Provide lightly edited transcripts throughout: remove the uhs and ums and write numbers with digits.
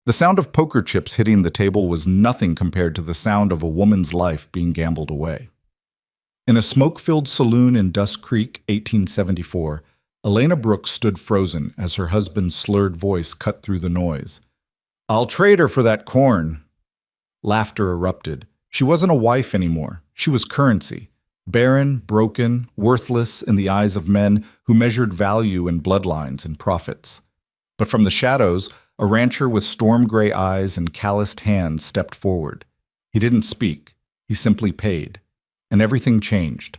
The sound of poker chips hitting the table was nothing compared to the sound of a woman's life being gambled away. In a smoke-filled saloon in Dust Creek, 1874, Elena Brooks stood frozen as her husband's slurred voice cut through the noise. "I'll trade her for that corn." Laughter erupted. She wasn't a wife anymore. She was currency. Barren, broken, worthless in the eyes of men who measured value in bloodlines and profits. But from the shadows, a rancher with storm-gray eyes and calloused hands stepped forward. He didn't speak. He simply paid. And everything changed.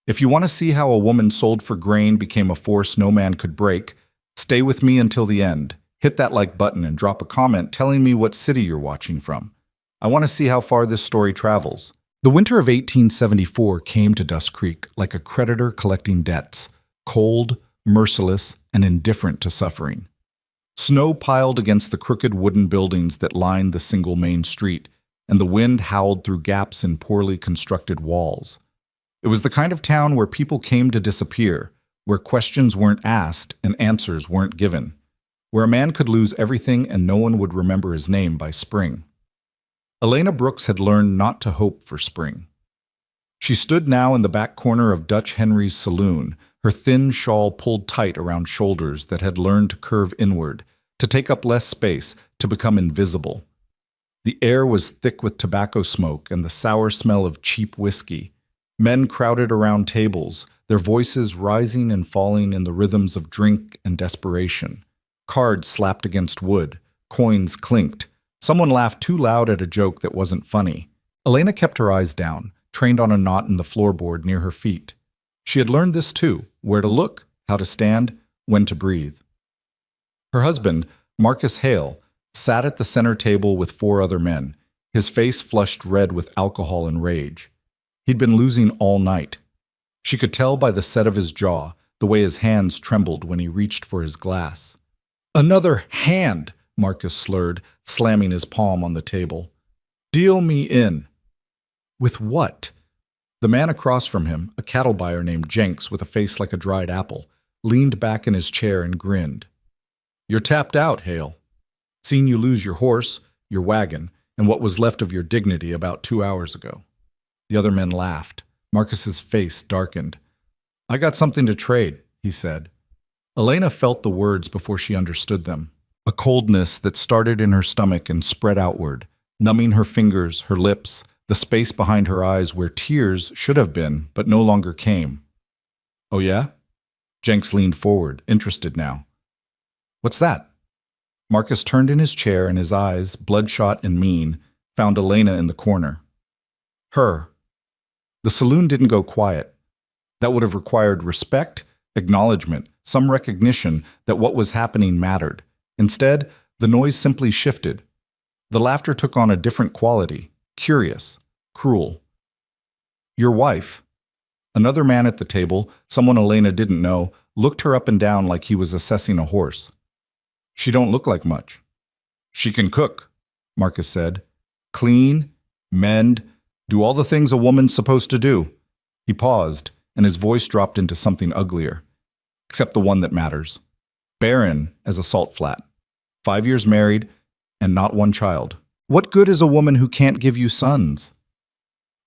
If you want to see how a woman sold for grain became a force no man could break, stay with me until the end. Hit that like button and drop a comment telling me what city you're watching from. I want to see how far this story travels. The winter of 1874 came to Dust Creek like a creditor collecting debts, cold, merciless, and indifferent to suffering. Snow piled against the crooked wooden buildings that lined the single main street, and the wind howled through gaps in poorly constructed walls. It was the kind of town where people came to disappear, where questions weren't asked and answers weren't given, where a man could lose everything and no one would remember his name by spring. Elena Brooks had learned not to hope for spring. She stood now in the back corner of Dutch Henry's saloon, her thin shawl pulled tight around shoulders that had learned to curve inward, to take up less space, to become invisible. The air was thick with tobacco smoke and the sour smell of cheap whiskey. Men crowded around tables, their voices rising and falling in the rhythms of drink and desperation. Cards slapped against wood, coins clinked. Someone laughed too loud at a joke that wasn't funny. Elena kept her eyes down, trained on a knot in the floorboard near her feet. She had learned this too, where to look, how to stand, when to breathe. Her husband, Marcus Hale, sat at the center table with 4 other men, his face flushed red with alcohol and rage. He'd been losing all night. She could tell by the set of his jaw, the way his hands trembled when he reached for his glass. "Another hand!" Marcus slurred, slamming his palm on the table. "Deal me in." "With what?" The man across from him, a cattle buyer named Jenks with a face like a dried apple, leaned back in his chair and grinned. "You're tapped out, Hale. Seen you lose your horse, your wagon, and what was left of your dignity about 2 hours ago." The other men laughed. Marcus's face darkened. "I got something to trade," he said. Elena felt the words before she understood them. A coldness that started in her stomach and spread outward, numbing her fingers, her lips, the space behind her eyes where tears should have been but no longer came. "Oh yeah?" Jenks leaned forward, interested now. "What's that?" Marcus turned in his chair and his eyes, bloodshot and mean, found Elena in the corner. Her. The saloon didn't go quiet. That would have required respect, acknowledgement, some recognition that what was happening mattered. Instead, the noise simply shifted. The laughter took on a different quality, curious, cruel. "Your wife." Another man at the table, someone Elena didn't know, looked her up and down like he was assessing a horse. "She don't look like much." "She can cook," Marcus said. "Clean, mend, do all the things a woman's supposed to do." He paused, and his voice dropped into something uglier. "Except the one that matters. Barren as a salt flat. 5 years married, and not one child. What good is a woman who can't give you sons?"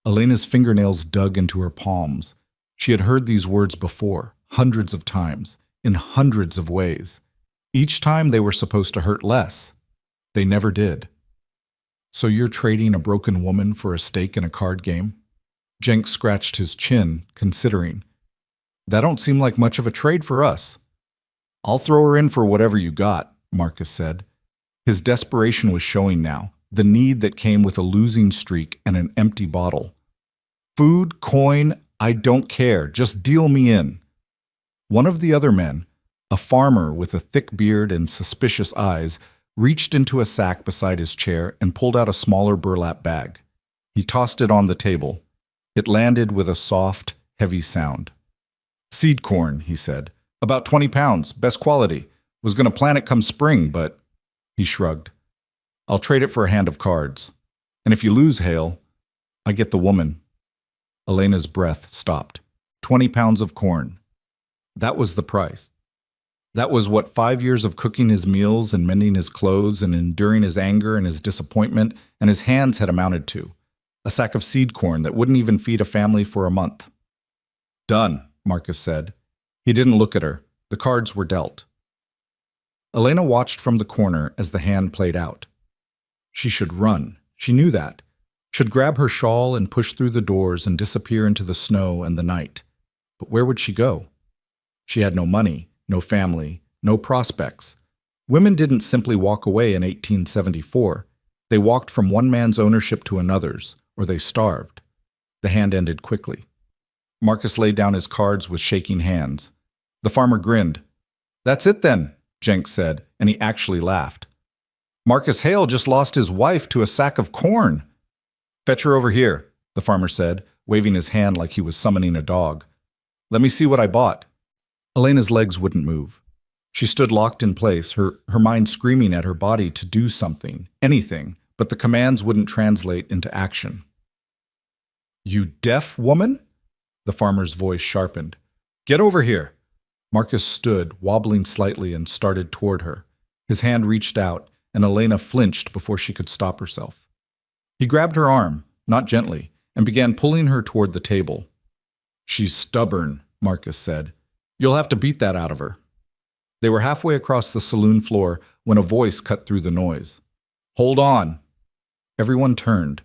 Elena's fingernails dug into her palms. She had heard these words before, hundreds of times, in hundreds of ways. Each time they were supposed to hurt less. They never did. "So you're trading a broken woman for a stake in a card game?" Jenks scratched his chin, considering. "That don't seem like much of a trade for us." "I'll throw her in for whatever you got," Marcus said. His desperation was showing now, the need that came with a losing streak and an empty bottle. "Food, coin, I don't care. Just deal me in." One of the other men, a farmer with a thick beard and suspicious eyes, reached into a sack beside his chair and pulled out a smaller burlap bag. He tossed it on the table. It landed with a soft, heavy sound. "Seed corn," he said. "About 20 pounds, best quality. Was going to plant it come spring, but..." He shrugged. "I'll trade it for a hand of cards. And if you lose, Hale, I get the woman." Elena's breath stopped. 20 pounds of corn. That was the price. That was what 5 years of cooking his meals and mending his clothes and enduring his anger and his disappointment and his hands had amounted to. A sack of seed corn that wouldn't even feed a family for a month. Done, Marcus said. He didn't look at her. The cards were dealt. Elena watched from the corner as the hand played out. She should run. She knew that. Should grab her shawl and push through the doors and disappear into the snow and the night. But where would she go? She had no money, no family, no prospects. Women didn't simply walk away in 1874. They walked from one man's ownership to another's, or they starved. The hand ended quickly. Marcus laid down his cards with shaking hands. The farmer grinned. "That's it then," Jenks said, and he actually laughed. "Marcus Hale just lost his wife to a sack of corn." "Fetch her over here," the farmer said, waving his hand like he was summoning a dog. "Let me see what I bought." Elena's legs wouldn't move. She stood locked in place, her mind screaming at her body to do something, anything, but the commands wouldn't translate into action. "You deaf woman?" The farmer's voice sharpened. "Get over here." Marcus stood, wobbling slightly, and started toward her. His hand reached out, and Elena flinched before she could stop herself. He grabbed her arm, not gently, and began pulling her toward the table. "She's stubborn," Marcus said. "You'll have to beat that out of her." They were halfway across the saloon floor when a voice cut through the noise. "Hold on." Everyone turned.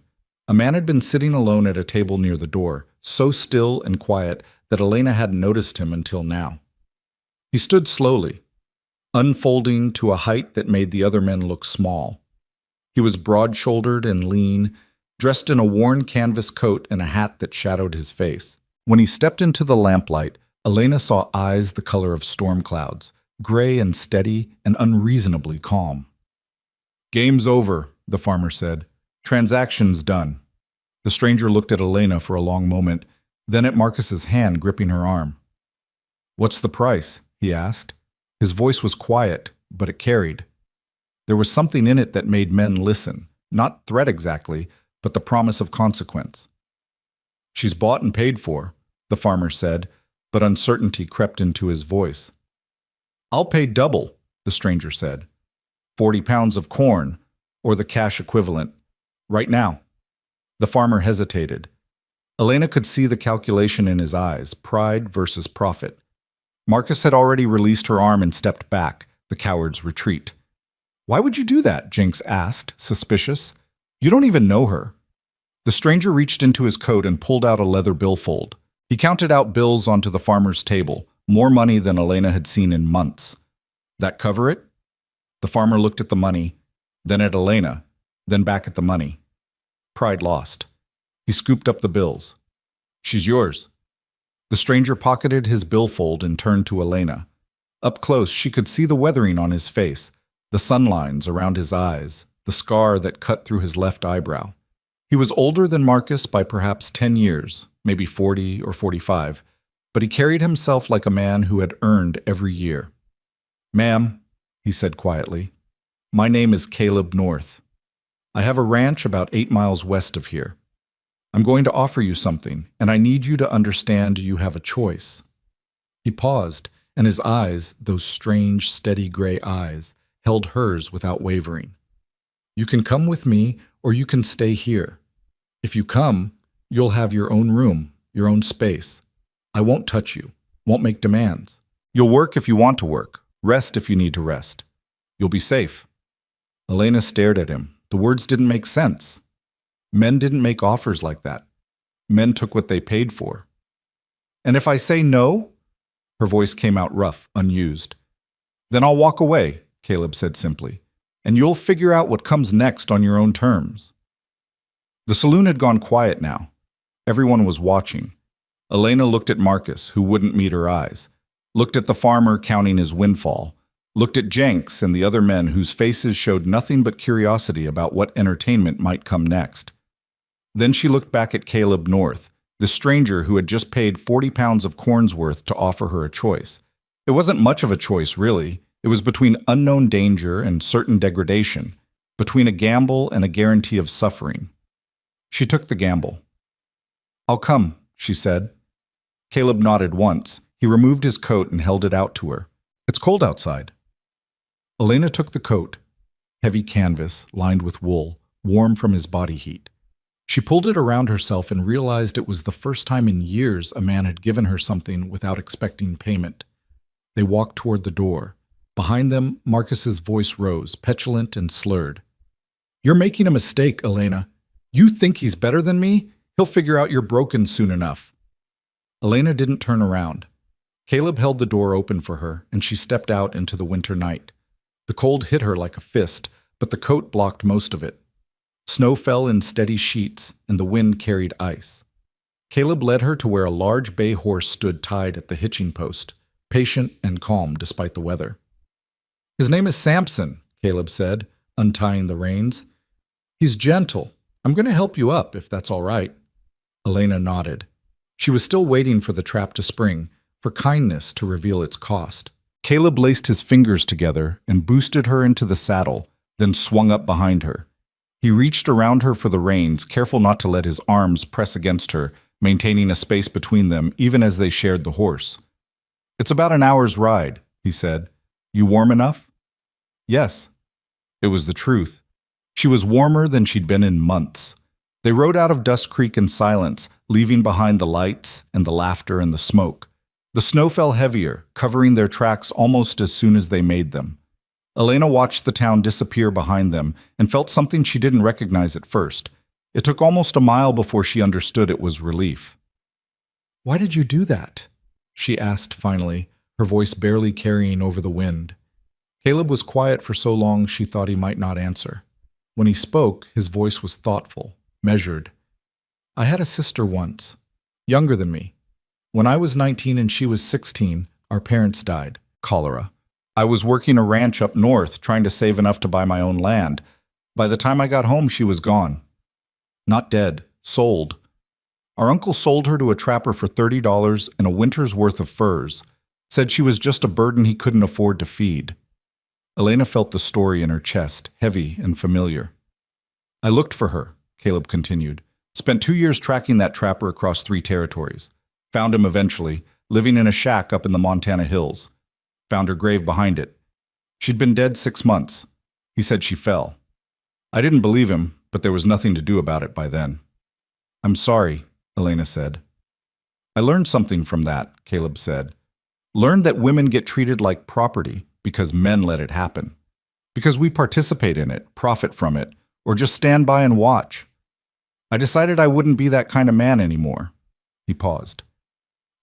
A man had been sitting alone at a table near the door, so still and quiet that Elena hadn't noticed him until now. He stood slowly, unfolding to a height that made the other men look small. He was broad-shouldered and lean, dressed in a worn canvas coat and a hat that shadowed his face. When he stepped into the lamplight, Elena saw eyes the color of storm clouds, gray and steady and unreasonably calm. "Game's over," the farmer said. "Transaction's done." The stranger looked at Elena for a long moment, then at Marcus's hand gripping her arm. "What's the price?" he asked. His voice was quiet, but it carried. There was something in it that made men listen, not threat exactly, but the promise of consequence. "She's bought and paid for," the farmer said, but uncertainty crept into his voice. "I'll pay double," the stranger said. 40 pounds of corn, or the cash equivalent, right now." The farmer hesitated. Elena could see the calculation in his eyes, pride versus profit. Marcus had already released her arm and stepped back, the coward's retreat. "Why would you do that?" Jenks asked, suspicious. "You don't even know her." The stranger reached into his coat and pulled out a leather billfold. He counted out bills onto the farmer's table, more money than Elena had seen in months. "That cover it?" The farmer looked at the money, then at Elena, then back at the money. Pride lost. He scooped up the bills. "She's yours." The stranger pocketed his billfold and turned to Elena. Up close, she could see the weathering on his face, the sunlines around his eyes, the scar that cut through his left eyebrow. He was older than Marcus by perhaps 10 years, maybe 40 or 45, but he carried himself like a man who had earned every year. "Ma'am," he said quietly, "my name is Caleb North. I have a ranch about 8 miles west of here. I'm going to offer you something, and I need you to understand you have a choice." He paused, and his eyes, those strange, steady gray eyes, held hers without wavering. "You can come with me, or you can stay here. If you come, you'll have your own room, your own space. I won't touch you, won't make demands. You'll work if you want to work, rest if you need to rest. You'll be safe." Elena stared at him. The words didn't make sense. Men didn't make offers like that. Men took what they paid for. "And if I say no?" Her voice came out rough, unused. "Then I'll walk away," Caleb said simply, "and you'll figure out what comes next on your own terms." The saloon had gone quiet now. Everyone was watching. Elena looked at Marcus, who wouldn't meet her eyes, looked at the farmer counting his windfall, looked at Jenks and the other men whose faces showed nothing but curiosity about what entertainment might come next. Then she looked back at Caleb North, the stranger who had just paid 40 pounds of corn's worth to offer her a choice. It wasn't much of a choice, really. It was between unknown danger and certain degradation, between a gamble and a guarantee of suffering. She took the gamble. "I'll come," she said. Caleb nodded once. He removed his coat and held it out to her. It's cold outside. Elena took the coat, heavy canvas lined with wool, warm from his body heat. She pulled it around herself and realized it was the first time in years a man had given her something without expecting payment. They walked toward the door. Behind them, Marcus's voice rose, petulant and slurred. "You're making a mistake, Elena. You think he's better than me? He'll figure out you're broken soon enough." Elena didn't turn around. Caleb held the door open for her, and she stepped out into the winter night. The cold hit her like a fist, but the coat blocked most of it. Snow fell in steady sheets, and the wind carried ice. Caleb led her to where a large bay horse stood tied at the hitching post, patient and calm despite the weather. "His name is Samson," Caleb said, untying the reins. "He's gentle. I'm going to help you up, if that's all right." Elena nodded. She was still waiting for the trap to spring, for kindness to reveal its cost. Caleb laced his fingers together and boosted her into the saddle, then swung up behind her. He reached around her for the reins, careful not to let his arms press against her, maintaining a space between them even as they shared the horse. "It's about an hour's ride," he said. "You warm enough?" Yes. It was the truth. She was warmer than she'd been in months. They rode out of Dust Creek in silence, leaving behind the lights and the laughter and the smoke. The snow fell heavier, covering their tracks almost as soon as they made them. Elena watched the town disappear behind them and felt something she didn't recognize at first. It took almost a mile before she understood it was relief. "Why did you do that?" she asked finally, her voice barely carrying over the wind. Caleb was quiet for so long she thought he might not answer. When he spoke, his voice was thoughtful, measured. "I had a sister once, younger than me. When I was 19 and she was 16, our parents died. Cholera. I was working a ranch up north, trying to save enough to buy my own land. By the time I got home, she was gone. Not dead, sold. Our uncle sold her to a trapper for $30 and a winter's worth of furs. Said she was just a burden he couldn't afford to feed." Elena felt the story in her chest, heavy and familiar. "I looked for her," Caleb continued. "Spent 2 years tracking that trapper across 3 territories. Found him eventually, living in a shack up in the Montana hills. Found her grave behind it. She'd been dead 6 months. He said she fell. I didn't believe him, but there was nothing to do about it by then." "I'm sorry," Elena said. "I learned something from that," Caleb said. "Learned that women get treated like property because men let it happen. Because we participate in it, profit from it, or just stand by and watch. I decided I wouldn't be that kind of man anymore." He paused.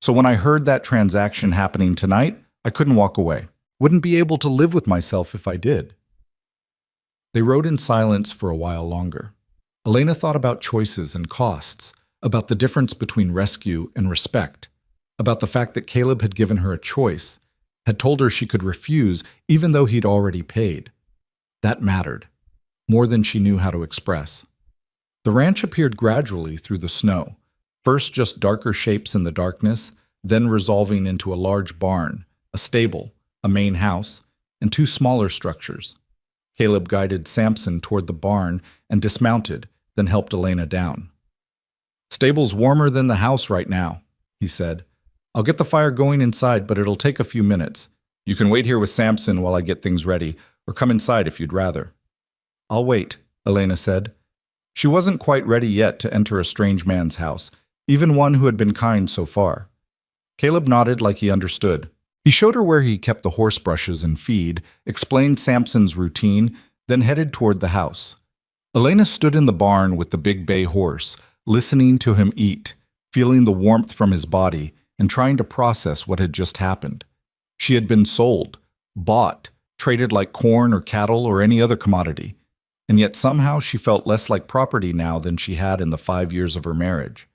"So when I heard that transaction happening tonight, I couldn't walk away. Wouldn't be able to live with myself if I did." They rode in silence for a while longer. Elena thought about choices and costs, about the difference between rescue and respect, about the fact that Caleb had given her a choice, had told her she could refuse even though he'd already paid. That mattered, more than she knew how to express. The ranch appeared gradually through the snow, first just darker shapes in the darkness, then resolving into a large barn, a stable, a main house, and 2 smaller structures. Caleb guided Samson toward the barn and dismounted, then helped Elena down. "Stable's warmer than the house right now," he said. "I'll get the fire going inside, but it'll take a few minutes. You can wait here with Samson while I get things ready, or come inside if you'd rather." "I'll wait," Elena said. She wasn't quite ready yet to enter a strange man's house, even one who had been kind so far. Caleb nodded like he understood. He showed her where he kept the horse brushes and feed, explained Samson's routine, then headed toward the house. Elena stood in the barn with the big bay horse, listening to him eat, feeling the warmth from his body, and trying to process what had just happened. She had been sold, bought, traded like corn or cattle or any other commodity, and yet somehow she felt less like property now than she had in the 5 years of her marriage.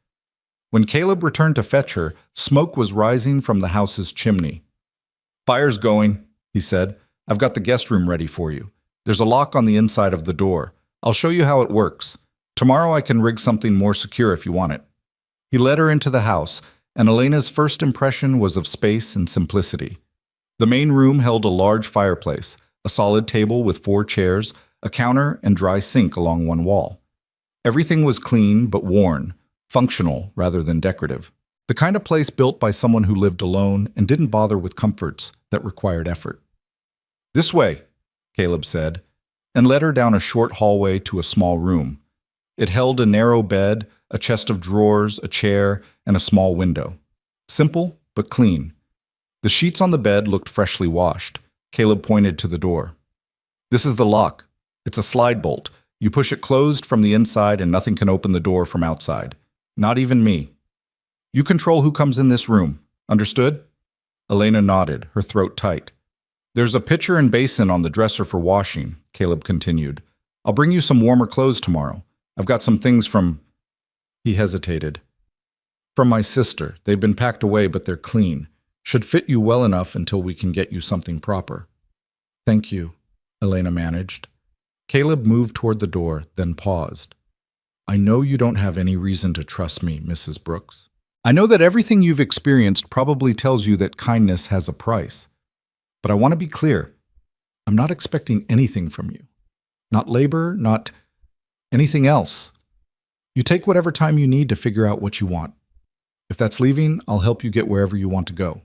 When Caleb returned to fetch her, smoke was rising from the house's chimney. "Fire's going," he said. "I've got the guest room ready for you. There's a lock on the inside of the door. I'll show you how it works. Tomorrow I can rig something more secure if you want it." He led her into the house, and Elena's first impression was of space and simplicity. The main room held a large fireplace, a solid table with 4 chairs, a counter and dry sink along one wall. Everything was clean but worn, functional rather than decorative. The kind of place built by someone who lived alone and didn't bother with comforts, that required effort. "This way," Caleb said, and led her down a short hallway to a small room. It held a narrow bed, a chest of drawers, a chair, and a small window. Simple, but clean. The sheets on the bed looked freshly washed. Caleb pointed to the door. "This is the lock. It's a slide bolt. You push it closed from the inside and nothing can open the door from outside. Not even me. You control who comes in this room. Understood?" Elena nodded, her throat tight. "There's a pitcher and basin on the dresser for washing," Caleb continued. "I'll bring you some warmer clothes tomorrow. I've got some things from—" He hesitated. "From my sister. They've been packed away, but they're clean. Should fit you well enough until we can get you something proper." "Thank you," Elena managed. Caleb moved toward the door, then paused. "I know you don't have any reason to trust me, Mrs. Brooks. I know that everything you've experienced probably tells you that kindness has a price. But I want to be clear. I'm not expecting anything from you. Not labor, not anything else. You take whatever time you need to figure out what you want. If that's leaving, I'll help you get wherever you want to go.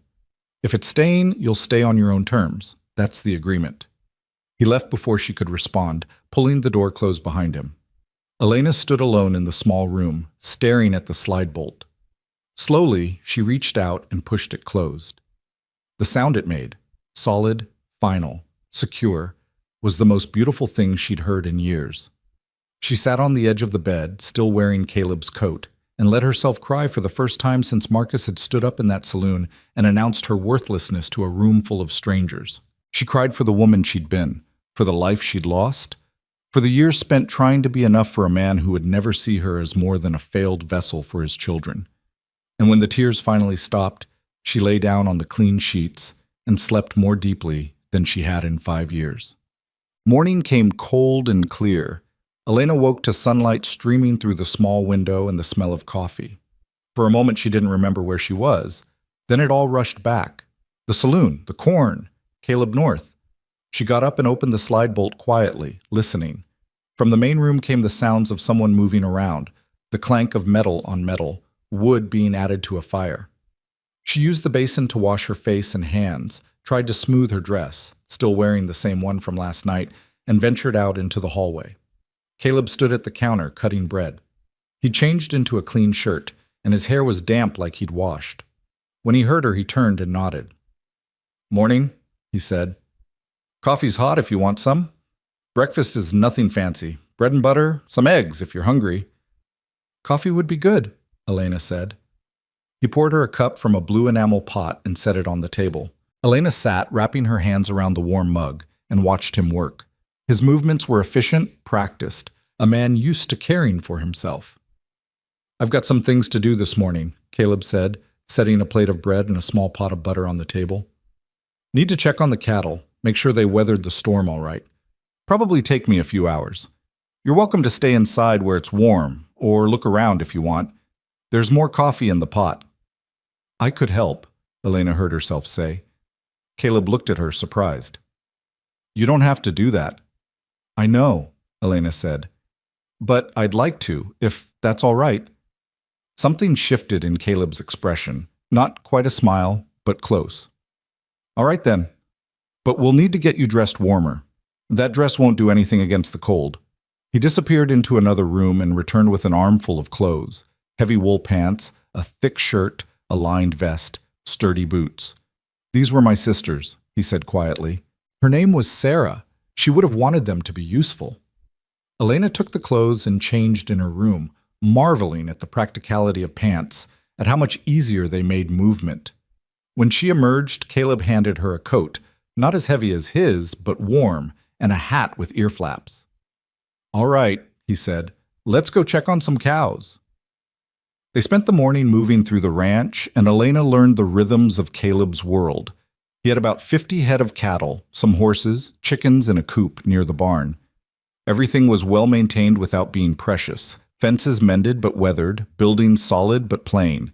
If it's staying, you'll stay on your own terms. That's the agreement." He left before she could respond, pulling the door closed behind him. Elena stood alone in the small room, staring at the slide bolt. Slowly, she reached out and pushed it closed. The sound it made, solid, final, secure, was the most beautiful thing she'd heard in years. She sat on the edge of the bed, still wearing Caleb's coat, and let herself cry for the first time since Marcus had stood up in that saloon and announced her worthlessness to a room full of strangers. She cried for the woman she'd been, for the life she'd lost, for the years spent trying to be enough for a man who would never see her as more than a failed vessel for his children. And when the tears finally stopped, she lay down on the clean sheets and slept more deeply than she had in 5 years. Morning came cold and clear. Elena woke to sunlight streaming through the small window and the smell of coffee. For a moment she didn't remember where she was. Then it all rushed back. The saloon, the corn, Caleb North. She got up and opened the slide bolt quietly, listening. From the main room came the sounds of someone moving around, the clank of metal on metal, wood being added to a fire. She used the basin to wash her face and hands, tried to smooth her dress, still wearing the same one from last night, and ventured out into the hallway. Caleb stood at the counter, cutting bread. He changed into a clean shirt, and his hair was damp like he'd washed. When he heard her, he turned and nodded. "Morning," he said. "Coffee's hot if you want some. Breakfast is nothing fancy. Bread and butter, some eggs if you're hungry." "Coffee would be good," Elena said. He poured her a cup from a blue enamel pot and set it on the table. Elena sat, wrapping her hands around the warm mug, and watched him work. His movements were efficient, practiced, a man used to caring for himself. "I've got some things to do this morning," Caleb said, setting a plate of bread and a small pot of butter on the table. "Need to check on the cattle, make sure they weathered the storm all right. Probably take me a few hours. You're welcome to stay inside where it's warm, or look around if you want. There's more coffee in the pot." "I could help," Elena heard herself say. Caleb looked at her, surprised. "You don't have to do that." "I know," Elena said. "But I'd like to, if that's all right." Something shifted in Caleb's expression. Not quite a smile, but close. "All right then. But we'll need to get you dressed warmer. That dress won't do anything against the cold." He disappeared into another room and returned with an armful of clothes. Heavy wool pants, a thick shirt, a lined vest, sturdy boots. "These were my sister's," he said quietly. Her name was Sarah. She would have wanted them to be useful. Elena took the clothes and changed in her room, marveling at the practicality of pants, at how much easier they made movement. When she emerged, Caleb handed her a coat, not as heavy as his, but warm, and a hat with ear flaps. "All right," he said, "let's go check on some cows." They spent the morning moving through the ranch, and Elena learned the rhythms of Caleb's world. He had about 50 head of cattle, some horses, chickens, and a coop near the barn. Everything was well maintained without being precious. Fences mended but weathered, buildings solid but plain.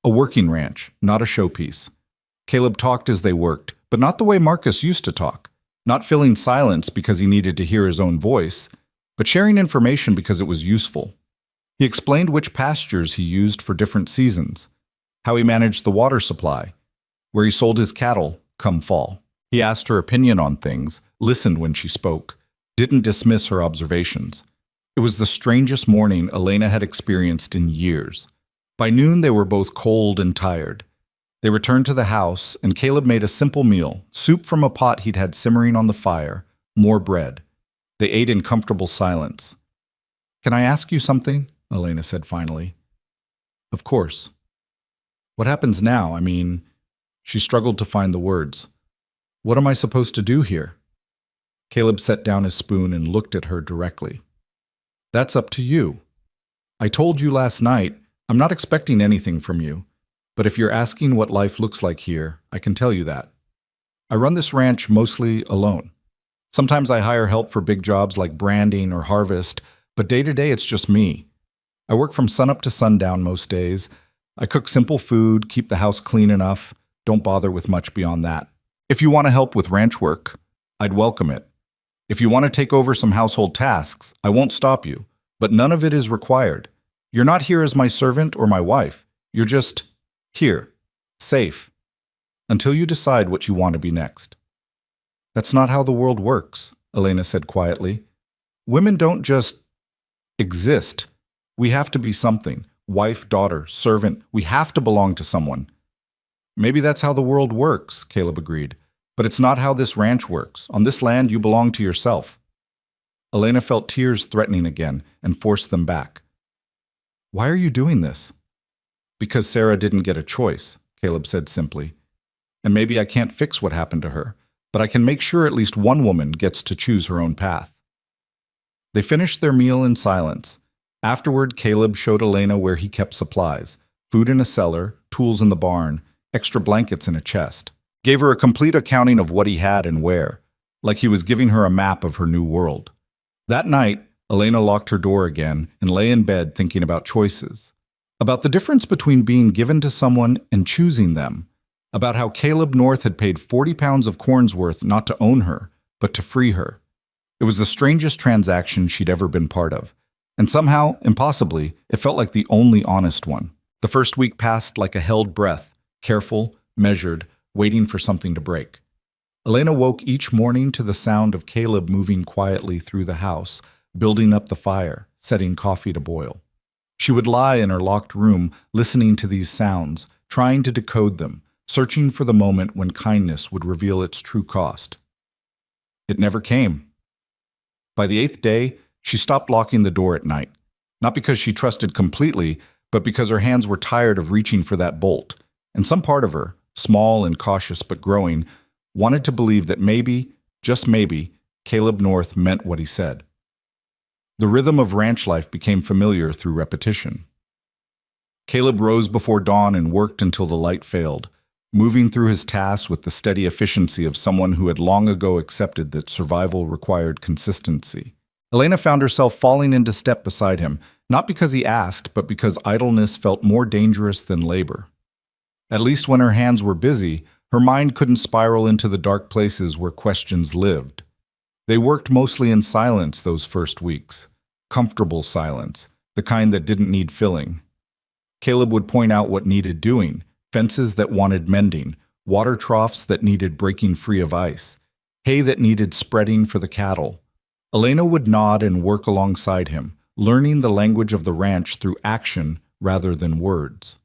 A working ranch, not a showpiece. Caleb talked as they worked, but not the way Marcus used to talk. Not filling silence because he needed to hear his own voice, but sharing information because it was useful. He explained which pastures he used for different seasons, how he managed the water supply, where he sold his cattle, come fall. He asked her opinion on things, listened when she spoke, didn't dismiss her observations. It was the strangest morning Elena had experienced in years. By noon, they were both cold and tired. They returned to the house, and Caleb made a simple meal, soup from a pot he'd had simmering on the fire, more bread. They ate in comfortable silence. "Can I ask you something?" Elena said finally. "Of course." "What happens now? I mean," she struggled to find the words. "What am I supposed to do here?" Caleb set down his spoon and looked at her directly. "That's up to you. I told you last night, I'm not expecting anything from you. But if you're asking what life looks like here, I can tell you that. I run this ranch mostly alone. Sometimes I hire help for big jobs like branding or harvest, but day to day it's just me. I work from sunup to sundown most days. I cook simple food, keep the house clean enough, don't bother with much beyond that. If you want to help with ranch work, I'd welcome it. If you want to take over some household tasks, I won't stop you, but none of it is required. You're not here as my servant or my wife. You're just here, safe, until you decide what you want to be next." "That's not how the world works," Elena said quietly. "Women don't just exist. We have to be something. Wife, daughter, servant. We have to belong to someone." "Maybe that's how the world works," Caleb agreed. "But it's not how this ranch works. On this land, you belong to yourself." Elena felt tears threatening again and forced them back. "Why are you doing this?" "Because Sarah didn't get a choice," Caleb said simply. "And maybe I can't fix what happened to her, but I can make sure at least one woman gets to choose her own path." They finished their meal in silence. Afterward, Caleb showed Elena where he kept supplies: food in a cellar, tools in the barn, extra blankets in a chest. Gave her a complete accounting of what he had and where, like he was giving her a map of her new world. That night, Elena locked her door again and lay in bed thinking about choices. About the difference between being given to someone and choosing them. About how Caleb North had paid 40 pounds of corn's worth not to own her, but to free her. It was the strangest transaction she'd ever been part of. And somehow, impossibly, it felt like the only honest one. The first week passed like a held breath, careful, measured, waiting for something to break. Elena woke each morning to the sound of Caleb moving quietly through the house, building up the fire, setting coffee to boil. She would lie in her locked room, listening to these sounds, trying to decode them, searching for the moment when kindness would reveal its true cost. It never came. By the 8th day, she stopped locking the door at night, not because she trusted completely, but because her hands were tired of reaching for that bolt, and some part of her, small and cautious but growing, wanted to believe that maybe, just maybe, Caleb North meant what he said. The rhythm of ranch life became familiar through repetition. Caleb rose before dawn and worked until the light failed, moving through his tasks with the steady efficiency of someone who had long ago accepted that survival required consistency. Elena found herself falling into step beside him, not because he asked, but because idleness felt more dangerous than labor. At least when her hands were busy, her mind couldn't spiral into the dark places where questions lived. They worked mostly in silence those first weeks. Comfortable silence, the kind that didn't need filling. Caleb would point out what needed doing: fences that wanted mending, water troughs that needed breaking free of ice, hay that needed spreading for the cattle. Elena would nod and work alongside him, learning the language of the ranch through action rather than words.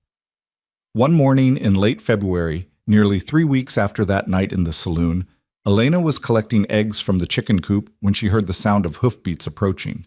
One morning in late February, nearly 3 weeks after that night in the saloon, Elena was collecting eggs from the chicken coop when she heard the sound of hoofbeats approaching.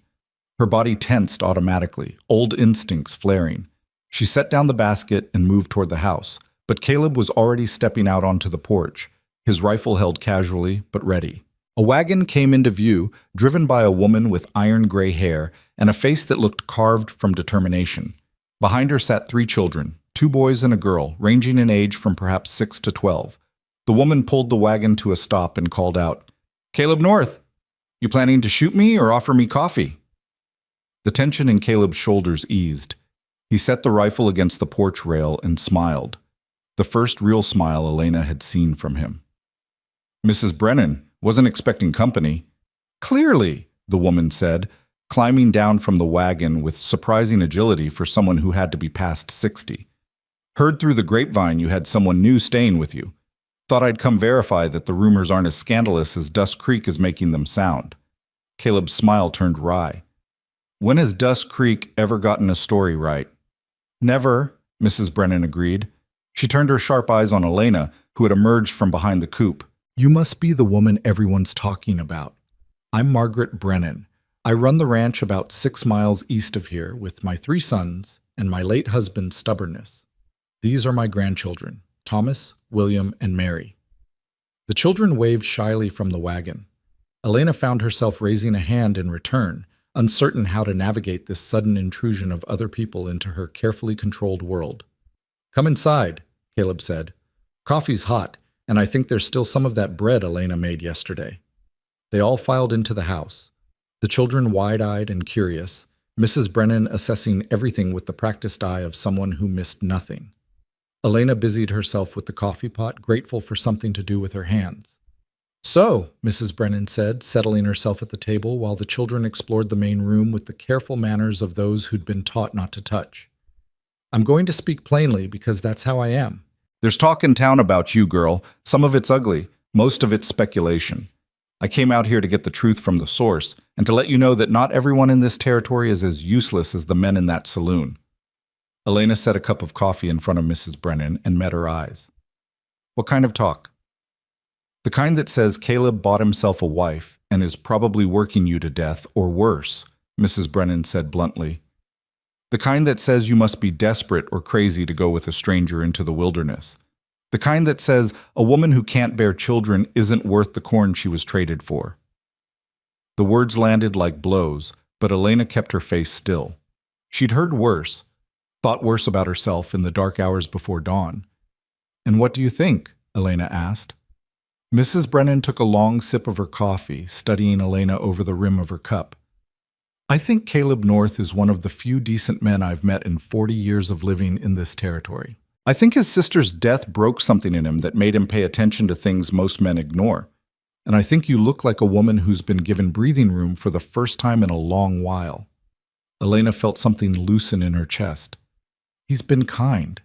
Her body tensed automatically, old instincts flaring. She set down the basket and moved toward the house, but Caleb was already stepping out onto the porch, his rifle held casually but ready. A wagon came into view, driven by a woman with iron-gray hair and a face that looked carved from determination. Behind her sat 3 children, 2 boys and a girl, ranging in age from perhaps 6 to 12. The woman pulled the wagon to a stop and called out, "Caleb North, you planning to shoot me or offer me coffee?" The tension in Caleb's shoulders eased. He set the rifle against the porch rail and smiled. The first real smile Elena had seen from him. "Mrs. Brennan, wasn't expecting company." "Clearly," the woman said, climbing down from the wagon with surprising agility for someone who had to be past 60. "Heard through the grapevine you had someone new staying with you. Thought I'd come verify that the rumors aren't as scandalous as Dust Creek is making them sound. Caleb's smile turned wry. When has Dust Creek ever gotten a story right? Never, Mrs. Brennan agreed. She turned her sharp eyes on Elena, who had emerged from behind the coop. You must be the woman everyone's talking about. I'm Margaret Brennan. I run the ranch about 6 miles east of here with my 3 sons and my late husband's stubbornness. These are my grandchildren, Thomas, William, and Mary. The children waved shyly from the wagon. Elena found herself raising a hand in return, uncertain how to navigate this sudden intrusion of other people into her carefully controlled world. Come inside, Caleb said. Coffee's hot, and I think there's still some of that bread Elena made yesterday. They all filed into the house, the children wide-eyed and curious, Mrs. Brennan assessing everything with the practiced eye of someone who missed nothing. Elena busied herself with the coffee pot, grateful for something to do with her hands. So, Mrs. Brennan said, settling herself at the table while the children explored the main room with the careful manners of those who'd been taught not to touch. I'm going to speak plainly because that's how I am. There's talk in town about you, girl. Some of it's ugly, most of it's speculation. I came out here to get the truth from the source and to let you know that not everyone in this territory is as useless as the men in that saloon. Elena set a cup of coffee in front of Mrs. Brennan and met her eyes. What kind of talk? The kind that says Caleb bought himself a wife and is probably working you to death or worse, Mrs. Brennan said bluntly. The kind that says you must be desperate or crazy to go with a stranger into the wilderness. The kind that says a woman who can't bear children isn't worth the corn she was traded for. The words landed like blows, but Elena kept her face still. She'd heard worse, thought worse about herself in the dark hours before dawn. And what do you think? Elena asked. Mrs. Brennan took a long sip of her coffee, studying Elena over the rim of her cup. I think Caleb North is one of the few decent men I've met in 40 years of living in this territory. I think his sister's death broke something in him that made him pay attention to things most men ignore. And I think you look like a woman who's been given breathing room for the first time in a long while. Elena felt something loosen in her chest. He's been kind.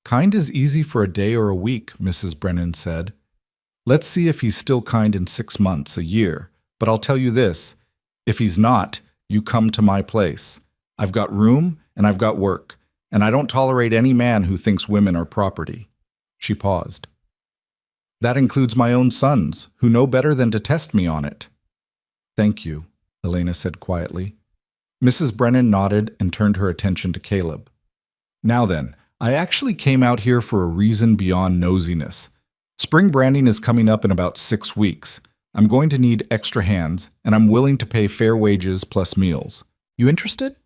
Kind is easy for a day or a week, Mrs. Brennan said. Let's see if he's still kind in 6 months, a year. But I'll tell you this, if he's not, you come to my place. I've got room and I've got work, and I don't tolerate any man who thinks women are property. She paused. That includes my own sons, who know better than to test me on it. Thank you, Elena said quietly. Mrs. Brennan nodded and turned her attention to Caleb. Now then, I actually came out here for a reason beyond nosiness. Spring branding is coming up in about 6 weeks. I'm going to need extra hands, and I'm willing to pay fair wages plus meals. You interested?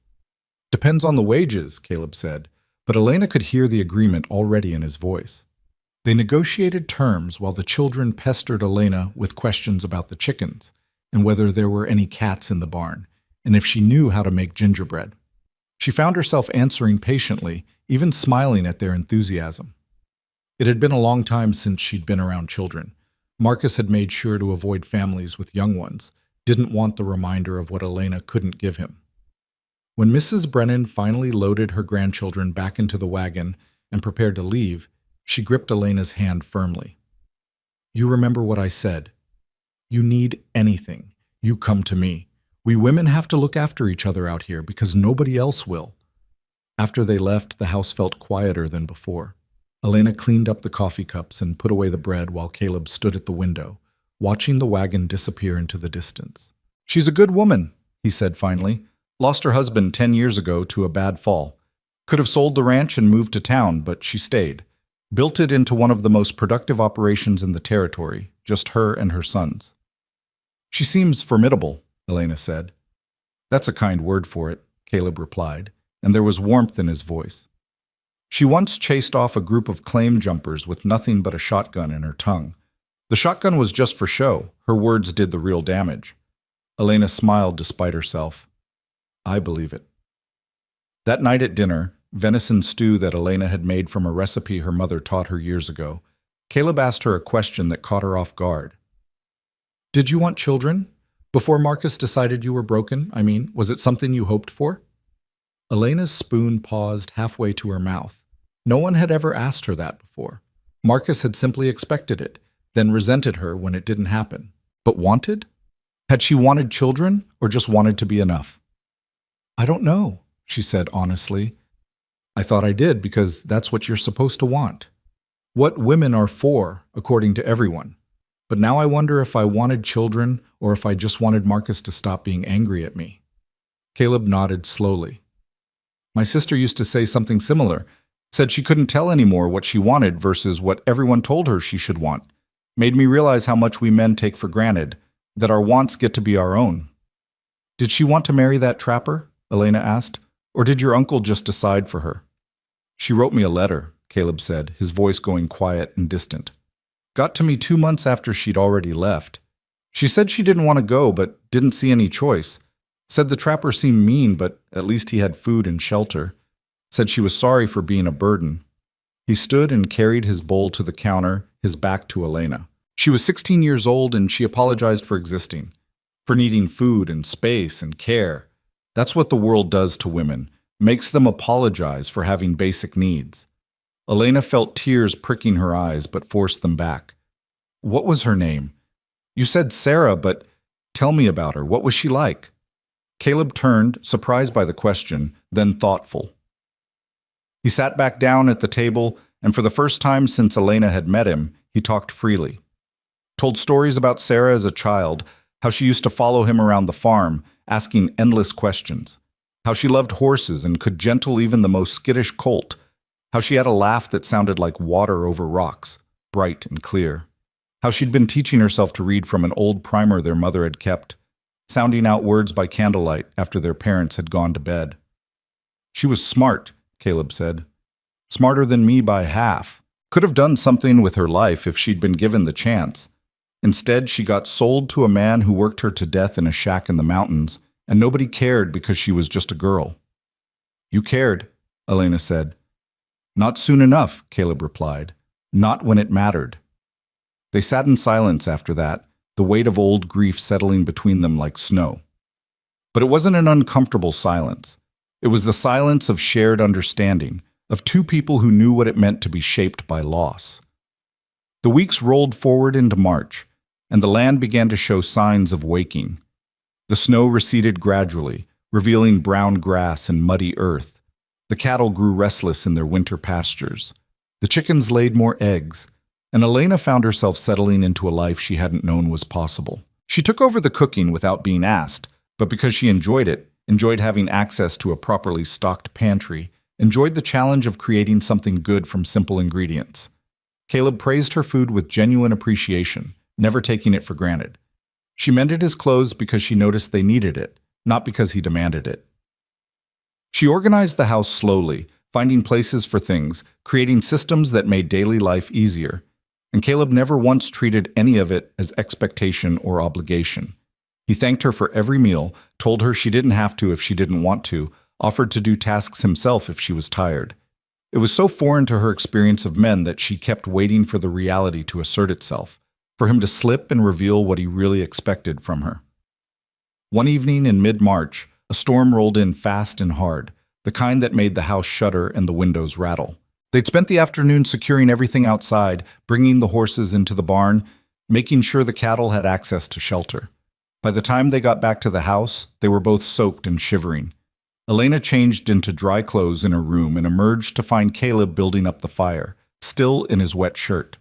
Depends on the wages, Caleb said, but Elena could hear the agreement already in his voice. They negotiated terms while the children pestered Elena with questions about the chickens, and whether there were any cats in the barn, and if she knew how to make gingerbread. She found herself answering patiently, even smiling at their enthusiasm. It had been a long time since she'd been around children. Marcus had made sure to avoid families with young ones, didn't want the reminder of what Elena couldn't give him. When Mrs. Brennan finally loaded her grandchildren back into the wagon and prepared to leave, she gripped Elena's hand firmly. You remember what I said. You need anything, you come to me. We women have to look after each other out here because nobody else will. After they left, the house felt quieter than before. Elena cleaned up the coffee cups and put away the bread while Caleb stood at the window, watching the wagon disappear into the distance. She's a good woman, he said finally. Lost her husband 10 years ago to a bad fall. Could have sold the ranch and moved to town, but she stayed. Built it into one of the most productive operations in the territory, just her and her sons. She seems formidable, Elena said. That's a kind word for it, Caleb replied, and there was warmth in his voice. She once chased off a group of claim jumpers with nothing but a shotgun in her tongue. The shotgun was just for show. Her words did the real damage. Elena smiled despite herself. I believe it. That night at dinner, venison stew that Elena had made from a recipe her mother taught her years ago, Caleb asked her a question that caught her off guard. Did you want children? Before Marcus decided you were broken, was it something you hoped for? Elena's spoon paused halfway to her mouth. No one had ever asked her that before. Marcus had simply expected it, then resented her when it didn't happen. But wanted? Had she wanted children, or just wanted to be enough? I don't know, she said honestly. I thought I did because that's what you're supposed to want. What women are for, according to everyone. But now I wonder if I wanted children or if I just wanted Marcus to stop being angry at me. Caleb nodded slowly. My sister used to say something similar, said she couldn't tell anymore what she wanted versus what everyone told her she should want. Made me realize how much we men take for granted, that our wants get to be our own. Did she want to marry that trapper? Elena asked. Or did your uncle just decide for her? She wrote me a letter, Caleb said, his voice going quiet and distant. Got to me 2 months after she'd already left. She said she didn't want to go, but didn't see any choice. Said the trapper seemed mean, but at least he had food and shelter. Said she was sorry for being a burden. He stood and carried his bowl to the counter, his back to Elena. She was 16 years old and she apologized for existing, for needing food and space and care. That's what the world does to women, makes them apologize for having basic needs. Elena felt tears pricking her eyes but forced them back. What was her name? You said Sarah, but tell me about her. What was she like? Caleb turned, surprised by the question, then thoughtful. He sat back down at the table, and for the first time since Elena had met him, he talked freely. Told stories about Sarah as a child, how she used to follow him around the farm, asking endless questions, how she loved horses and could gentle even the most skittish colt, how she had a laugh that sounded like water over rocks, bright and clear, how she'd been teaching herself to read from an old primer their mother had kept, sounding out words by candlelight after their parents had gone to bed. She was smart, Caleb said. Smarter than me by half. Could have done something with her life if she'd been given the chance. Instead, she got sold to a man who worked her to death in a shack in the mountains, and nobody cared because she was just a girl. You cared, Elena said. Not soon enough, Caleb replied. Not when it mattered. They sat in silence after that, the weight of old grief settling between them like snow. But it wasn't an uncomfortable silence. It was the silence of shared understanding, of two people who knew what it meant to be shaped by loss. The weeks rolled forward into March, and the land began to show signs of waking. The snow receded gradually, revealing brown grass and muddy earth. The cattle grew restless in their winter pastures. The chickens laid more eggs, and Elena found herself settling into a life she hadn't known was possible. She took over the cooking without being asked, but because she enjoyed it, enjoyed having access to a properly stocked pantry, enjoyed the challenge of creating something good from simple ingredients. Caleb praised her food with genuine appreciation, never taking it for granted. She mended his clothes because she noticed they needed it, not because he demanded it. She organized the house slowly, finding places for things, creating systems that made daily life easier. And Caleb never once treated any of it as expectation or obligation. He thanked her for every meal, told her she didn't have to if she didn't want to, offered to do tasks himself if she was tired. It was so foreign to her experience of men that she kept waiting for the reality to assert itself, for him to slip and reveal what he really expected from her. One evening in mid-March, a storm rolled in fast and hard, the kind that made the house shudder and the windows rattle. They'd spent the afternoon securing everything outside, bringing the horses into the barn, making sure the cattle had access to shelter. By the time they got back to the house, they were both soaked and shivering. Elena changed into dry clothes in her room and emerged to find Caleb building up the fire, still in his wet shirt.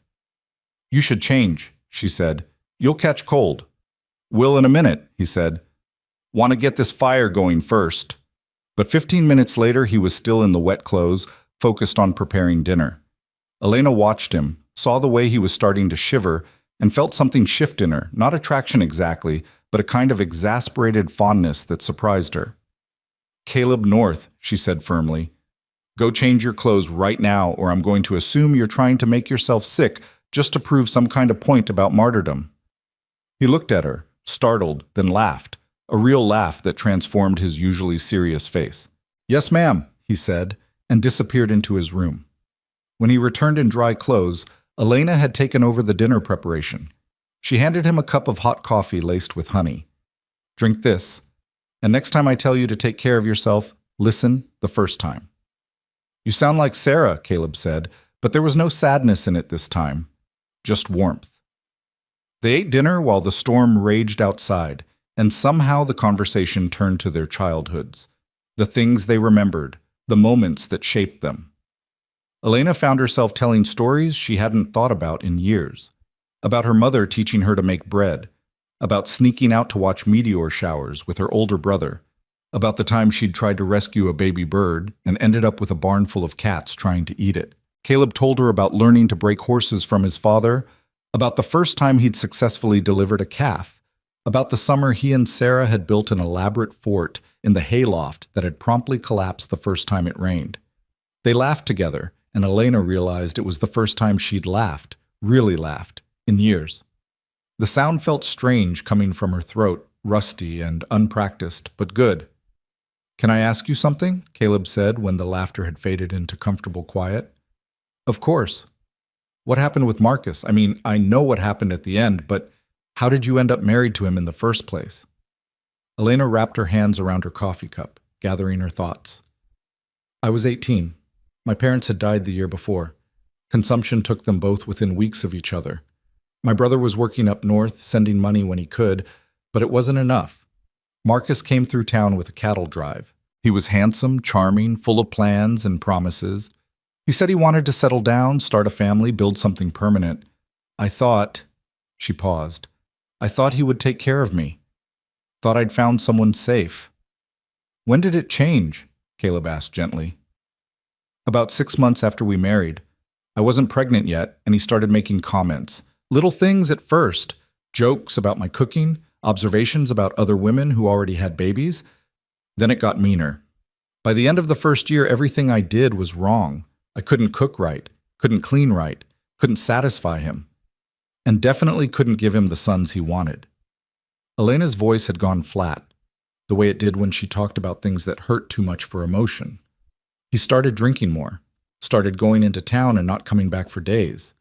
You should change, she said. You'll catch cold. Will in a minute, he said. Want to get this fire going first. But 15 minutes later, he was still in the wet clothes, focused on preparing dinner. Elena watched him, saw the way he was starting to shiver, and felt something shift in her, not attraction exactly, but a kind of exasperated fondness that surprised her. Caleb North, she said firmly. Go change your clothes right now, or I'm going to assume you're trying to make yourself sick just to prove some kind of point about martyrdom. He looked at her, startled, then laughed, a real laugh that transformed his usually serious face. Yes, ma'am, he said, and disappeared into his room. When he returned in dry clothes, Elena had taken over the dinner preparation. She handed him a cup of hot coffee laced with honey. Drink this, and next time I tell you to take care of yourself, listen the first time. You sound like Sarah, Caleb said, but there was no sadness in it this time, just warmth. They ate dinner while the storm raged outside, and somehow the conversation turned to their childhoods, the things they remembered, the moments that shaped them. Elena found herself telling stories she hadn't thought about in years, about her mother teaching her to make bread, about sneaking out to watch meteor showers with her older brother, about the time she'd tried to rescue a baby bird and ended up with a barn full of cats trying to eat it. Caleb told her about learning to break horses from his father, about the first time he'd successfully delivered a calf, about the summer he and Sarah had built an elaborate fort in the hayloft that had promptly collapsed the first time it rained. They laughed together, and Elena realized it was the first time she'd laughed, really laughed, in years. The sound felt strange coming from her throat, rusty and unpracticed, but good. "Can I ask you something?" Caleb said when the laughter had faded into comfortable quiet. "Of course. What happened with Marcus? I mean, I know what happened at the end, but how did you end up married to him in the first place?" Elena wrapped her hands around her coffee cup, gathering her thoughts. "I was 18. My parents had died the year before. Consumption took them both within weeks of each other. My brother was working up north, sending money when he could, but it wasn't enough. Marcus came through town with a cattle drive. He was handsome, charming, full of plans and promises. He said he wanted to settle down, start a family, build something permanent. I thought," she paused, "I thought he would take care of me. Thought I'd found someone safe." "When did it change?" Caleb asked gently. "About 6 months after we married. I wasn't pregnant yet, and he started making comments. Little things at first, jokes about my cooking, observations about other women who already had babies. Then it got meaner. By the end of the first year, everything I did was wrong. I couldn't cook right, couldn't clean right, couldn't satisfy him, and definitely couldn't give him the sons he wanted." Elena's voice had gone flat, the way it did when she talked about things that hurt too much for emotion. "He started drinking more, started going into town and not coming back for days.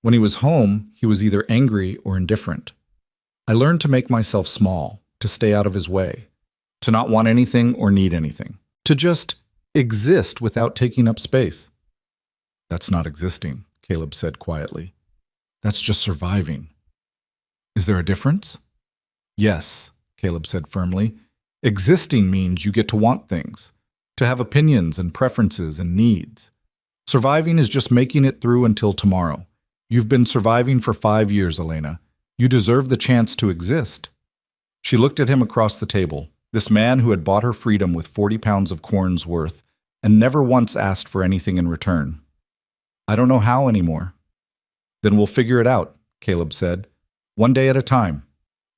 When he was home, he was either angry or indifferent. I learned to make myself small, to stay out of his way, to not want anything or need anything, to just exist without taking up space." "That's not existing," Caleb said quietly. "That's just surviving." "Is there a difference?" "Yes," Caleb said firmly. "Existing means you get to want things, to have opinions and preferences and needs. Surviving is just making it through until tomorrow. You've been surviving for 5 years, Elena. You deserve the chance to exist." She looked at him across the table, this man who had bought her freedom with 40 pounds of corn's worth and never once asked for anything in return. "I don't know how anymore." "Then we'll figure it out," Caleb said. "One day at a time.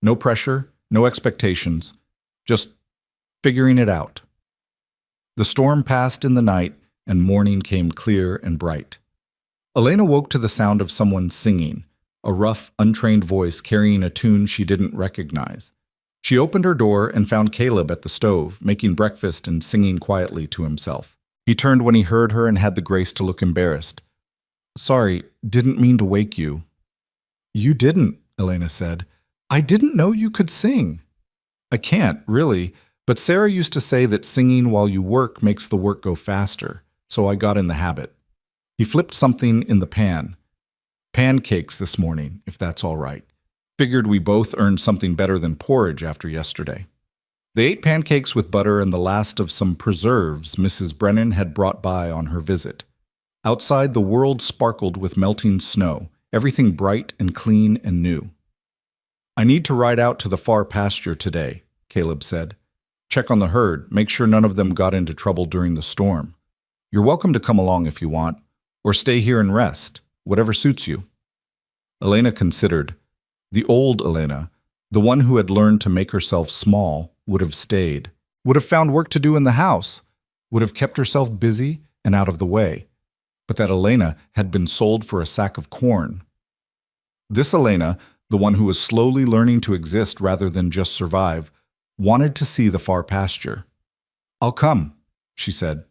No pressure, no expectations, just figuring it out." The storm passed in the night, and morning came clear and bright. Elena woke to the sound of someone singing, a rough, untrained voice carrying a tune she didn't recognize. She opened her door and found Caleb at the stove, making breakfast and singing quietly to himself. He turned when he heard her and had the grace to look embarrassed. "Sorry, didn't mean to wake you." "You didn't," Elena said. "I didn't know you could sing." "I can't, really, but Sarah used to say that singing while you work makes the work go faster, so I got in the habit." He flipped something in the pan. "Pancakes this morning, if that's all right. Figured we both earned something better than porridge after yesterday." They ate pancakes with butter and the last of some preserves Mrs. Brennan had brought by on her visit. Outside, the world sparkled with melting snow, everything bright and clean and new. "I need to ride out to the far pasture today," Caleb said. "Check on the herd, make sure none of them got into trouble during the storm. You're welcome to come along if you want, or stay here and rest, whatever suits you." Elena considered. The old Elena, the one who had learned to make herself small, would have stayed, would have found work to do in the house, would have kept herself busy and out of the way. But that Elena had been sold for a sack of corn. This Elena, the one who was slowly learning to exist rather than just survive, wanted to see the far pasture. "I'll come," she said.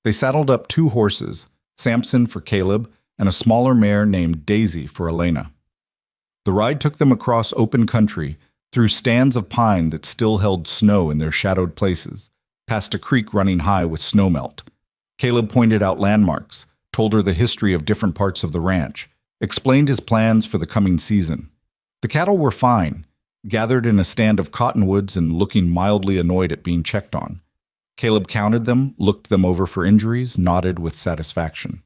They saddled up 2 horses, Samson for Caleb and a smaller mare named Daisy for Elena. The ride took them across open country, through stands of pine that still held snow in their shadowed places, past a creek running high with snowmelt. Caleb pointed out landmarks, told her the history of different parts of the ranch, explained his plans for the coming season. The cattle were fine, gathered in a stand of cottonwoods and looking mildly annoyed at being checked on. Caleb counted them, looked them over for injuries, nodded with satisfaction.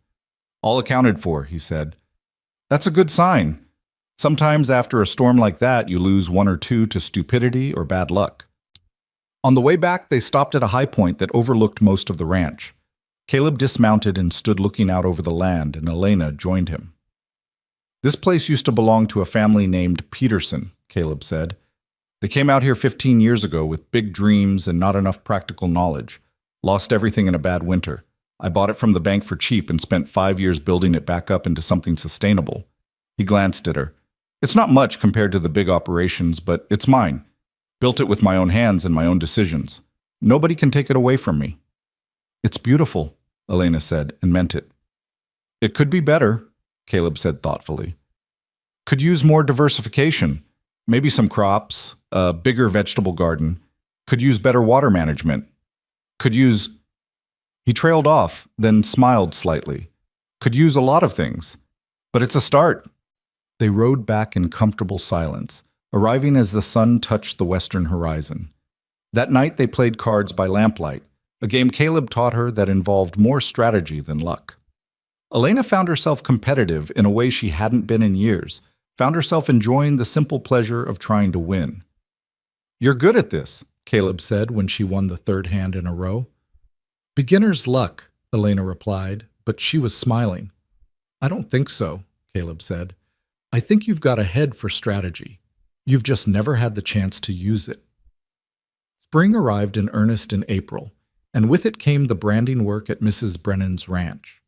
"All accounted for," he said. "That's a good sign. Sometimes after a storm like that, you lose one or two to stupidity or bad luck." On the way back, they stopped at a high point that overlooked most of the ranch. Caleb dismounted and stood looking out over the land, and Elena joined him. "This place used to belong to a family named Peterson," Caleb said. "They came out here 15 years ago with big dreams and not enough practical knowledge. Lost everything in a bad winter. I bought it from the bank for cheap and spent 5 years building it back up into something sustainable." He glanced at her. "It's not much compared to the big operations, but it's mine. Built it with my own hands and my own decisions. Nobody can take it away from me." "It's beautiful," Elena said, and meant it. "It could be better," Caleb said thoughtfully. "Could use more diversification. Maybe some crops, a bigger vegetable garden. Could use better water management. Could use—" He trailed off, then smiled slightly. "Could use a lot of things. But it's a start." They rode back in comfortable silence, arriving as the sun touched the western horizon. That night they played cards by lamplight, a game Caleb taught her that involved more strategy than luck. Elena found herself competitive in a way she hadn't been in years, found herself enjoying the simple pleasure of trying to win. "You're good at this," Caleb said when she won the third hand in a row. "Beginner's luck," Elena replied, but she was smiling. "I don't think so," Caleb said. "I think you've got a head for strategy. You've just never had the chance to use it." Spring arrived in earnest in April, and with it came the branding work at Mrs. Brennan's ranch.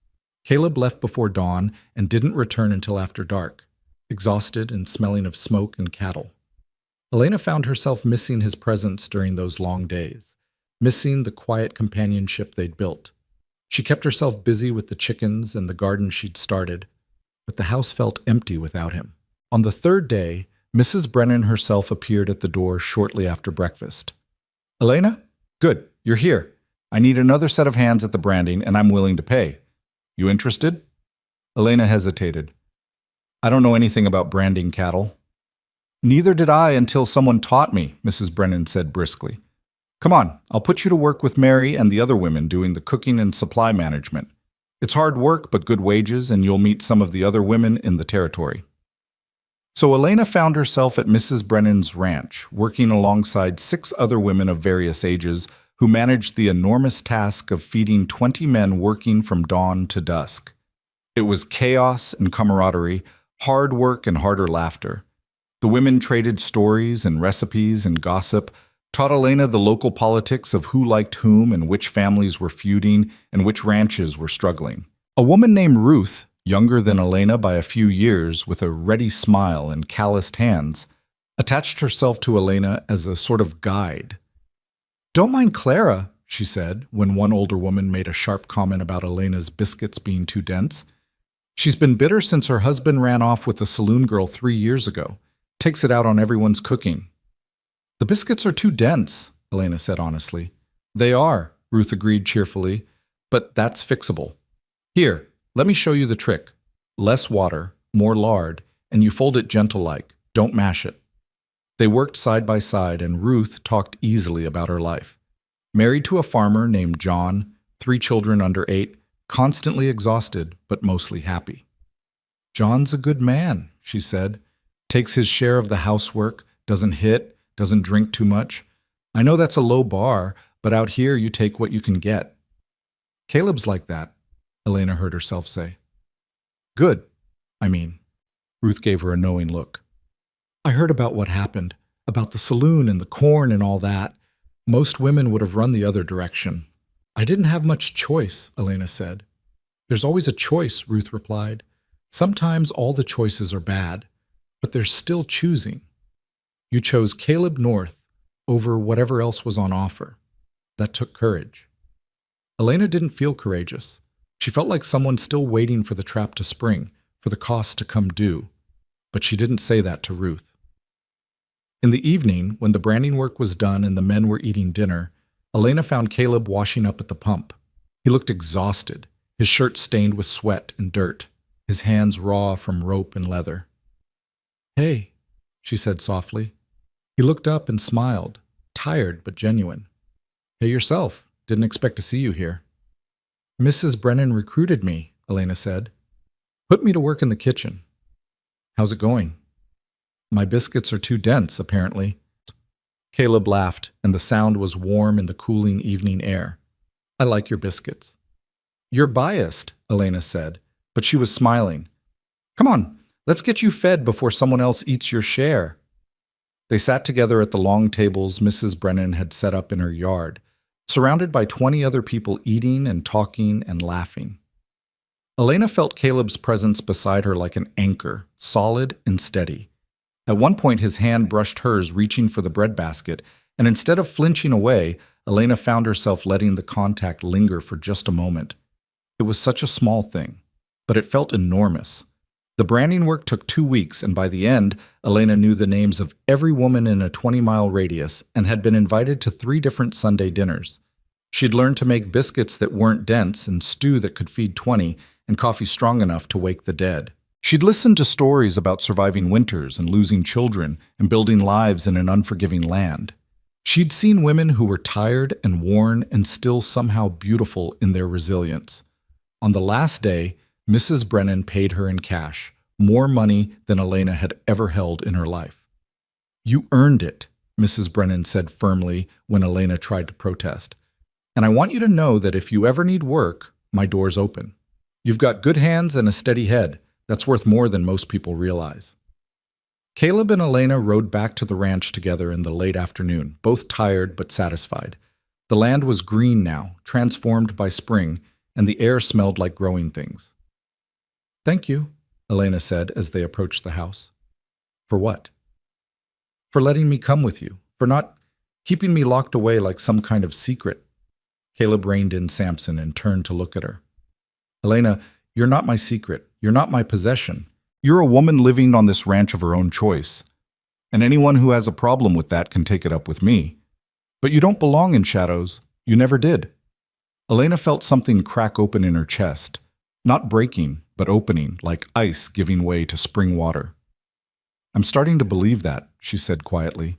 Caleb left before dawn and didn't return until after dark, exhausted and smelling of smoke and cattle. Elena found herself missing his presence during those long days, missing the quiet companionship they'd built. She kept herself busy with the chickens and the garden she'd started, but the house felt empty without him. On the third day, Mrs. Brennan herself appeared at the door shortly after breakfast. "Elena? Good, you're here. I need another set of hands at the branding, and I'm willing to pay. You interested?" Elena hesitated. "I don't know anything about branding cattle." "Neither did I until someone taught me," Mrs. Brennan said briskly. "Come on, I'll put you to work with Mary and the other women doing the cooking and supply management. It's hard work but good wages, and you'll meet some of the other women in the territory." So Elena found herself at Mrs. Brennan's ranch, working alongside 6 other women of various ages who managed the enormous task of feeding 20 men working from dawn to dusk. It was chaos and camaraderie, hard work and harder laughter. The women traded stories and recipes and gossip, taught Elena the local politics of who liked whom and which families were feuding and which ranches were struggling. A woman named Ruth, younger than Elena by a few years, with a ready smile and calloused hands, attached herself to Elena as a sort of guide. "Don't mind Clara," she said, when one older woman made a sharp comment about Elena's biscuits being too dense. "She's been bitter since her husband ran off with a saloon girl 3 years ago. Takes it out on everyone's cooking." "The biscuits are too dense," Elena said honestly. "They are," Ruth agreed cheerfully, "but that's fixable. Here, let me show you the trick. Less water, more lard, and you fold it gentle-like. Don't mash it." They worked side by side, and Ruth talked easily about her life. Married to a farmer named John, 3 children under 8, constantly exhausted, but mostly happy. "John's a good man," she said. "Takes his share of the housework, doesn't hit, doesn't drink too much. I know that's a low bar, but out here you take what you can get." "Caleb's like that," Elena heard herself say. "Good. Ruth gave her a knowing look. "I heard about what happened, about the saloon and the corn and all that. Most women would have run the other direction." "I didn't have much choice," Elena said. "There's always a choice," Ruth replied. "Sometimes all the choices are bad, but there's still choosing. You chose Caleb North over whatever else was on offer. That took courage." Elena didn't feel courageous. She felt like someone still waiting for the trap to spring, for the cost to come due. But she didn't say that to Ruth. In the evening, when the branding work was done and the men were eating dinner, Elena found Caleb washing up at the pump. He looked exhausted, his shirt stained with sweat and dirt, his hands raw from rope and leather. "Hey," she said softly. He looked up and smiled, tired but genuine. "Hey yourself. Didn't expect to see you here." "Mrs. Brennan recruited me," Elena said. "Put me to work in the kitchen." "How's it going?" "My biscuits are too dense, apparently." Caleb laughed, and the sound was warm in the cooling evening air. "I like your biscuits." "You're biased," Elena said, but she was smiling. "Come on, let's get you fed before someone else eats your share." They sat together at the long tables Mrs. Brennan had set up in her yard, surrounded by 20 other people eating and talking and laughing. Elena felt Caleb's presence beside her like an anchor, solid and steady. At one point, his hand brushed hers, reaching for the breadbasket, and instead of flinching away, Elena found herself letting the contact linger for just a moment. It was such a small thing, but it felt enormous. The branding work took 2 weeks, and by the end, Elena knew the names of every woman in a 20-mile radius and had been invited to 3 different Sunday dinners. She'd learned to make biscuits that weren't dense and stew that could feed 20 and coffee strong enough to wake the dead. She'd listened to stories about surviving winters and losing children and building lives in an unforgiving land. She'd seen women who were tired and worn and still somehow beautiful in their resilience. On the last day, Mrs. Brennan paid her in cash, more money than Elena had ever held in her life. "You earned it," Mrs. Brennan said firmly when Elena tried to protest. "And I want you to know that if you ever need work, my door's open. You've got good hands and a steady head. That's worth more than most people realize." Caleb and Elena rode back to the ranch together in the late afternoon, both tired but satisfied. The land was green now, transformed by spring, and the air smelled like growing things. "Thank you," Elena said as they approached the house. "For what?" "For letting me come with you, for not keeping me locked away like some kind of secret." Caleb reined in Samson and turned to look at her. "Elena, you're not my secret. You're not my possession. You're a woman living on this ranch of her own choice. And anyone who has a problem with that can take it up with me. But you don't belong in shadows. You never did." Elena felt something crack open in her chest. Not breaking, but opening, like ice giving way to spring water. "I'm starting to believe that," she said quietly.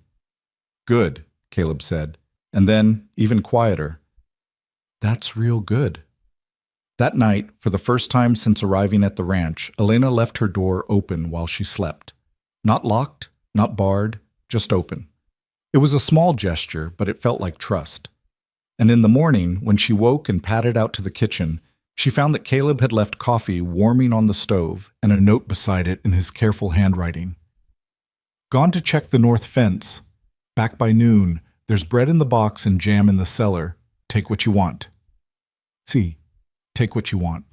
"Good," Caleb said, and then, even quieter, "That's real good." That night, for the first time since arriving at the ranch, Elena left her door open while she slept. Not locked, not barred, just open. It was a small gesture, but it felt like trust. And in the morning, when she woke and padded out to the kitchen, she found that Caleb had left coffee warming on the stove and a note beside it in his careful handwriting. "Gone to check the north fence. Back by noon. There's bread in the box and jam in the cellar. Take what you want. See. Take what you want."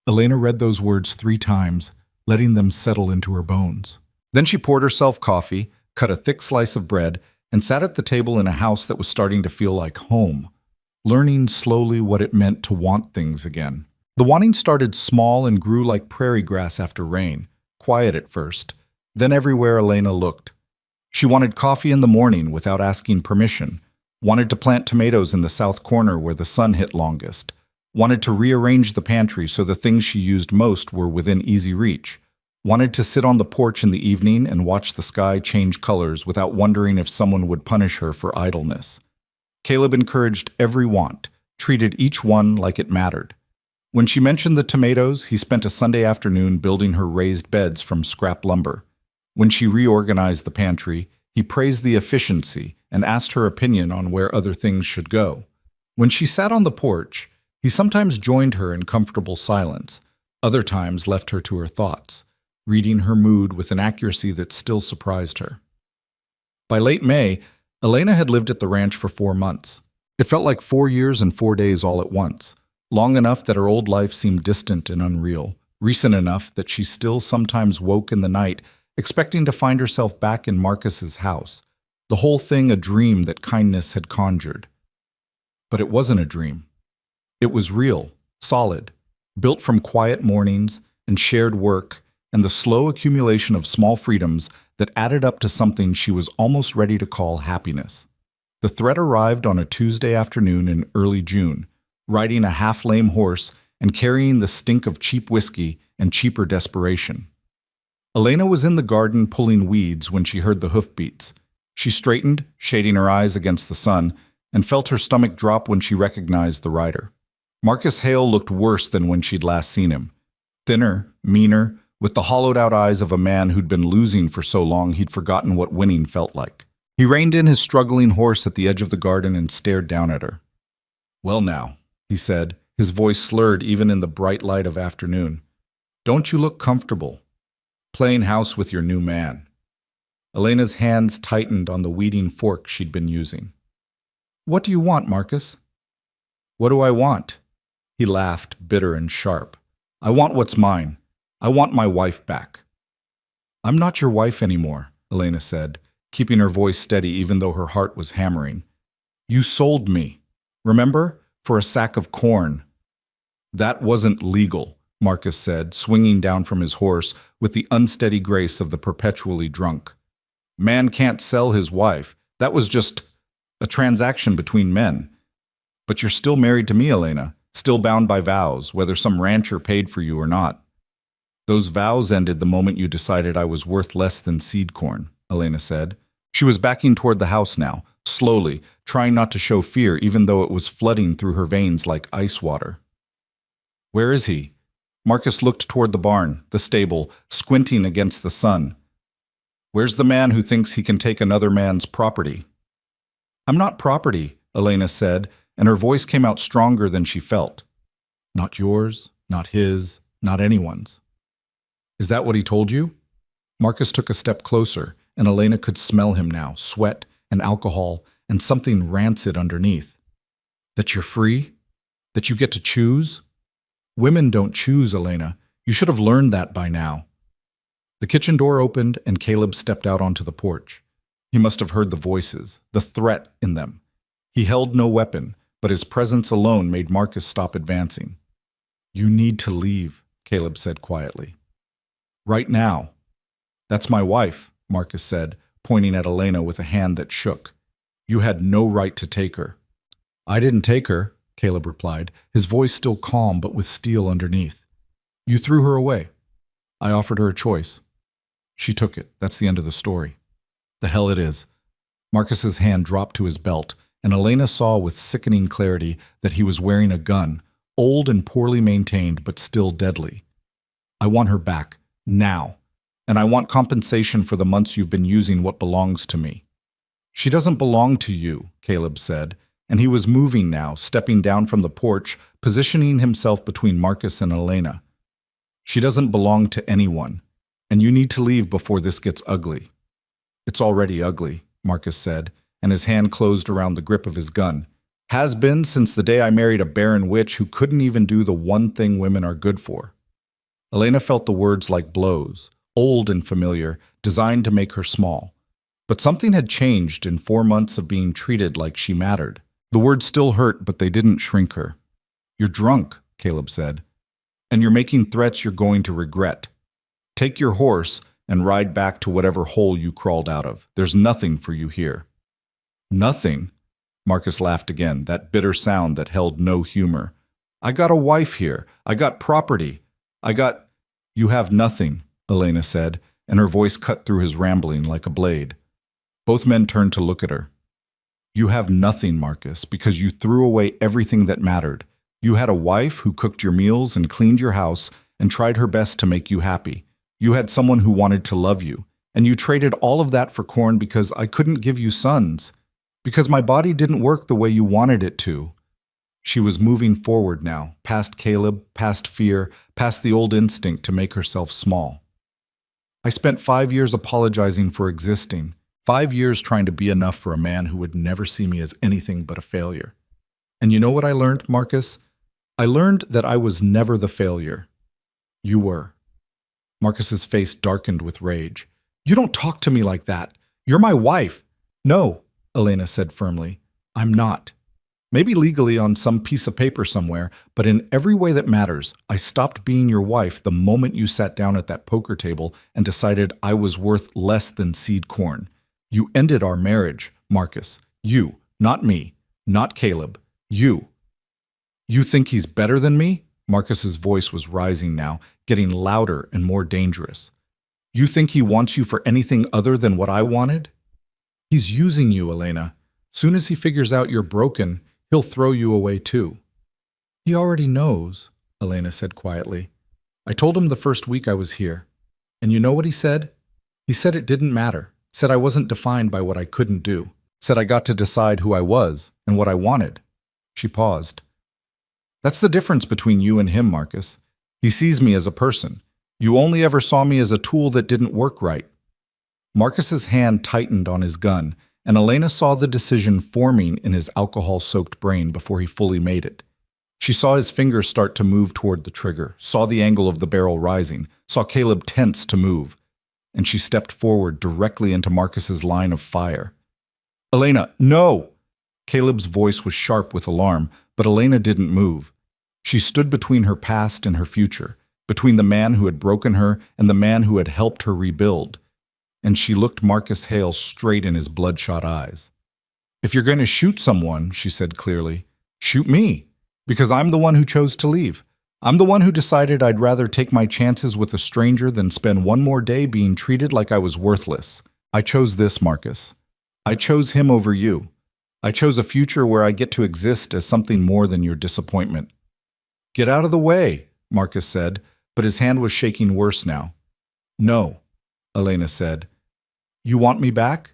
Elena read those words 3 times, letting them settle into her bones. Then she poured herself coffee, cut a thick slice of bread, and sat at the table in a house that was starting to feel like home, learning slowly what it meant to want things again. The wanting started small and grew like prairie grass after rain, quiet at first, then everywhere Elena looked. She wanted coffee in the morning without asking permission, wanted to plant tomatoes in the south corner where the sun hit longest, wanted to rearrange the pantry so the things she used most were within easy reach, wanted to sit on the porch in the evening and watch the sky change colors without wondering if someone would punish her for idleness. Caleb encouraged every want, treated each one like it mattered. When she mentioned the tomatoes, he spent a Sunday afternoon building her raised beds from scrap lumber. When she reorganized the pantry, he praised the efficiency and asked her opinion on where other things should go. When she sat on the porch, he sometimes joined her in comfortable silence, other times left her to her thoughts, reading her mood with an accuracy that still surprised her. By late May, Elena had lived at the ranch for 4 months. It felt like 4 years and 4 days all at once, long enough that her old life seemed distant and unreal, recent enough that she still sometimes woke in the night expecting to find herself back in Marcus's house, the whole thing a dream that kindness had conjured. But it wasn't a dream. It was real, solid, built from quiet mornings and shared work and the slow accumulation of small freedoms that added up to something she was almost ready to call happiness. The threat arrived on a Tuesday afternoon in early June. Riding a half-lame horse, and carrying the stink of cheap whiskey and cheaper desperation. Elena was in the garden pulling weeds when she heard the hoofbeats. She straightened, shading her eyes against the sun, and felt her stomach drop when she recognized the rider. Marcus Hale looked worse than when she'd last seen him. Thinner, meaner, with the hollowed-out eyes of a man who'd been losing for so long he'd forgotten what winning felt like. He reined in his struggling horse at the edge of the garden and stared down at her. "Well now," he said, his voice slurred even in the bright light of afternoon. "Don't you look comfortable? Playing house with your new man." Elena's hands tightened on the weeding fork she'd been using. "What do you want, Marcus?" "What do I want?" He laughed, bitter and sharp. "I want what's mine. I want my wife back." "I'm not your wife anymore," Elena said, keeping her voice steady even though her heart was hammering. "You sold me, remember? For a sack of corn." "That wasn't legal," Marcus said, swinging down from his horse with the unsteady grace of the perpetually drunk. "Man can't sell his wife. That was just a transaction between men. But you're still married to me, Elena, still bound by vows, whether some rancher paid for you or not." "Those vows ended the moment you decided I was worth less than seed corn," Elena said. She was backing toward the house now, slowly, trying not to show fear even though it was flooding through her veins like ice water. "Where is he?" Marcus looked toward the barn, the stable, squinting against the sun. "Where's the man who thinks he can take another man's property?" "I'm not property," Elena said, and her voice came out stronger than she felt. "Not yours, not his, not anyone's." "Is that what he told you?" Marcus took a step closer, and Elena could smell him now, sweat and alcohol and something rancid underneath. "That you're free? That you get to choose?" "Women don't choose, Elena. You should have learned that by now." The kitchen door opened and Caleb stepped out onto the porch. He must have heard the voices, the threat in them. He held no weapon, but his presence alone made Marcus stop advancing. "You need to leave," Caleb said quietly. "Right now." "That's my wife," Marcus said, pointing at Elena with a hand that shook. "You had no right to take her." "I didn't take her," Caleb replied, his voice still calm but with steel underneath. "You threw her away. I offered her a choice. She took it. That's the end of the story." "The hell it is." Marcus's hand dropped to his belt, and Elena saw with sickening clarity that he was wearing a gun, old and poorly maintained but still deadly. "I want her back, now. And I want compensation for the months you've been using what belongs to me." "She doesn't belong to you," Caleb said, and he was moving now, stepping down from the porch, positioning himself between Marcus and Elena. "She doesn't belong to anyone, and you need to leave before this gets ugly." "It's already ugly," Marcus said, and his hand closed around the grip of his gun. "Has been since the day I married a barren witch who couldn't even do the one thing women are good for." Elena felt the words like blows, old and familiar, designed to make her small. But something had changed in 4 months of being treated like she mattered. The words still hurt, but they didn't shrink her. "You're drunk," Caleb said, "and you're making threats you're going to regret. Take your horse and ride back to whatever hole you crawled out of. There's nothing for you here." "Nothing?" Marcus laughed again, that bitter sound that held no humor. "I got a wife here. I got property. You have nothing," Elena said, and her voice cut through his rambling like a blade. Both men turned to look at her. "You have nothing, Marcus, because you threw away everything that mattered. You had a wife who cooked your meals and cleaned your house and tried her best to make you happy. You had someone who wanted to love you, and you traded all of that for corn because I couldn't give you sons, because my body didn't work the way you wanted it to." She was moving forward now, past Caleb, past fear, past the old instinct to make herself small. "I spent 5 years apologizing for existing, 5 years trying to be enough for a man who would never see me as anything but a failure. And you know what I learned, Marcus? I learned that I was never the failure. You were." Marcus's face darkened with rage. "You don't talk to me like that. You're my wife." "No," Elena said firmly. "I'm not. Maybe legally on some piece of paper somewhere, but in every way that matters, I stopped being your wife the moment you sat down at that poker table and decided I was worth less than seed corn. You ended our marriage, Marcus. You, not me, not Caleb. You." "You think he's better than me?" Marcus's voice was rising now, getting louder and more dangerous. You think he wants you for anything other than what I wanted? He's using you, Elena. Soon as he figures out you're broken, he'll throw you away too. He already knows, Elena said quietly. I told him the first week I was here. And you know what he said? He said it didn't matter. Said I wasn't defined by what I couldn't do. Said I got to decide who I was and what I wanted. She paused. That's the difference between you and him, Marcus. He sees me as a person. You only ever saw me as a tool that didn't work right. Marcus's hand tightened on his gun, and Elena saw the decision forming in his alcohol-soaked brain before he fully made it. She saw his fingers start to move toward the trigger, saw the angle of the barrel rising, saw Caleb tense to move, and she stepped forward directly into Marcus's line of fire. Elena, no! Caleb's voice was sharp with alarm, but Elena didn't move. She stood between her past and her future, between the man who had broken her and the man who had helped her rebuild. And she looked Marcus Hale straight in his bloodshot eyes. If you're going to shoot someone, she said clearly, shoot me, because I'm the one who chose to leave. I'm the one who decided I'd rather take my chances with a stranger than spend one more day being treated like I was worthless. I chose this, Marcus. I chose him over you. I chose a future where I get to exist as something more than your disappointment. Get out of the way, Marcus said, but his hand was shaking worse now. No, Elena said. You want me back?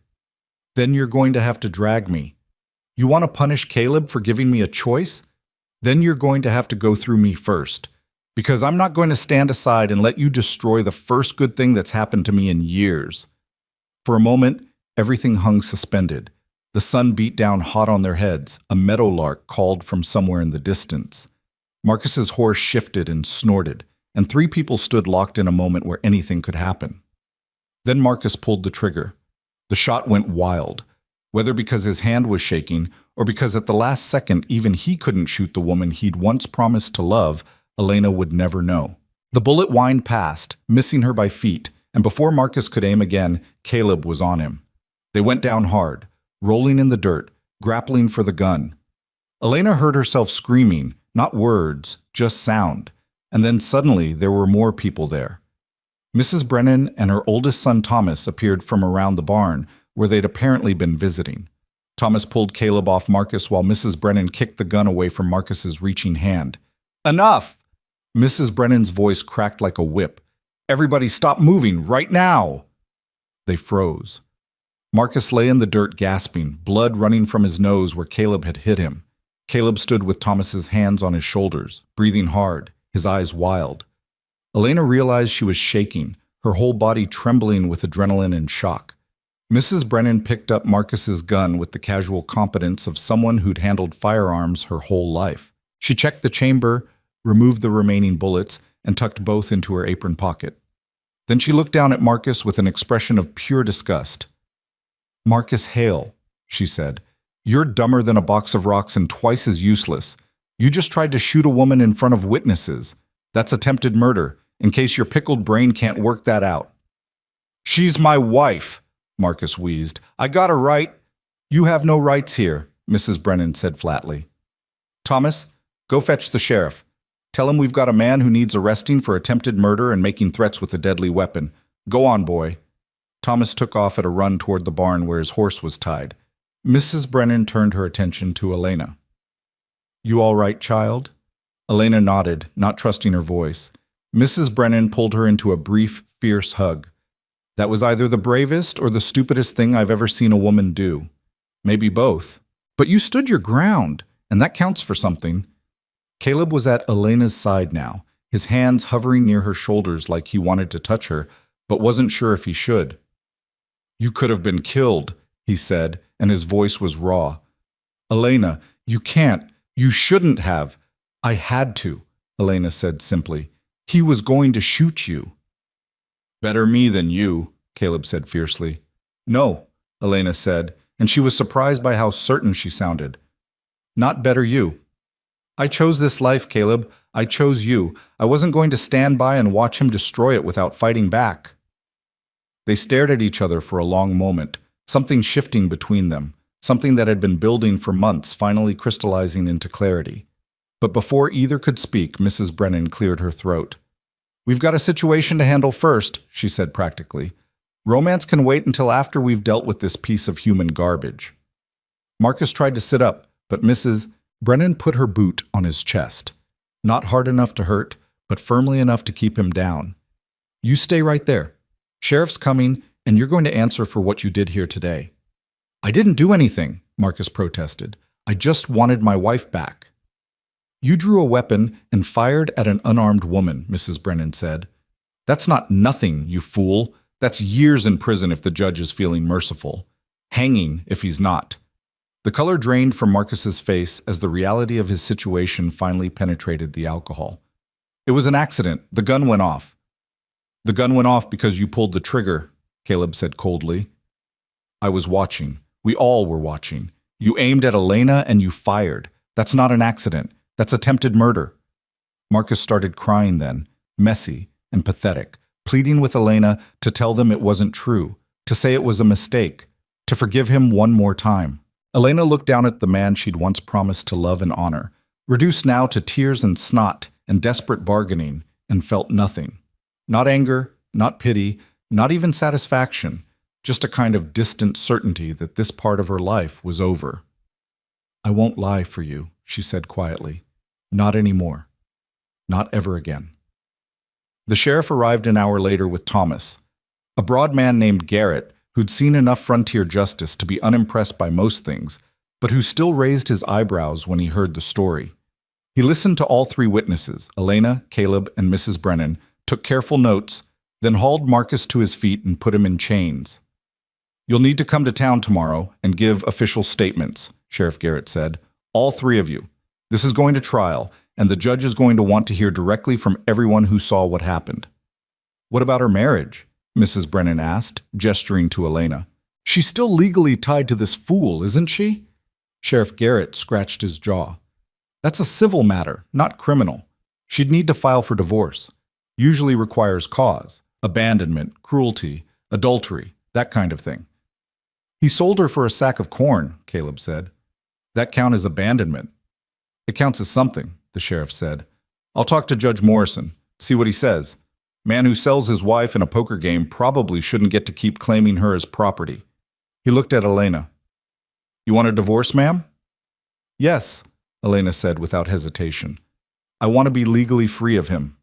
Then you're going to have to drag me. You want to punish Caleb for giving me a choice? Then you're going to have to go through me first, because I'm not going to stand aside and let you destroy the first good thing that's happened to me in years. For a moment, everything hung suspended. The sun beat down hot on their heads. A meadowlark called from somewhere in the distance. Marcus's horse shifted and snorted, and three people stood locked in a moment where anything could happen. Then Marcus pulled the trigger. The shot went wild, whether because his hand was shaking or because at the last second even he couldn't shoot the woman he'd once promised to love. Elena would never know. The bullet whined past, missing her by feet, and before Marcus could aim again, Caleb was on him. They went down hard, rolling in the dirt, grappling for the gun. Elena heard herself screaming, not words, just sound, and then suddenly there were more people there. Mrs. Brennan and her oldest son Thomas appeared from around the barn, where they'd apparently been visiting. Thomas pulled Caleb off Marcus while Mrs. Brennan kicked the gun away from Marcus's reaching hand. Enough! Mrs. Brennan's voice cracked like a whip. Everybody stop moving, right now! They froze. Marcus lay in the dirt gasping, blood running from his nose where Caleb had hit him. Caleb stood with Thomas's hands on his shoulders, breathing hard, his eyes wild. Elena realized she was shaking, her whole body trembling with adrenaline and shock. Mrs. Brennan picked up Marcus's gun with the casual competence of someone who'd handled firearms her whole life. She checked the chamber, removed the remaining bullets, and tucked both into her apron pocket. Then she looked down at Marcus with an expression of pure disgust. Marcus Hale, she said, you're dumber than a box of rocks and twice as useless. You just tried to shoot a woman in front of witnesses. That's attempted murder, in case your pickled brain can't work that out. She's my wife, Marcus wheezed. I got a right. You have no rights here, Mrs. Brennan said flatly. Thomas, go fetch the sheriff. Tell him we've got a man who needs arresting for attempted murder and making threats with a deadly weapon. Go on, boy. Thomas took off at a run toward the barn where his horse was tied. Mrs. Brennan turned her attention to Elena. You all right, child? Elena nodded, not trusting her voice. Mrs. Brennan pulled her into a brief, fierce hug. That was either the bravest or the stupidest thing I've ever seen a woman do. Maybe both. But you stood your ground, and that counts for something. Caleb was at Elena's side now, his hands hovering near her shoulders like he wanted to touch her, but wasn't sure if he should. You could have been killed, he said, and his voice was raw. Elena, you can't. You shouldn't have. I had to, Elena said simply. He was going to shoot you. Better me than you, Caleb said fiercely. No, Elena said, and she was surprised by how certain she sounded. Not better you. I chose this life, Caleb. I chose you. I wasn't going to stand by and watch him destroy it without fighting back. They stared at each other for a long moment, something shifting between them, something that had been building for months finally crystallizing into clarity. But before either could speak, Mrs. Brennan cleared her throat. "We've got a situation to handle first," she said practically. "Romance can wait until after we've dealt with this piece of human garbage." Marcus tried to sit up, but Mrs. Brennan put her boot on his chest. Not hard enough to hurt, but firmly enough to keep him down. "You stay right there. Sheriff's coming, and you're going to answer for what you did here today." "I didn't do anything," Marcus protested. "I just wanted my wife back." "You drew a weapon and fired at an unarmed woman," Mrs. Brennan said. "That's not nothing, you fool. That's years in prison if the judge is feeling merciful. Hanging if he's not." The color drained from Marcus's face as the reality of his situation finally penetrated the alcohol. "It was an accident. The gun went off." "The gun went off because you pulled the trigger," Caleb said coldly. "I was watching. We all were watching. You aimed at Elena and you fired. That's not an accident. That's attempted murder." Marcus started crying then, messy and pathetic, pleading with Elena to tell them it wasn't true, to say it was a mistake, to forgive him one more time. Elena looked down at the man she'd once promised to love and honor, reduced now to tears and snot and desperate bargaining, and felt nothing. Not anger, not pity, not even satisfaction, just a kind of distant certainty that this part of her life was over. "I won't lie for you," she said quietly. "Not anymore. Not ever again." The sheriff arrived an hour later with Thomas, a broad man named Garrett who'd seen enough frontier justice to be unimpressed by most things, but who still raised his eyebrows when he heard the story. He listened to all three witnesses, Elena, Caleb, and Mrs. Brennan, took careful notes, then hauled Marcus to his feet and put him in chains. "You'll need to come to town tomorrow and give official statements," Sheriff Garrett said. "All three of you. This is going to trial, and the judge is going to want to hear directly from everyone who saw what happened." "What about her marriage?" Mrs. Brennan asked, gesturing to Elena. "She's still legally tied to this fool, isn't she?" Sheriff Garrett scratched his jaw. "That's a civil matter, not criminal. She'd need to file for divorce. Usually requires cause, abandonment, cruelty, adultery, that kind of thing." "He sold her for a sack of corn," Caleb said. "That count as abandonment?" "It counts as something," the sheriff said. "I'll talk to Judge Morrison, see what he says. Man who sells his wife in a poker game probably shouldn't get to keep claiming her as property." He looked at Elena. "You want a divorce, ma'am?" "Yes," Elena said without hesitation. "I want to be legally free of him."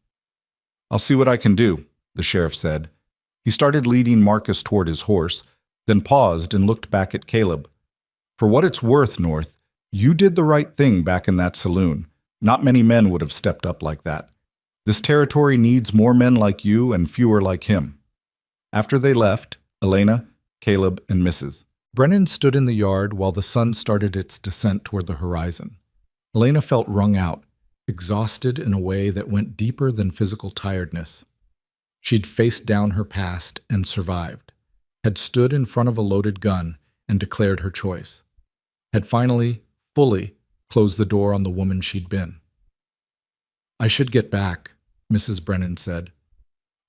"I'll see what I can do," the sheriff said. He started leading Marcus toward his horse, then paused and looked back at Caleb. "For what it's worth, North, you did the right thing back in that saloon. Not many men would have stepped up like that. This territory needs more men like you and fewer like him." After they left, Elena, Caleb, and Mrs. Brennan stood in the yard while the sun started its descent toward the horizon. Elena felt wrung out, exhausted in a way that went deeper than physical tiredness. She'd faced down her past and survived, had stood in front of a loaded gun and declared her choice, had finally, fully, closed the door on the woman she'd been. "I should get back," Mrs. Brennan said.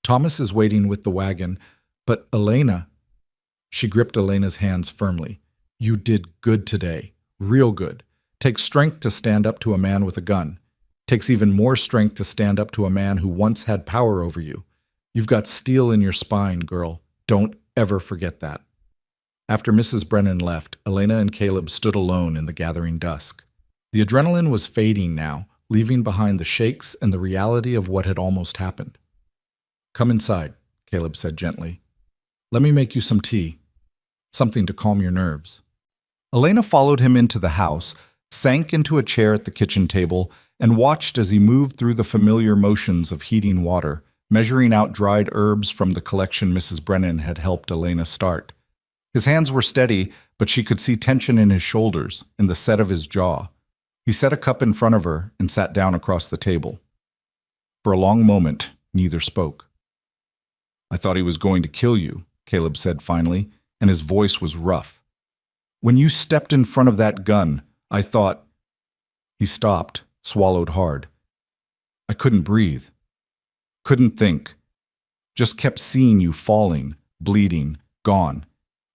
"Thomas is waiting with the wagon, but Elena—" She gripped Elena's hands firmly. "You did good today, real good. Takes strength to stand up to a man with a gun. Takes even more strength to stand up to a man who once had power over you. You've got steel in your spine, girl. Don't ever forget that." After Mrs. Brennan left, Elena and Caleb stood alone in the gathering dusk. The adrenaline was fading now, leaving behind the shakes and the reality of what had almost happened. "Come inside," Caleb said gently. "Let me make you some tea. Something to calm your nerves." Elena followed him into the house, sank into a chair at the kitchen table, and watched as he moved through the familiar motions of heating water, measuring out dried herbs from the collection Mrs. Brennan had helped Elena start. His hands were steady, but she could see tension in his shoulders, in the set of his jaw. He set a cup in front of her and sat down across the table. For a long moment, neither spoke. "I thought he was going to kill you," Caleb said finally, and his voice was rough. "When you stepped in front of that gun, I thought—" He stopped, swallowed hard. "I couldn't breathe. Couldn't think. Just kept seeing you falling, bleeding, gone,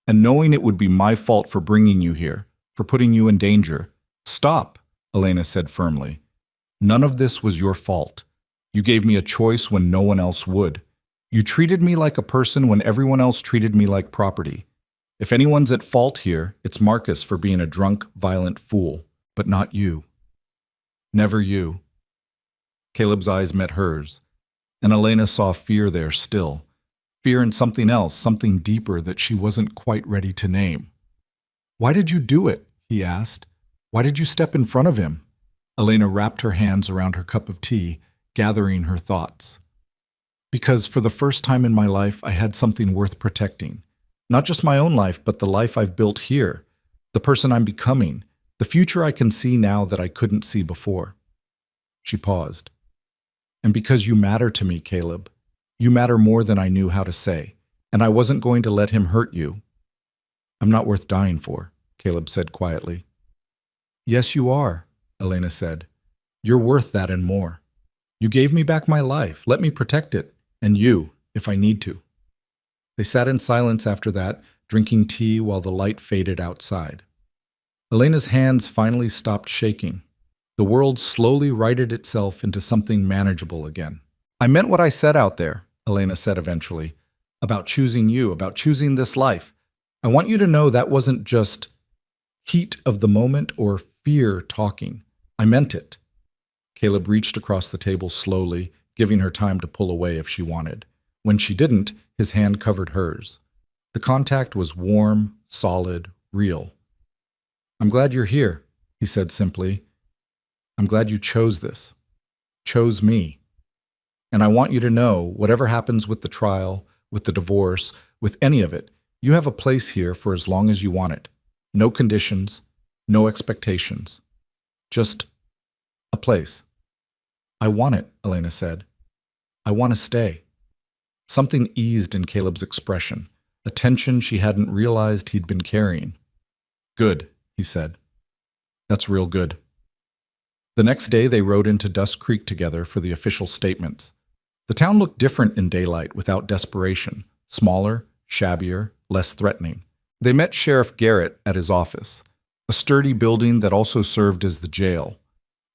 and knowing it would be my fault for bringing you here, for putting you in danger. Stop," Elena said firmly. None of this was your fault. You gave me a choice when no one else would. You treated me like a person when everyone else treated me like property. If anyone's at fault here, it's Marcus for being a drunk, violent fool, but not you. Never you." Caleb's eyes met hers, and Elena saw fear there still. Fear in something else, something deeper that she wasn't quite ready to name. "Why did you do it?" he asked. "Why did you step in front of him?" Elena wrapped her hands around her cup of tea, gathering her thoughts. "Because for the first time in my life, I had something worth protecting. Not just my own life, but the life I've built here, the person I'm becoming, the future I can see now that I couldn't see before." She paused. "And because you matter to me, Caleb. You matter more than I knew how to say, and I wasn't going to let him hurt you." "I'm not worth dying for," Caleb said quietly. "Yes, you are," Elena said. "You're worth that and more. You gave me back my life. Let me protect it, and you, if I need to." They sat in silence after that, drinking tea while the light faded outside. Elena's hands finally stopped shaking. The world slowly righted itself into something manageable again. "I meant what I said out there," Elena said eventually, "about choosing you, about choosing this life. I want you to know that wasn't just heat of the moment or fear talking. I meant it." Caleb reached across the table slowly, giving her time to pull away if she wanted. When she didn't, his hand covered hers. The contact was warm, solid, real. "I'm glad you're here," he said simply. "I'm glad you chose this. Chose me. And I want you to know, whatever happens with the trial, with the divorce, with any of it, you have a place here for as long as you want it. No conditions, no expectations. Just a place." "I want it," Elena said. "I want to stay." Something eased in Caleb's expression, a tension she hadn't realized he'd been carrying. "Good," he said. "That's real good." The next day they rode into Dust Creek together for the official statements. The town looked different in daylight without desperation, smaller, shabbier, less threatening. They met Sheriff Garrett at his office, a sturdy building that also served as the jail.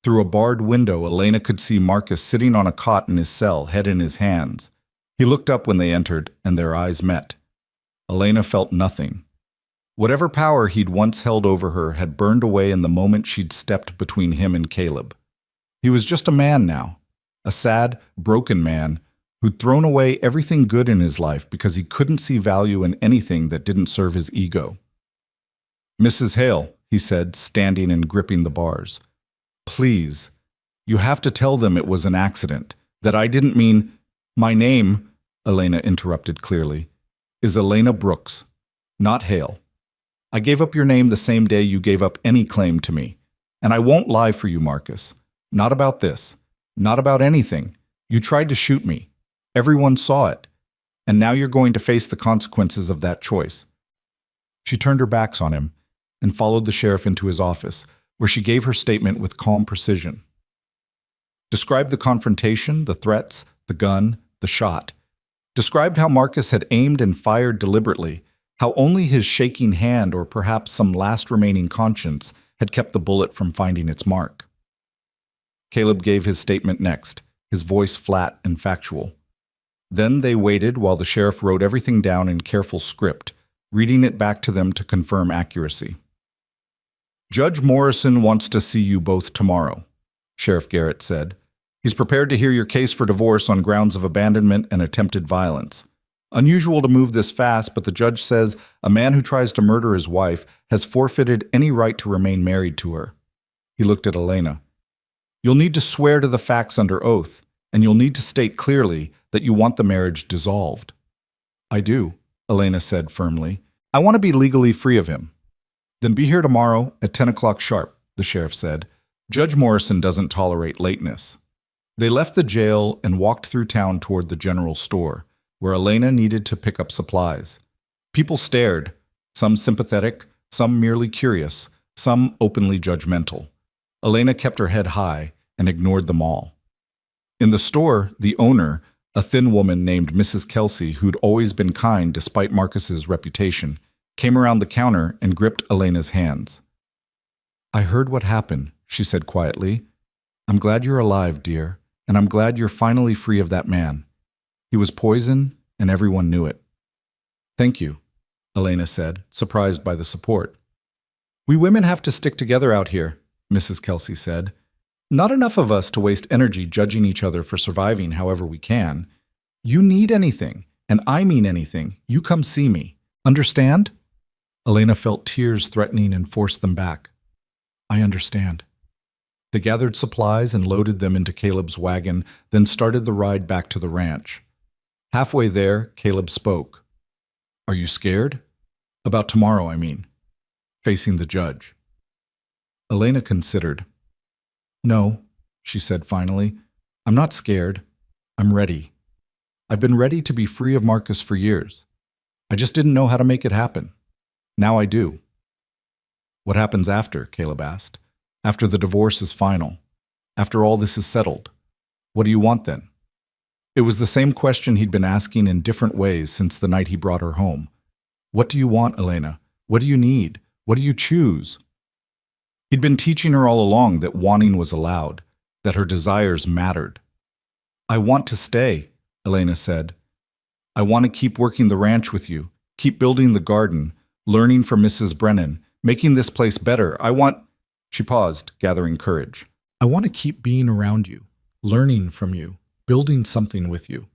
Through a barred window, Elena could see Marcus sitting on a cot in his cell, head in his hands. He looked up when they entered, and their eyes met. Elena felt nothing. Whatever power he'd once held over her had burned away in the moment she'd stepped between him and Caleb. He was just a man now, a sad, broken man who'd thrown away everything good in his life because he couldn't see value in anything that didn't serve his ego. "Mrs. Hale," he said, standing and gripping the bars. "Please, you have to tell them it was an accident, that I didn't mean—" "My name," Elena interrupted clearly, "is Elena Brooks, not Hale. I gave up your name the same day you gave up any claim to me. And I won't lie for you, Marcus. Not about this. Not about anything. You tried to shoot me. Everyone saw it. And now you're going to face the consequences of that choice." She turned her backs on him and followed the sheriff into his office, where she gave her statement with calm precision. Described the confrontation, the threats, the gun, the shot. Described how Marcus had aimed and fired deliberately, how only his shaking hand or perhaps some last remaining conscience had kept the bullet from finding its mark. Caleb gave his statement next, his voice flat and factual. Then they waited while the sheriff wrote everything down in careful script, reading it back to them to confirm accuracy. "Judge Morrison wants to see you both tomorrow," Sheriff Garrett said. "He's prepared to hear your case for divorce on grounds of abandonment and attempted violence. Unusual to move this fast, but the judge says a man who tries to murder his wife has forfeited any right to remain married to her." He looked at Elena. "You'll need to swear to the facts under oath, and you'll need to state clearly that you want the marriage dissolved." "I do," Elena said firmly. "I want to be legally free of him." "Then be here tomorrow at 10 o'clock sharp," the sheriff said. "Judge Morrison doesn't tolerate lateness." They left the jail and walked through town toward the general store, where Elena needed to pick up supplies. People stared, some sympathetic, some merely curious, some openly judgmental. Elena kept her head high and ignored them all. In the store, the owner, a thin woman named Mrs. Kelsey, who'd always been kind despite Marcus's reputation, came around the counter and gripped Elena's hands. "I heard what happened," she said quietly. "I'm I'm glad you're alive, dear, and I'm glad you're finally free of that man. He was poison, and everyone knew it. Thank you, Elena said, surprised by the support. We women have to stick together out here, Mrs. Kelsey said. Not enough of us to waste energy judging each other for surviving however we can. You need anything, and I mean anything, you come see me. Understand? Elena felt tears threatening and forced them back. I understand. They gathered supplies and loaded them into Caleb's wagon, then started the ride back to the ranch. Halfway there, Caleb spoke. Are you scared? About tomorrow, I mean. Facing the judge. Elena considered. No, she said finally. I'm not scared. I'm ready. I've been ready to be free of Marcus for years. I just didn't know how to make it happen. Now I do. What happens after? Caleb asked. After the divorce is final. After all this is settled. What do you want then? It was the same question he'd been asking in different ways since the night he brought her home. What do you want, Elena? What do you need? What do you choose? He'd been teaching her all along that wanting was allowed, that her desires mattered. I want to stay, Elena said. I want to keep working the ranch with you, keep building the garden, learning from Mrs. Brennan, making this place better. She paused, gathering courage. I want to keep being around you, learning from you, building something with you.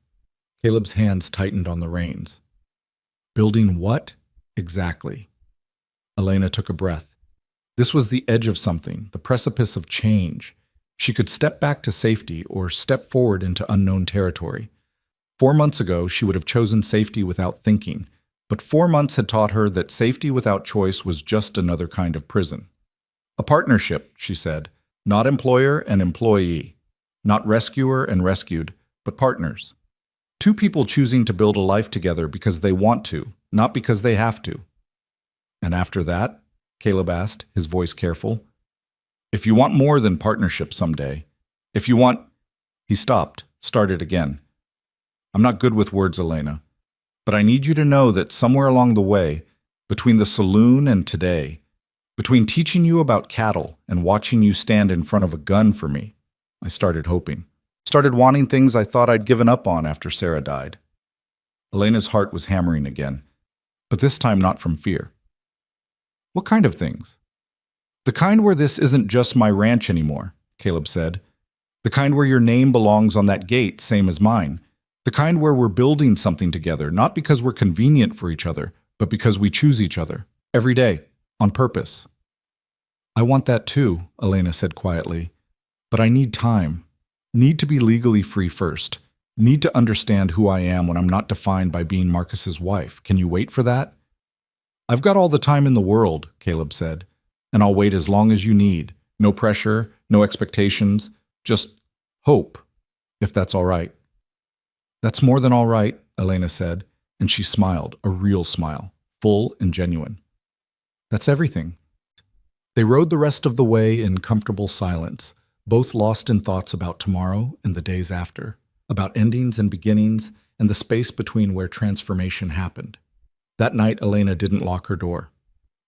Caleb's hands tightened on the reins. Building what? Exactly. Elena took a breath. This was the edge of something, the precipice of change. She could step back to safety or step forward into unknown territory. 4 months ago, she would have chosen safety without thinking, but 4 months had taught her that safety without choice was just another kind of prison. A partnership, she said, not employer and employee, not rescuer and rescued, but partners. Two people choosing to build a life together because they want to, not because they have to. And after that? Caleb asked, his voice careful. If you want more than partnership someday, if you want... He stopped, started again. I'm not good with words, Elena, but I need you to know that somewhere along the way, between the saloon and today, between teaching you about cattle and watching you stand in front of a gun for me, I started hoping. Started wanting things I thought I'd given up on after Sarah died. Elena's heart was hammering again, but this time not from fear. What kind of things? The kind where this isn't just my ranch anymore, Caleb said. The kind where your name belongs on that gate, same as mine. The kind where we're building something together, not because we're convenient for each other, but because we choose each other, every day, on purpose. I want that too, Elena said quietly. But I need time. Need to be legally free first. Need to understand who I am when I'm not defined by being Marcus's wife. Can you wait for that? I've got all the time in the world, Caleb said, and I'll wait as long as you need. No pressure, no expectations, just hope, if that's all right. That's more than all right, Elena said, and she smiled, a real smile, full and genuine. That's everything. They rode the rest of the way in comfortable silence, both lost in thoughts about tomorrow and the days after, about endings and beginnings and the space between where transformation happened. That night, Elena didn't lock her door.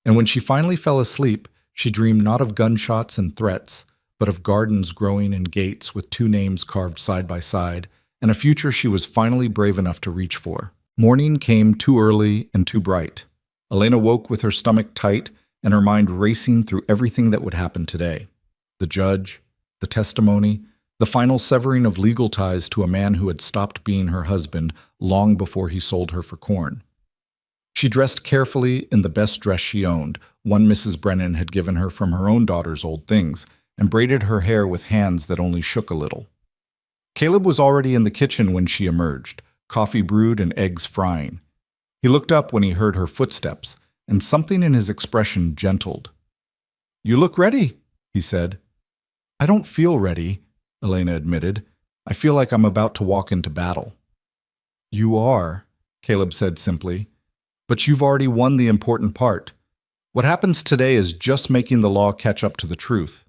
And when she finally fell asleep, she dreamed not of gunshots and threats, but of gardens growing in gates with 2 names carved side by side, and a future she was finally brave enough to reach for. Morning came too early and too bright. Elena woke with her stomach tight and her mind racing through everything that would happen today. The judge, the testimony, the final severing of legal ties to a man who had stopped being her husband long before he sold her for corn. She dressed carefully in the best dress she owned, one Mrs. Brennan had given her from her own daughter's old things, and braided her hair with hands that only shook a little. Caleb was already in the kitchen when she emerged, coffee brewed and eggs frying. He looked up when he heard her footsteps, and something in his expression gentled. "You look ready," he said. "I don't feel ready," Elena admitted. "I feel like I'm about to walk into battle." "You are," Caleb said simply. "But you've already won the important part. What happens today is just making the law catch up to the truth."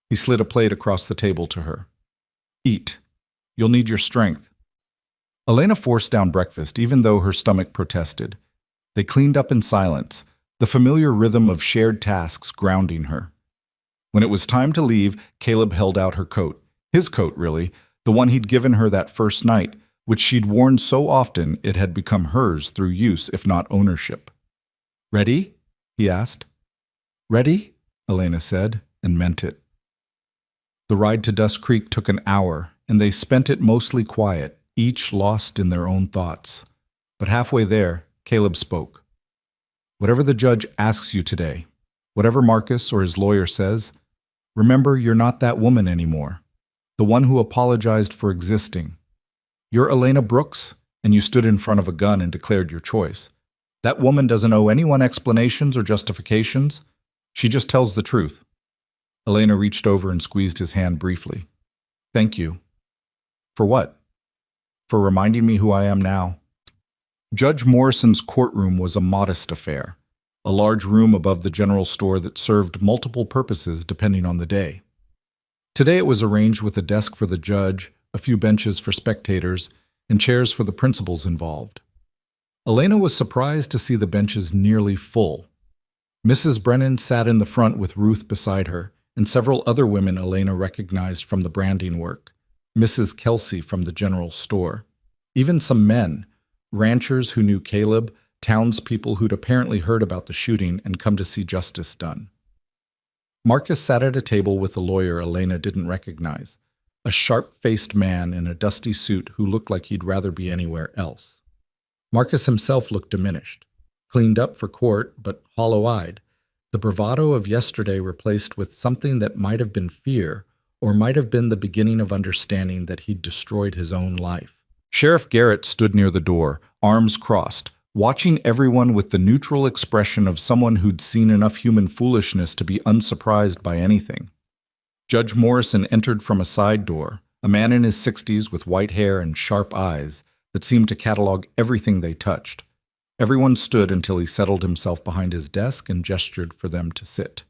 He slid a plate across the table to her. "Eat. You'll need your strength." Elena forced down breakfast, even though her stomach protested. They cleaned up in silence, the familiar rhythm of shared tasks grounding her. When it was time to leave, Caleb held out her coat, His coat, really, the one he'd given her that first night, which she'd worn so often it had become hers through use, if not ownership. "Ready?" he asked. "Ready?" Elena said, and meant it. The ride to Dust Creek took an hour, and they spent it mostly quiet, each lost in their own thoughts. But halfway there, Caleb spoke. "Whatever the judge asks you today, whatever Marcus or his lawyer says, remember you're not that woman anymore, the one who apologized for existing. You're Elena Brooks, and you stood in front of a gun and declared your choice. That woman doesn't owe anyone explanations or justifications. She just tells the truth." Elena reached over and squeezed his hand briefly. "Thank you." "For what?" "For reminding me who I am now." Judge Morrison's courtroom was a modest affair, a large room above the general store that served multiple purposes depending on the day. Today it was arranged with a desk for the judge, a few benches for spectators, and chairs for the principals involved. Elena was surprised to see the benches nearly full. Mrs. Brennan sat in the front with Ruth beside her, and several other women Elena recognized from the branding work, Mrs. Kelsey from the general store. Even some men, ranchers who knew Caleb, townspeople who'd apparently heard about the shooting and come to see justice done. Marcus sat at a table with a lawyer Elena didn't recognize, a sharp-faced man in a dusty suit who looked like he'd rather be anywhere else. Marcus himself looked diminished, cleaned up for court, but hollow-eyed, the bravado of yesterday replaced with something that might have been fear, or might have been the beginning of understanding that he'd destroyed his own life. Sheriff Garrett stood near the door, arms crossed, watching everyone with the neutral expression of someone who'd seen enough human foolishness to be unsurprised by anything. Judge Morrison entered from a side door, a man in his 60s with white hair and sharp eyes that seemed to catalog everything they touched. Everyone stood until he settled himself behind his desk and gestured for them to sit.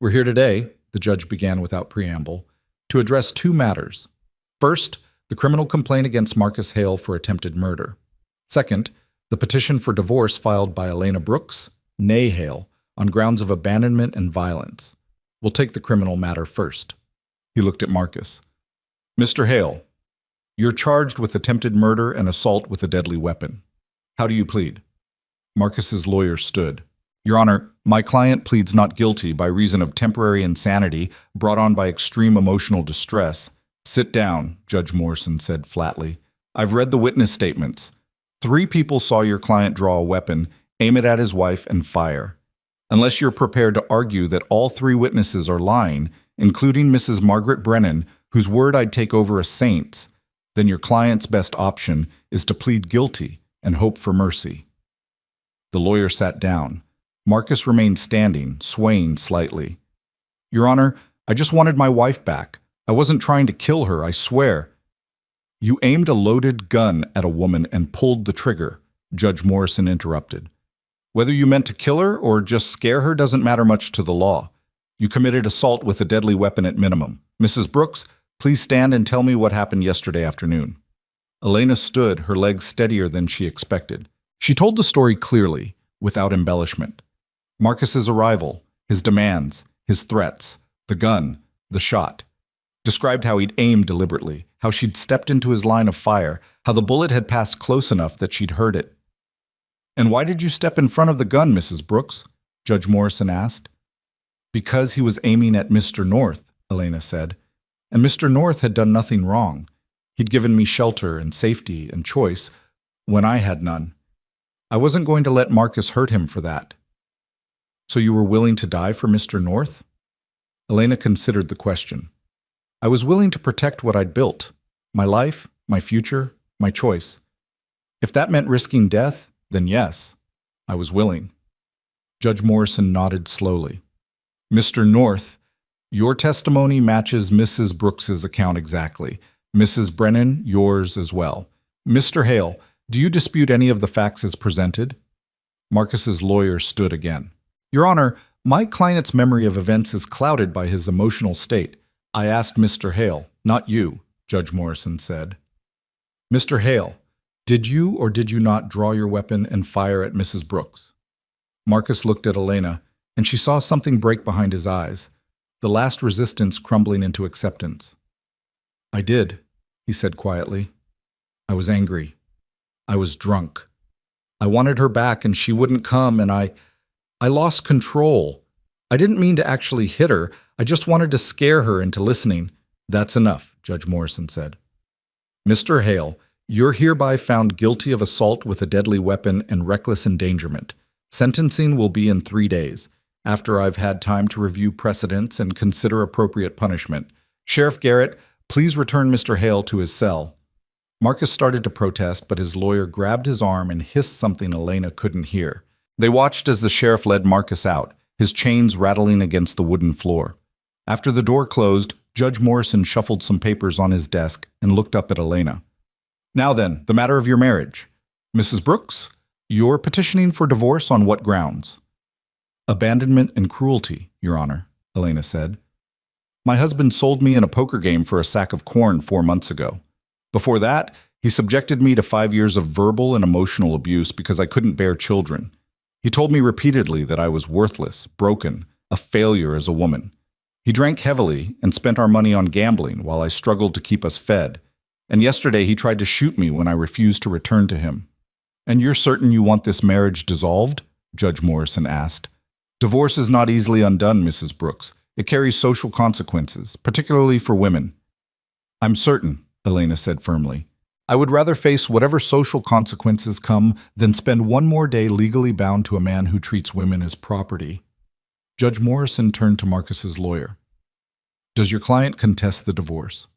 "We're here today," the judge began without preamble, "to address two matters. First, the criminal complaint against Marcus Hale for attempted murder. Second, the petition for divorce filed by Elena Brooks, née Hale, on grounds of abandonment and violence. We'll take the criminal matter first." He looked at Marcus. "Mr. Hale, you're charged with attempted murder and assault with a deadly weapon. How do you plead?" Marcus's lawyer stood. "Your Honor, my client pleads not guilty by reason of temporary insanity brought on by extreme emotional distress." "Sit down," Judge Morrison said flatly. "I've read the witness statements. 3 people saw your client draw a weapon, aim it at his wife, and fire. Unless you're prepared to argue that all 3 witnesses are lying, including Mrs. Margaret Brennan, whose word I'd take over a saint's, then your client's best option is to plead guilty and hope for mercy." The lawyer sat down. Marcus remained standing, swaying slightly. "Your Honor, I just wanted my wife back. I wasn't trying to kill her, I swear." "You aimed a loaded gun at a woman and pulled the trigger," Judge Morrison interrupted. "Whether you meant to kill her or just scare her doesn't matter much to the law. You committed assault with a deadly weapon at minimum. Mrs. Brooks, please stand and tell me what happened yesterday afternoon." Elena stood, her legs steadier than she expected. She told the story clearly, without embellishment. Marcus's arrival, his demands, his threats, the gun, the shot. Described how he'd aimed deliberately, how she'd stepped into his line of fire, how the bullet had passed close enough that she'd heard it. "And why did you step in front of the gun, Mrs. Brooks?" Judge Morrison asked. "Because he was aiming at Mr. North," Elena said. "And Mr. North had done nothing wrong. He'd given me shelter and safety and choice when I had none. I wasn't going to let Marcus hurt him for that." "So you were willing to die for Mr. North?" Elena considered the question. "I was willing to protect what I'd built. My life, my future, my choice. If that meant risking death, then yes, I was willing." Judge Morrison nodded slowly. "Mr. North, your testimony matches Mrs. Brooks's account exactly. Mrs. Brennan, yours as well. Mr. Hale, do you dispute any of the facts as presented?" Marcus's lawyer stood again. "Your Honor, my client's memory of events is clouded by his emotional state. I asked Mr. Hale, not you," Judge Morrison said. "Mr. Hale, did you or did you not draw your weapon and fire at Mrs. Brooks?" Marcus looked at Elena, and she saw something break behind his eyes, the last resistance crumbling into acceptance. I did, he said quietly. I was angry. I was drunk. I wanted her back and she wouldn't come, and I lost control. I didn't mean to actually hit her. I just wanted to scare her into listening. That's enough, Judge Morrison said. Mr. Hale, you're hereby found guilty of assault with a deadly weapon and reckless endangerment. Sentencing will be in 3 days, after I've had time to review precedents and consider appropriate punishment. Sheriff Garrett, please return Mr. Hale to his cell. Marcus started to protest, but his lawyer grabbed his arm and hissed something Elena couldn't hear. They watched as the sheriff led Marcus out, his chains rattling against the wooden floor. After the door closed, Judge Morrison shuffled some papers on his desk and looked up at Elena. Now then, the matter of your marriage. Mrs. Brooks, you're petitioning for divorce on what grounds? Abandonment and cruelty, Your Honor, Elena said. My husband sold me in a poker game for a sack of corn 4 months ago. Before that, he subjected me to 5 years of verbal and emotional abuse because I couldn't bear children. He told me repeatedly that I was worthless, broken, a failure as a woman. He drank heavily and spent our money on gambling while I struggled to keep us fed. And yesterday he tried to shoot me when I refused to return to him. And you're certain you want this marriage dissolved? Judge Morrison asked. Divorce is not easily undone, Mrs. Brooks. It carries social consequences, particularly for women. I'm certain, Elena said firmly. I would rather face whatever social consequences come than spend one more day legally bound to a man who treats women as property. Judge Morrison turned to Marcus's lawyer. Does your client contest the divorce?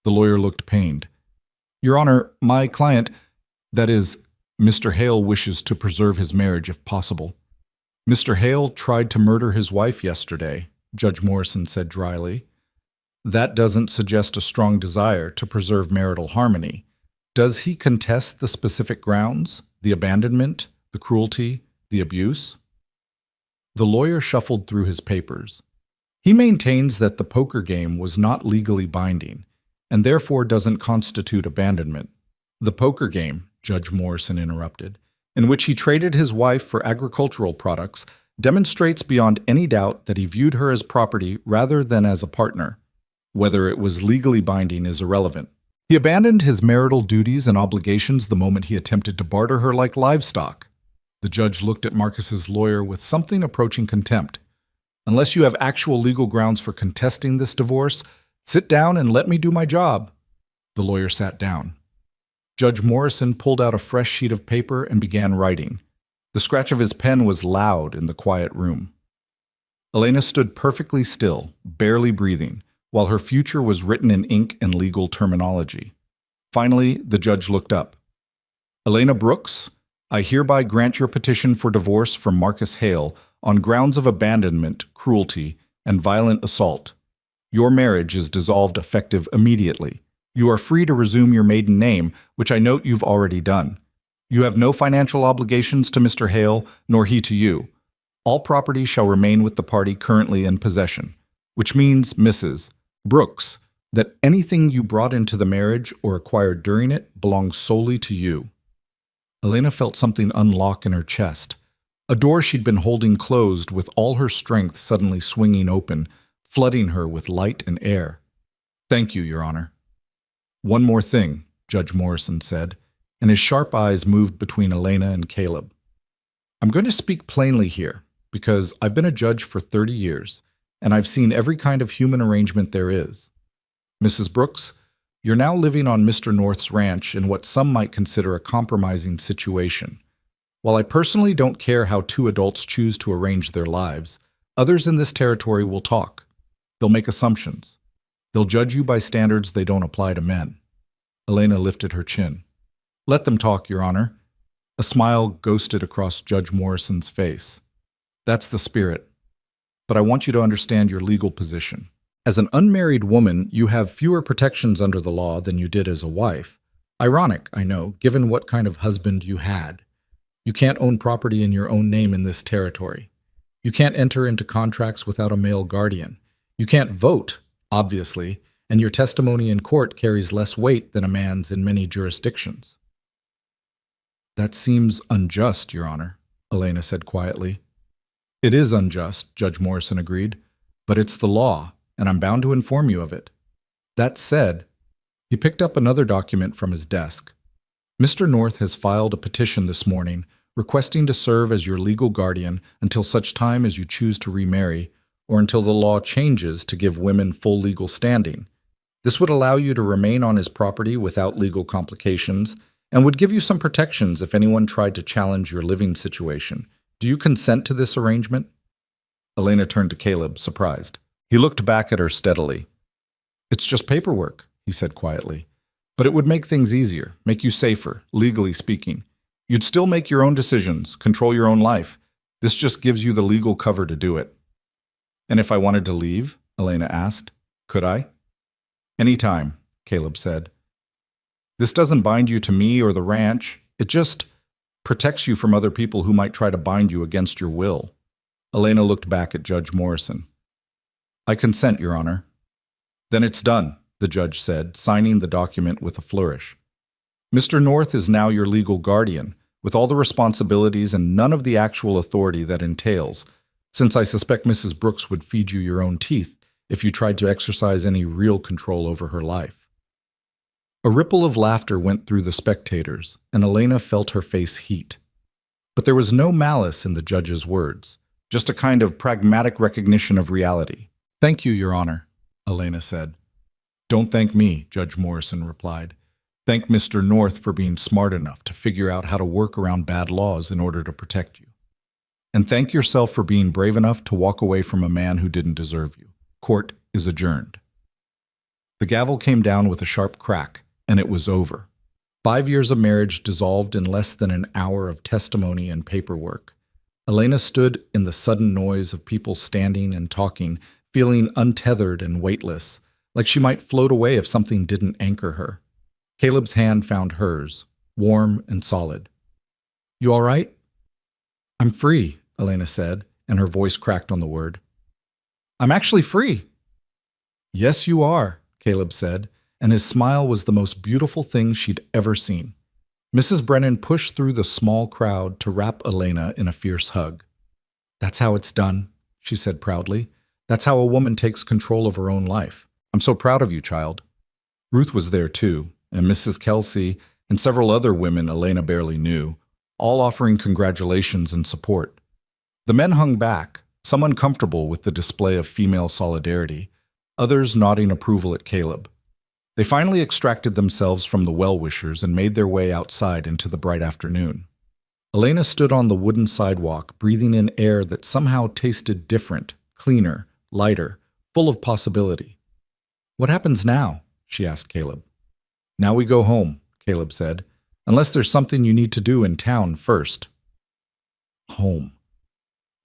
The lawyer looked pained. Your Honor, my client, that is, Mr. Hale wishes to preserve his marriage if possible. Mr. Hale tried to murder his wife yesterday, Judge Morrison said dryly. That doesn't suggest a strong desire to preserve marital harmony. Does he contest the specific grounds, the abandonment, the cruelty, the abuse? The lawyer shuffled through his papers. He maintains that the poker game was not legally binding, and therefore doesn't constitute abandonment. The poker game, Judge Morrison interrupted, in which he traded his wife for agricultural products, demonstrates beyond any doubt that he viewed her as property rather than as a partner. Whether it was legally binding is irrelevant. He abandoned his marital duties and obligations the moment he attempted to barter her like livestock. The judge looked at Marcus's lawyer with something approaching contempt. Unless you have actual legal grounds for contesting this divorce, sit down and let me do my job. The lawyer sat down. Judge Morrison pulled out a fresh sheet of paper and began writing. The scratch of his pen was loud in the quiet room. Elena stood perfectly still, barely breathing, while her future was written in ink and legal terminology. Finally, the judge looked up. Elena Brooks, I hereby grant your petition for divorce from Marcus Hale on grounds of abandonment, cruelty, and violent assault. Your marriage is dissolved effective immediately. You are free to resume your maiden name, which I note you've already done. You have no financial obligations to Mr. Hale, nor he to you. All property shall remain with the party currently in possession, which means, Mrs. Brooks, that anything you brought into the marriage or acquired during it belongs solely to you. Elena felt something unlock in her chest. A door she'd been holding closed with all her strength suddenly swinging open, flooding her with light and air. Thank you, Your Honor. One more thing, Judge Morrison said, and his sharp eyes moved between Elena and Caleb. I'm going to speak plainly here, because I've been a judge for 30 years, and I've seen every kind of human arrangement there is. Mrs. Brooks, you're now living on Mr. North's ranch in what some might consider a compromising situation. While I personally don't care how two adults choose to arrange their lives, others in this territory will talk. They'll make assumptions. They'll judge you by standards they don't apply to men. Elena lifted her chin. Let them talk, Your Honor. A smile ghosted across Judge Morrison's face. That's the spirit. But I want you to understand your legal position. As an unmarried woman, you have fewer protections under the law than you did as a wife. Ironic, I know, given what kind of husband you had. You can't own property in your own name in this territory. You can't enter into contracts without a male guardian. You can't vote, obviously, and your testimony in court carries less weight than a man's in many jurisdictions. That seems unjust, Your Honor, Elena said quietly. It is unjust, Judge Morrison agreed, but it's the law, and I'm bound to inform you of it. That said, He picked up another document from his desk. Mr. North has filed a petition this morning requesting to serve as your legal guardian until such time as you choose to remarry or until the law changes to give women full legal standing. This would allow you to remain on his property without legal complications and would give you some protections if anyone tried to challenge your living situation. Do you consent to this arrangement? Elena turned to Caleb, surprised. He looked back at her steadily. It's just paperwork, he said quietly. But it would make things easier, make you safer, legally speaking. You'd still make your own decisions, control your own life. This just gives you the legal cover to do it. And if I wanted to leave, Elena asked, could I? Anytime, Caleb said. This doesn't bind you to me or the ranch. It just protects you from other people who might try to bind you against your will. Elena looked back at Judge Morrison. I consent, Your Honor. Then it's done, the judge said, signing the document with a flourish. Mr. North is now your legal guardian, with all the responsibilities and none of the actual authority that entails, since I suspect Mrs. Brooks would feed you your own teeth if you tried to exercise any real control over her life. A ripple of laughter went through the spectators, and Elena felt her face heat. But there was no malice in the judge's words, just a kind of pragmatic recognition of reality. Thank you, Your Honor, Elena said. Don't thank me, Judge Morrison replied. Thank Mr. North for being smart enough to figure out how to work around bad laws in order to protect you. And thank yourself for being brave enough to walk away from a man who didn't deserve you. Court is adjourned. The gavel came down with a sharp crack, and it was over. 5 years of marriage dissolved in less than an hour of testimony and paperwork. Elena stood in the sudden noise of people standing and talking, feeling untethered and weightless, like she might float away if something didn't anchor her. Caleb's hand found hers, warm and solid. You all right? I'm free, Elena said, and her voice cracked on the word. I'm actually free. Yes, you are, Caleb said, and his smile was the most beautiful thing she'd ever seen. Mrs. Brennan pushed through the small crowd to wrap Elena in a fierce hug. That's how it's done, she said proudly. That's how a woman takes control of her own life. I'm so proud of you, child. Ruth was there too, and Mrs. Kelsey and several other women Elena barely knew, all offering congratulations and support. The men hung back, some uncomfortable with the display of female solidarity, others nodding approval at Caleb. They finally extracted themselves from the well-wishers and made their way outside into the bright afternoon. Elena stood on the wooden sidewalk, breathing in air that somehow tasted different, cleaner, lighter, full of possibility. What happens now? She asked Caleb. Now we go home, Caleb said, unless there's something you need to do in town first. Home.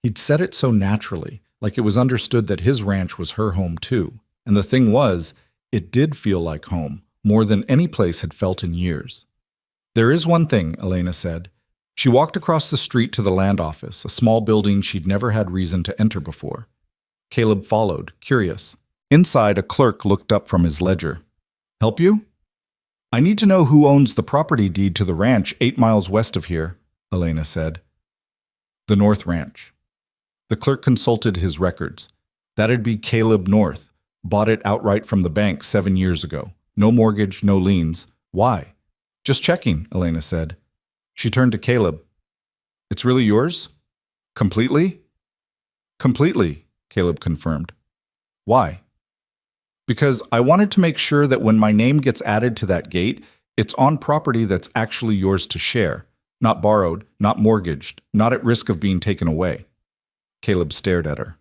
He'd said it so naturally, like it was understood that his ranch was her home too. And the thing was, it did feel like home, more than any place had felt in years. There is one thing, Elena said. She walked across the street to the land office, a small building she'd never had reason to enter before. Caleb followed, curious. Inside, a clerk looked up from his ledger. Help you? I need to know who owns the property deed to the ranch 8 miles west of here, Elena said. The North Ranch. The clerk consulted his records. That'd be Caleb North. Bought it outright from the bank 7 years ago. No mortgage, no liens. Why? Just checking, Elena said. She turned to Caleb. It's really yours? Completely? Completely, Caleb confirmed. Why? Because I wanted to make sure that when my name gets added to that gate, it's on property that's actually yours to share, not borrowed, not mortgaged, not at risk of being taken away. Caleb stared at her.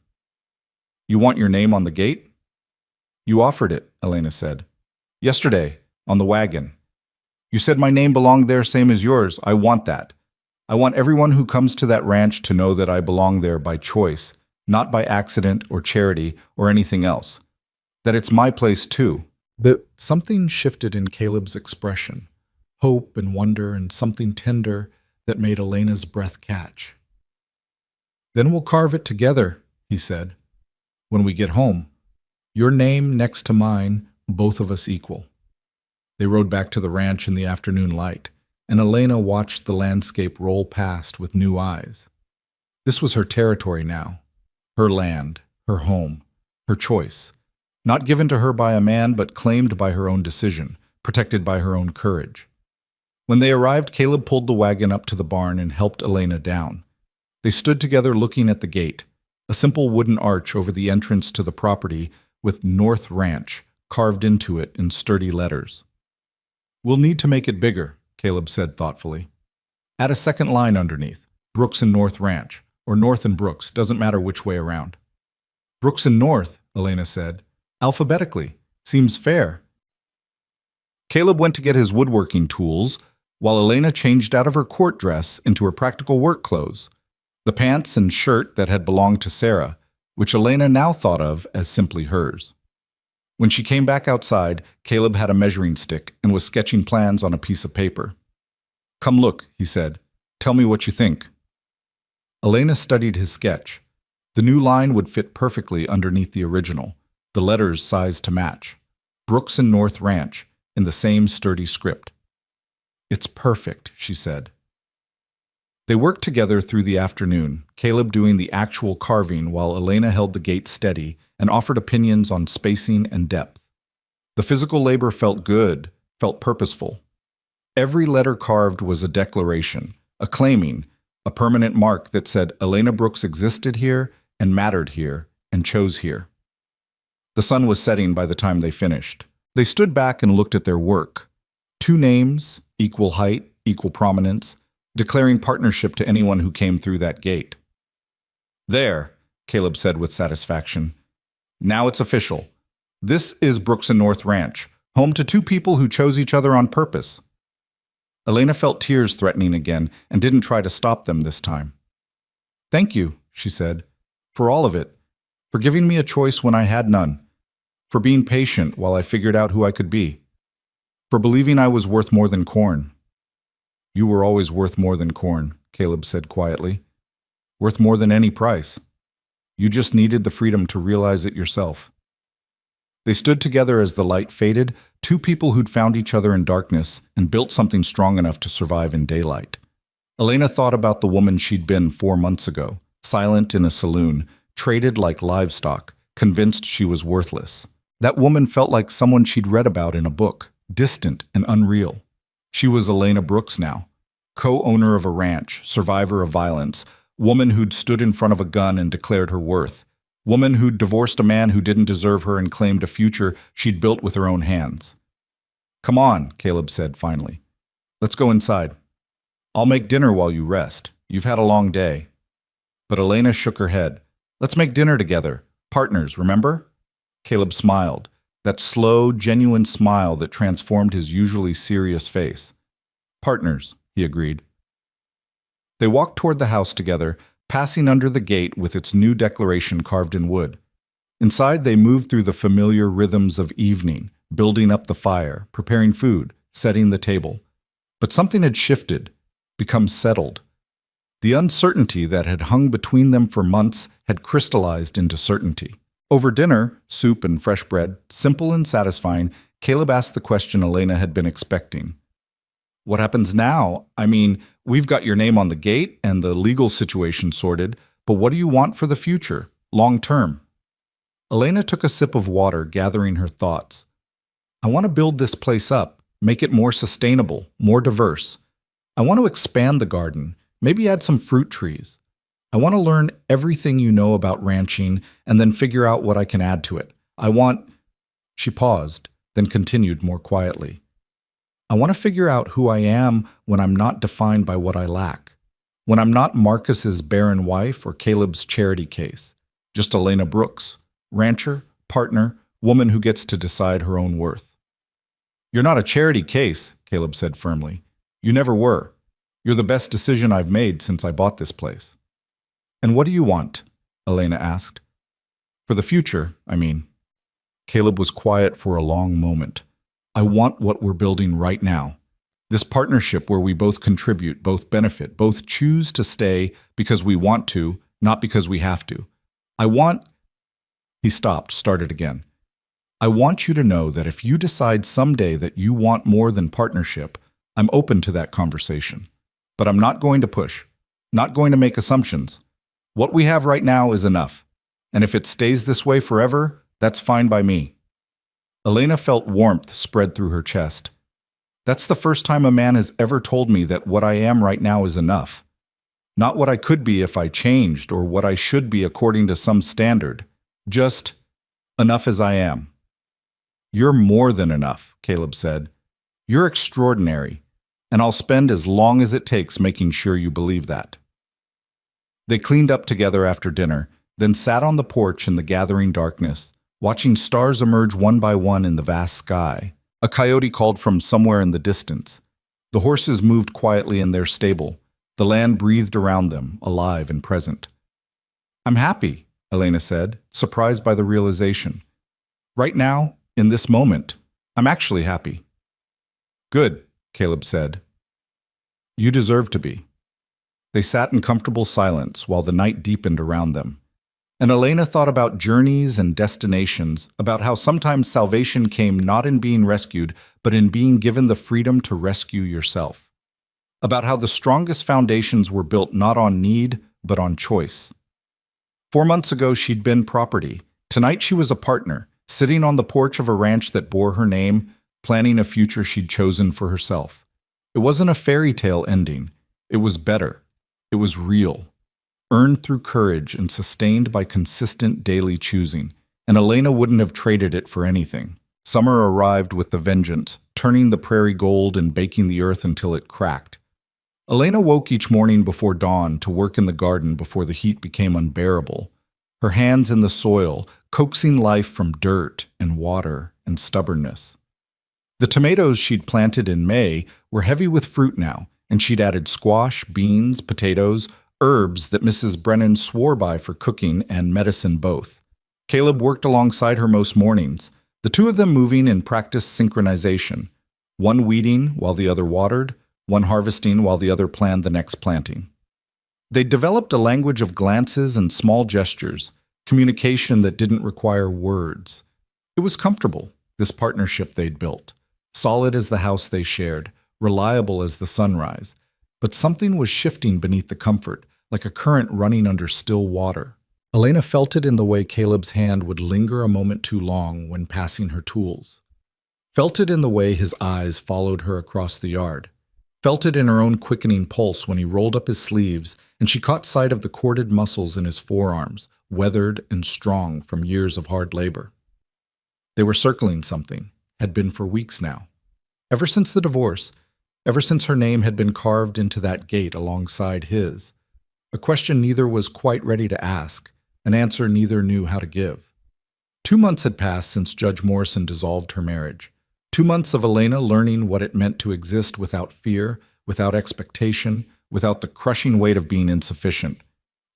You want your name on the gate? You offered it, Elena said. Yesterday, on the wagon. You said my name belonged there same as yours. I want that. I want everyone who comes to that ranch to know that I belong there by choice, not by accident or charity or anything else. That it's my place too. But something shifted in Caleb's expression, hope and wonder and something tender that made Elena's breath catch. Then we'll carve it together, he said. When we get home, your name next to mine, both of us equal. They rode back to the ranch in the afternoon light, and Elena watched the landscape roll past with new eyes. This was her territory now, her land, her home, her choice, not given to her by a man but claimed by her own decision, protected by her own courage. When they arrived, Caleb pulled the wagon up to the barn and helped Elena down. They stood together looking at the gate, a simple wooden arch over the entrance to the property with North Ranch carved into it in sturdy letters. "We'll need to make it bigger," Caleb said thoughtfully. "Add a second line underneath, Brooks and North Ranch, or North and Brooks, doesn't matter which way around." "Brooks and North," Elena said, "alphabetically. Seems fair." Caleb went to get his woodworking tools, while Elena changed out of her court dress into her practical work clothes, the pants and shirt that had belonged to Sarah, which Elena now thought of as simply hers. When she came back outside, Caleb had a measuring stick and was sketching plans on a piece of paper. "Come look," he said. "Tell me what you think." Elena studied his sketch. The new line would fit perfectly underneath the original, the letters sized to match. Brooks and North Ranch, in the same sturdy script. "It's perfect," she said. They worked together through the afternoon, Caleb doing the actual carving while Elena held the gate steady and offered opinions on spacing and depth. The physical labor felt good, felt purposeful. Every letter carved was a declaration, a claiming, a permanent mark that said Elena Brooks existed here and mattered here and chose here. The sun was setting by the time they finished. They stood back and looked at their work. 2 names, equal height, equal prominence, declaring partnership to anyone who came through that gate. "There," Caleb said with satisfaction. "Now it's official. This is Brooks and North Ranch, home to 2 people who chose each other on purpose." Elena felt tears threatening again and didn't try to stop them this time. "Thank you," she said, "for all of it, for giving me a choice when I had none, for being patient while I figured out who I could be, for believing I was worth more than corn." "You were always worth more than corn," Caleb said quietly. "Worth more than any price. You just needed the freedom to realize it yourself." They stood together as the light faded, 2 people who'd found each other in darkness and built something strong enough to survive in daylight. Elena thought about the woman she'd been 4 months ago, silent in a saloon, traded like livestock, convinced she was worthless. That woman felt like someone she'd read about in a book, distant and unreal. She was Elena Brooks now, co-owner of a ranch, survivor of violence, woman who'd stood in front of a gun and declared her worth, woman who'd divorced a man who didn't deserve her and claimed a future she'd built with her own hands. "Come on," Caleb said finally. "Let's go inside. I'll make dinner while you rest. You've had a long day." But Elena shook her head. "Let's make dinner together. Partners, remember?" Caleb smiled, that slow, genuine smile that transformed his usually serious face. "Partners," he agreed. They walked toward the house together, passing under the gate with its new declaration carved in wood. Inside, they moved through the familiar rhythms of evening, building up the fire, preparing food, setting the table. But something had shifted, become settled. The uncertainty that had hung between them for months had crystallized into certainty. Over dinner, soup and fresh bread, simple and satisfying, Caleb asked the question Elena had been expecting. "What happens now? I mean, we've got your name on the gate and the legal situation sorted, but what do you want for the future, long term?" Elena took a sip of water, gathering her thoughts. "I want to build this place up, make it more sustainable, more diverse. I want to expand the garden, maybe add some fruit trees. I want to learn everything you know about ranching and then figure out what I can add to it. I want—" She paused, then continued more quietly. "I want to figure out who I am when I'm not defined by what I lack. When I'm not Marcus's barren wife or Caleb's charity case. Just Elena Brooks, rancher, partner, woman who gets to decide her own worth." "You're not a charity case," Caleb said firmly. "You never were. You're the best decision I've made since I bought this place." "And what do you want?" Elena asked. "For the future, I mean." Caleb was quiet for a long moment. "I want what we're building right now. This partnership where we both contribute, both benefit, both choose to stay because we want to, not because we have to. I want—" He stopped, started again. "I want you to know that if you decide someday that you want more than partnership, I'm open to that conversation. But I'm not going to push, not going to make assumptions. What we have right now is enough. And if it stays this way forever, that's fine by me." Elena felt warmth spread through her chest. That's the first time a man has ever told me that what I am right now is enough. Not what I could be if I changed or what I should be according to some standard. Just enough as I am. You're more than enough, Caleb said. You're extraordinary, and I'll spend as long as it takes making sure you believe that. They cleaned up together after dinner, then sat on the porch in the gathering darkness, watching stars emerge one by one in the vast sky. A coyote called from somewhere in the distance. The horses moved quietly in their stable. The land breathed around them, alive and present. I'm happy, Elena said, surprised by the realization. Right now, in this moment, I'm actually happy. Good, Caleb said. You deserve to be. They sat in comfortable silence while the night deepened around them. And Elena thought about journeys and destinations, about how sometimes salvation came not in being rescued, but in being given the freedom to rescue yourself. About how the strongest foundations were built not on need, but on choice. 4 months ago, she'd been property. Tonight, she was a partner, sitting on the porch of a ranch that bore her name, planning a future she'd chosen for herself. It wasn't a fairy tale ending. It was better. It was real. Earned through courage and sustained by consistent daily choosing, and Elena wouldn't have traded it for anything. Summer arrived with the vengeance, turning the prairie gold and baking the earth until it cracked. Elena woke each morning before dawn to work in the garden before the heat became unbearable, her hands in the soil, coaxing life from dirt and water and stubbornness. The tomatoes she'd planted in May were heavy with fruit now, and she'd added squash, beans, potatoes, herbs that Mrs. Brennan swore by for cooking and medicine both. Caleb worked alongside her most mornings, the two of them moving in practiced synchronization, one weeding while the other watered, one harvesting while the other planned the next planting. They developed a language of glances and small gestures, communication that didn't require words. It was comfortable, this partnership they'd built, solid as the house they shared, reliable as the sunrise. But something was shifting beneath the comfort, like a current running under still water. Elena felt it in the way Caleb's hand would linger a moment too long when passing her tools. Felt it in the way his eyes followed her across the yard. Felt it in her own quickening pulse when he rolled up his sleeves and she caught sight of the corded muscles in his forearms, weathered and strong from years of hard labor. They were circling something, had been for weeks now. Ever since the divorce, ever since her name had been carved into that gate alongside his. A question neither was quite ready to ask, an answer neither knew how to give. 2 months had passed since Judge Morrison dissolved her marriage. 2 months of Elena learning what it meant to exist without fear, without expectation, without the crushing weight of being insufficient.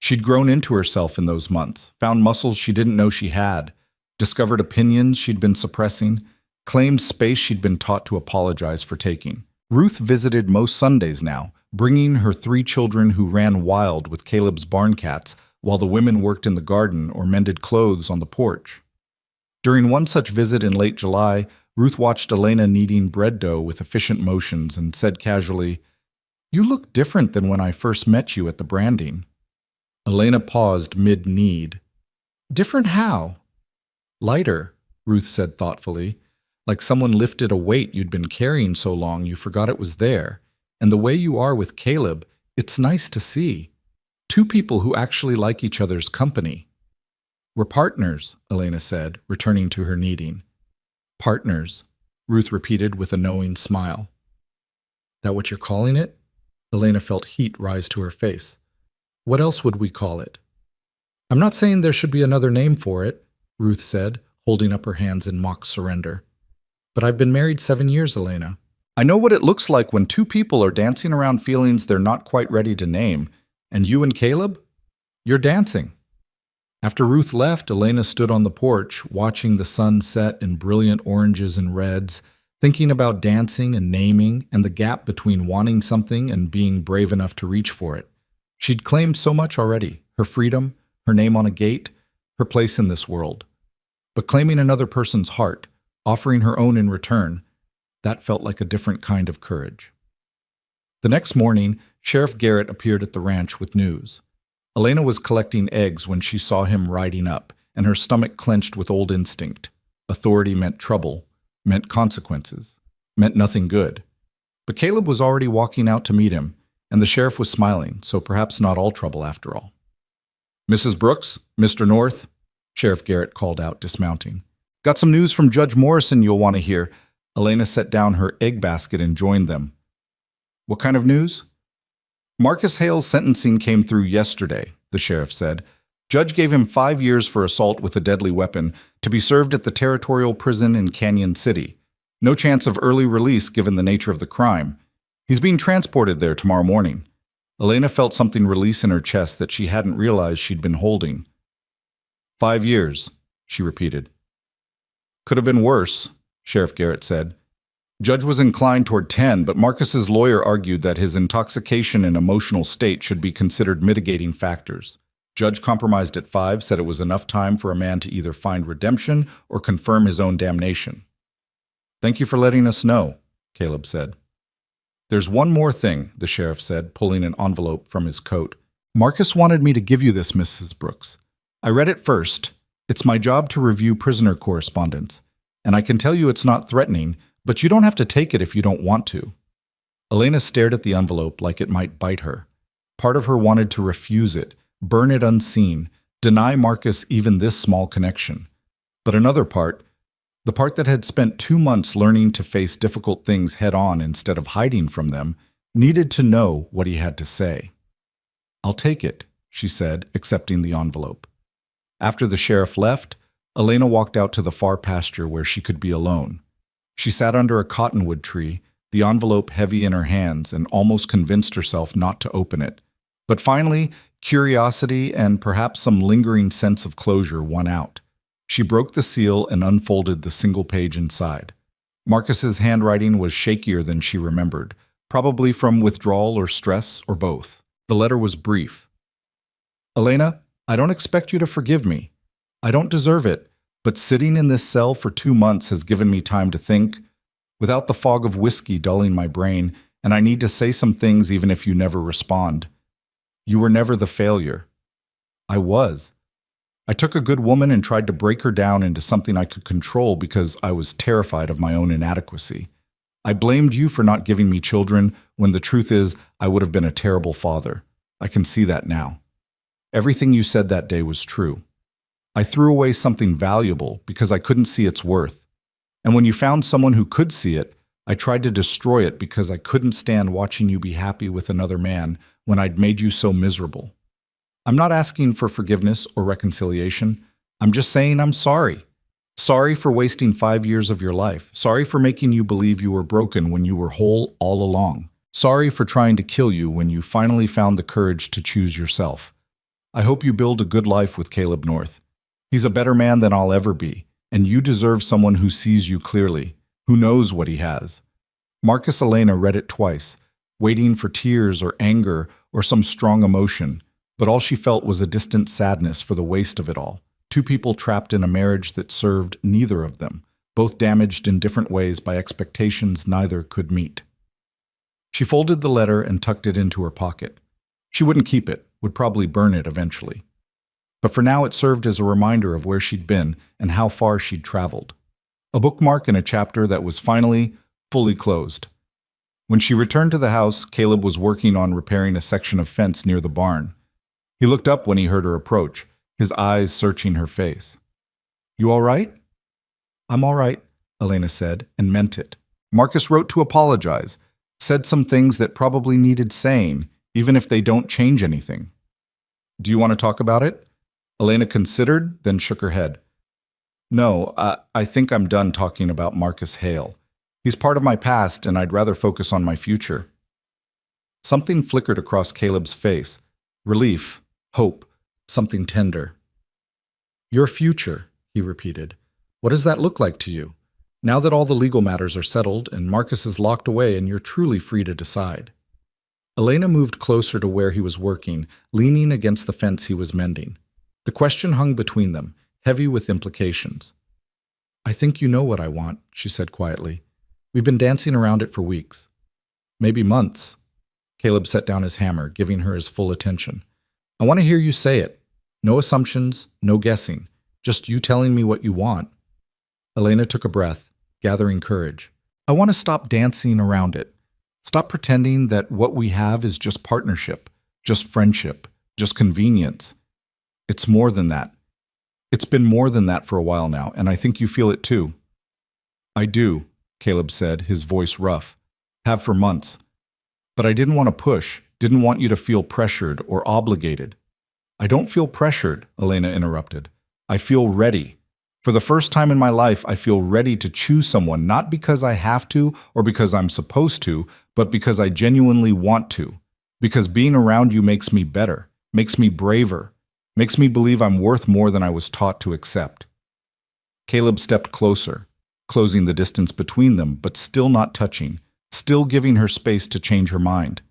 She'd grown into herself in those months, found muscles she didn't know she had, discovered opinions she'd been suppressing, claimed space she'd been taught to apologize for taking. Ruth visited most Sundays now, bringing her 3 children who ran wild with Caleb's barn cats while the women worked in the garden or mended clothes on the porch. During one such visit in late July, Ruth watched Elena kneading bread dough with efficient motions and said casually, "You look different than when I first met you at the branding." Elena paused mid-knead. "Different how?" "Lighter," Ruth said thoughtfully. "Like someone lifted a weight you'd been carrying so long you forgot it was there. And the way you are with Caleb, it's nice to see. 2 people who actually like each other's company." "We're partners," Elena said, returning to her kneading. "Partners," Ruth repeated with a knowing smile. "That what you're calling it?" Elena felt heat rise to her face. "What else would we call it?" "I'm not saying there should be another name for it," Ruth said, holding up her hands in mock surrender. "But I've been married 7 years, Elena. I know what it looks like when 2 people are dancing around feelings they're not quite ready to name. And you and Caleb? You're dancing." After Ruth left, Elena stood on the porch, watching the sun set in brilliant oranges and reds, thinking about dancing and naming and the gap between wanting something and being brave enough to reach for it. She'd claimed so much already, her freedom, her name on a gate, her place in this world. But claiming another person's heart, offering her own in return, that felt like a different kind of courage. The next morning, Sheriff Garrett appeared at the ranch with news. Elena was collecting eggs when she saw him riding up, and her stomach clenched with old instinct. Authority meant trouble, meant consequences, meant nothing good. But Caleb was already walking out to meet him, and the sheriff was smiling, so perhaps not all trouble after all. "Mrs. Brooks, Mr. North," Sheriff Garrett called out, dismounting. "Got some news from Judge Morrison you'll want to hear." Elena set down her egg basket and joined them. "What kind of news?" "Marcus Hale's sentencing came through yesterday," the sheriff said. "Judge gave him 5 years for assault with a deadly weapon to be served at the territorial prison in Canyon City. No chance of early release given the nature of the crime. He's being transported there tomorrow morning." Elena felt something release in her chest that she hadn't realized she'd been holding. 5 years, she repeated. "Could have been worse," Sheriff Garrett said. Judge was inclined toward 10, but Marcus's lawyer argued that his intoxication and emotional state should be considered mitigating factors. Judge compromised at 5, said it was enough time for a man to either find redemption or confirm his own damnation. "Thank you for letting us know," Caleb said. "There's one more thing," the sheriff said, pulling an envelope from his coat. "Marcus wanted me to give you this, Mrs. Brooks. I read it first. It's my job to review prisoner correspondence, and I can tell you it's not threatening, but you don't have to take it if you don't want to." Elena stared at the envelope like it might bite her. Part of her wanted to refuse it, burn it unseen, deny Marcus even this small connection. But another part, the part that had spent 2 months learning to face difficult things head-on instead of hiding from them, needed to know what he had to say. "I'll take it," she said, accepting the envelope. After the sheriff left, Elena walked out to the far pasture where she could be alone. She sat under a cottonwood tree, the envelope heavy in her hands, and almost convinced herself not to open it. But finally, curiosity and perhaps some lingering sense of closure won out. She broke the seal and unfolded the single page inside. Marcus's handwriting was shakier than she remembered, probably from withdrawal or stress or both. The letter was brief. "Elena, I don't expect you to forgive me. I don't deserve it, but sitting in this cell for 2 months has given me time to think, without the fog of whiskey dulling my brain, and I need to say some things even if you never respond. You were never the failure. I was. I took a good woman and tried to break her down into something I could control because I was terrified of my own inadequacy. I blamed you for not giving me children when the truth is I would have been a terrible father. I can see that now. Everything you said that day was true. I threw away something valuable because I couldn't see its worth. And when you found someone who could see it, I tried to destroy it because I couldn't stand watching you be happy with another man when I'd made you so miserable. I'm not asking for forgiveness or reconciliation. I'm just saying I'm sorry. Sorry for wasting 5 years of your life. Sorry for making you believe you were broken when you were whole all along. Sorry for trying to kill you when you finally found the courage to choose yourself. I hope you build a good life with Caleb North. He's a better man than I'll ever be, and you deserve someone who sees you clearly, who knows what he has." Marcus Elena read it twice, waiting for tears or anger or some strong emotion, but all she felt was a distant sadness for the waste of it all. 2 people trapped in a marriage that served neither of them, both damaged in different ways by expectations neither could meet. She folded the letter and tucked it into her pocket. She wouldn't keep it, would probably burn it eventually. But for now it served as a reminder of where she'd been and how far she'd traveled. A bookmark in a chapter that was finally, fully closed. When she returned to the house, Caleb was working on repairing a section of fence near the barn. He looked up when he heard her approach, his eyes searching her face. "You all right?" "I'm all right," Elena said, and meant it. Marcus wrote to apologize, said some things that probably needed saying, even if they don't change anything. "Do you want to talk about it?" Elena considered, then shook her head. "No, I think I'm done talking about Marcus Hale. He's part of my past, and I'd rather focus on my future." Something flickered across Caleb's face. Relief, hope, something tender. "Your future," he repeated. "What does that look like to you? Now that all the legal matters are settled and Marcus is locked away and you're truly free to decide." Elena moved closer to where he was working, leaning against the fence he was mending. The question hung between them, heavy with implications. "I think you know what I want," she said quietly. "We've been dancing around it for weeks. Maybe months." Caleb set down his hammer, giving her his full attention. "I want to hear you say it. No assumptions, no guessing. Just you telling me what you want." Elena took a breath, gathering courage. "I want to stop dancing around it. Stop pretending that what we have is just partnership, just friendship, just convenience. It's more than that. It's been more than that for a while now, and I think you feel it too. I do, Caleb said, his voice rough. Have for months. But I didn't want to push, didn't want you to feel pressured or obligated. I don't feel pressured, Elena interrupted. I feel ready. For the first time in my life, I feel ready to choose someone, not because I have to or because I'm supposed to, but because I genuinely want to. Because being around you makes me better, makes me braver, makes me believe I'm worth more than I was taught to accept. Caleb stepped closer, closing the distance between them, but still not touching, still giving her space to change her mind.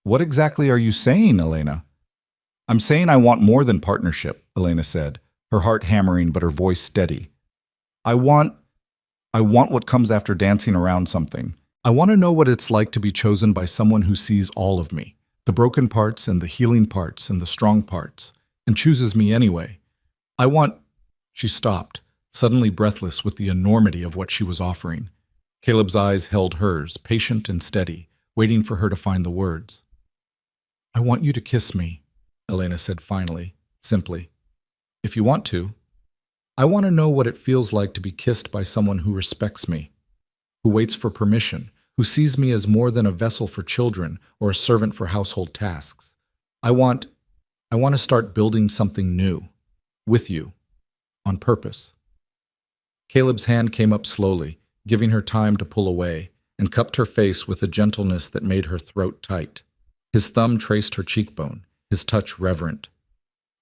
What exactly are you saying, Elena? I'm saying I want more than partnership, Elena said, her heart hammering but her voice steady. I want what comes after dancing around something. I want to know what it's like to be chosen by someone who sees all of me, the broken parts and the healing parts and the strong parts, and chooses me anyway. She stopped, suddenly breathless with the enormity of what she was offering. Caleb's eyes held hers, patient and steady, waiting for her to find the words. I want you to kiss me, Elena said finally, simply. If you want to. I want to know what it feels like to be kissed by someone who respects me, who waits for permission, who sees me as more than a vessel for children or a servant for household tasks. I want to start building something new, with you, on purpose. Caleb's hand came up slowly, giving her time to pull away, and cupped her face with a gentleness that made her throat tight. His thumb traced her cheekbone, his touch reverent.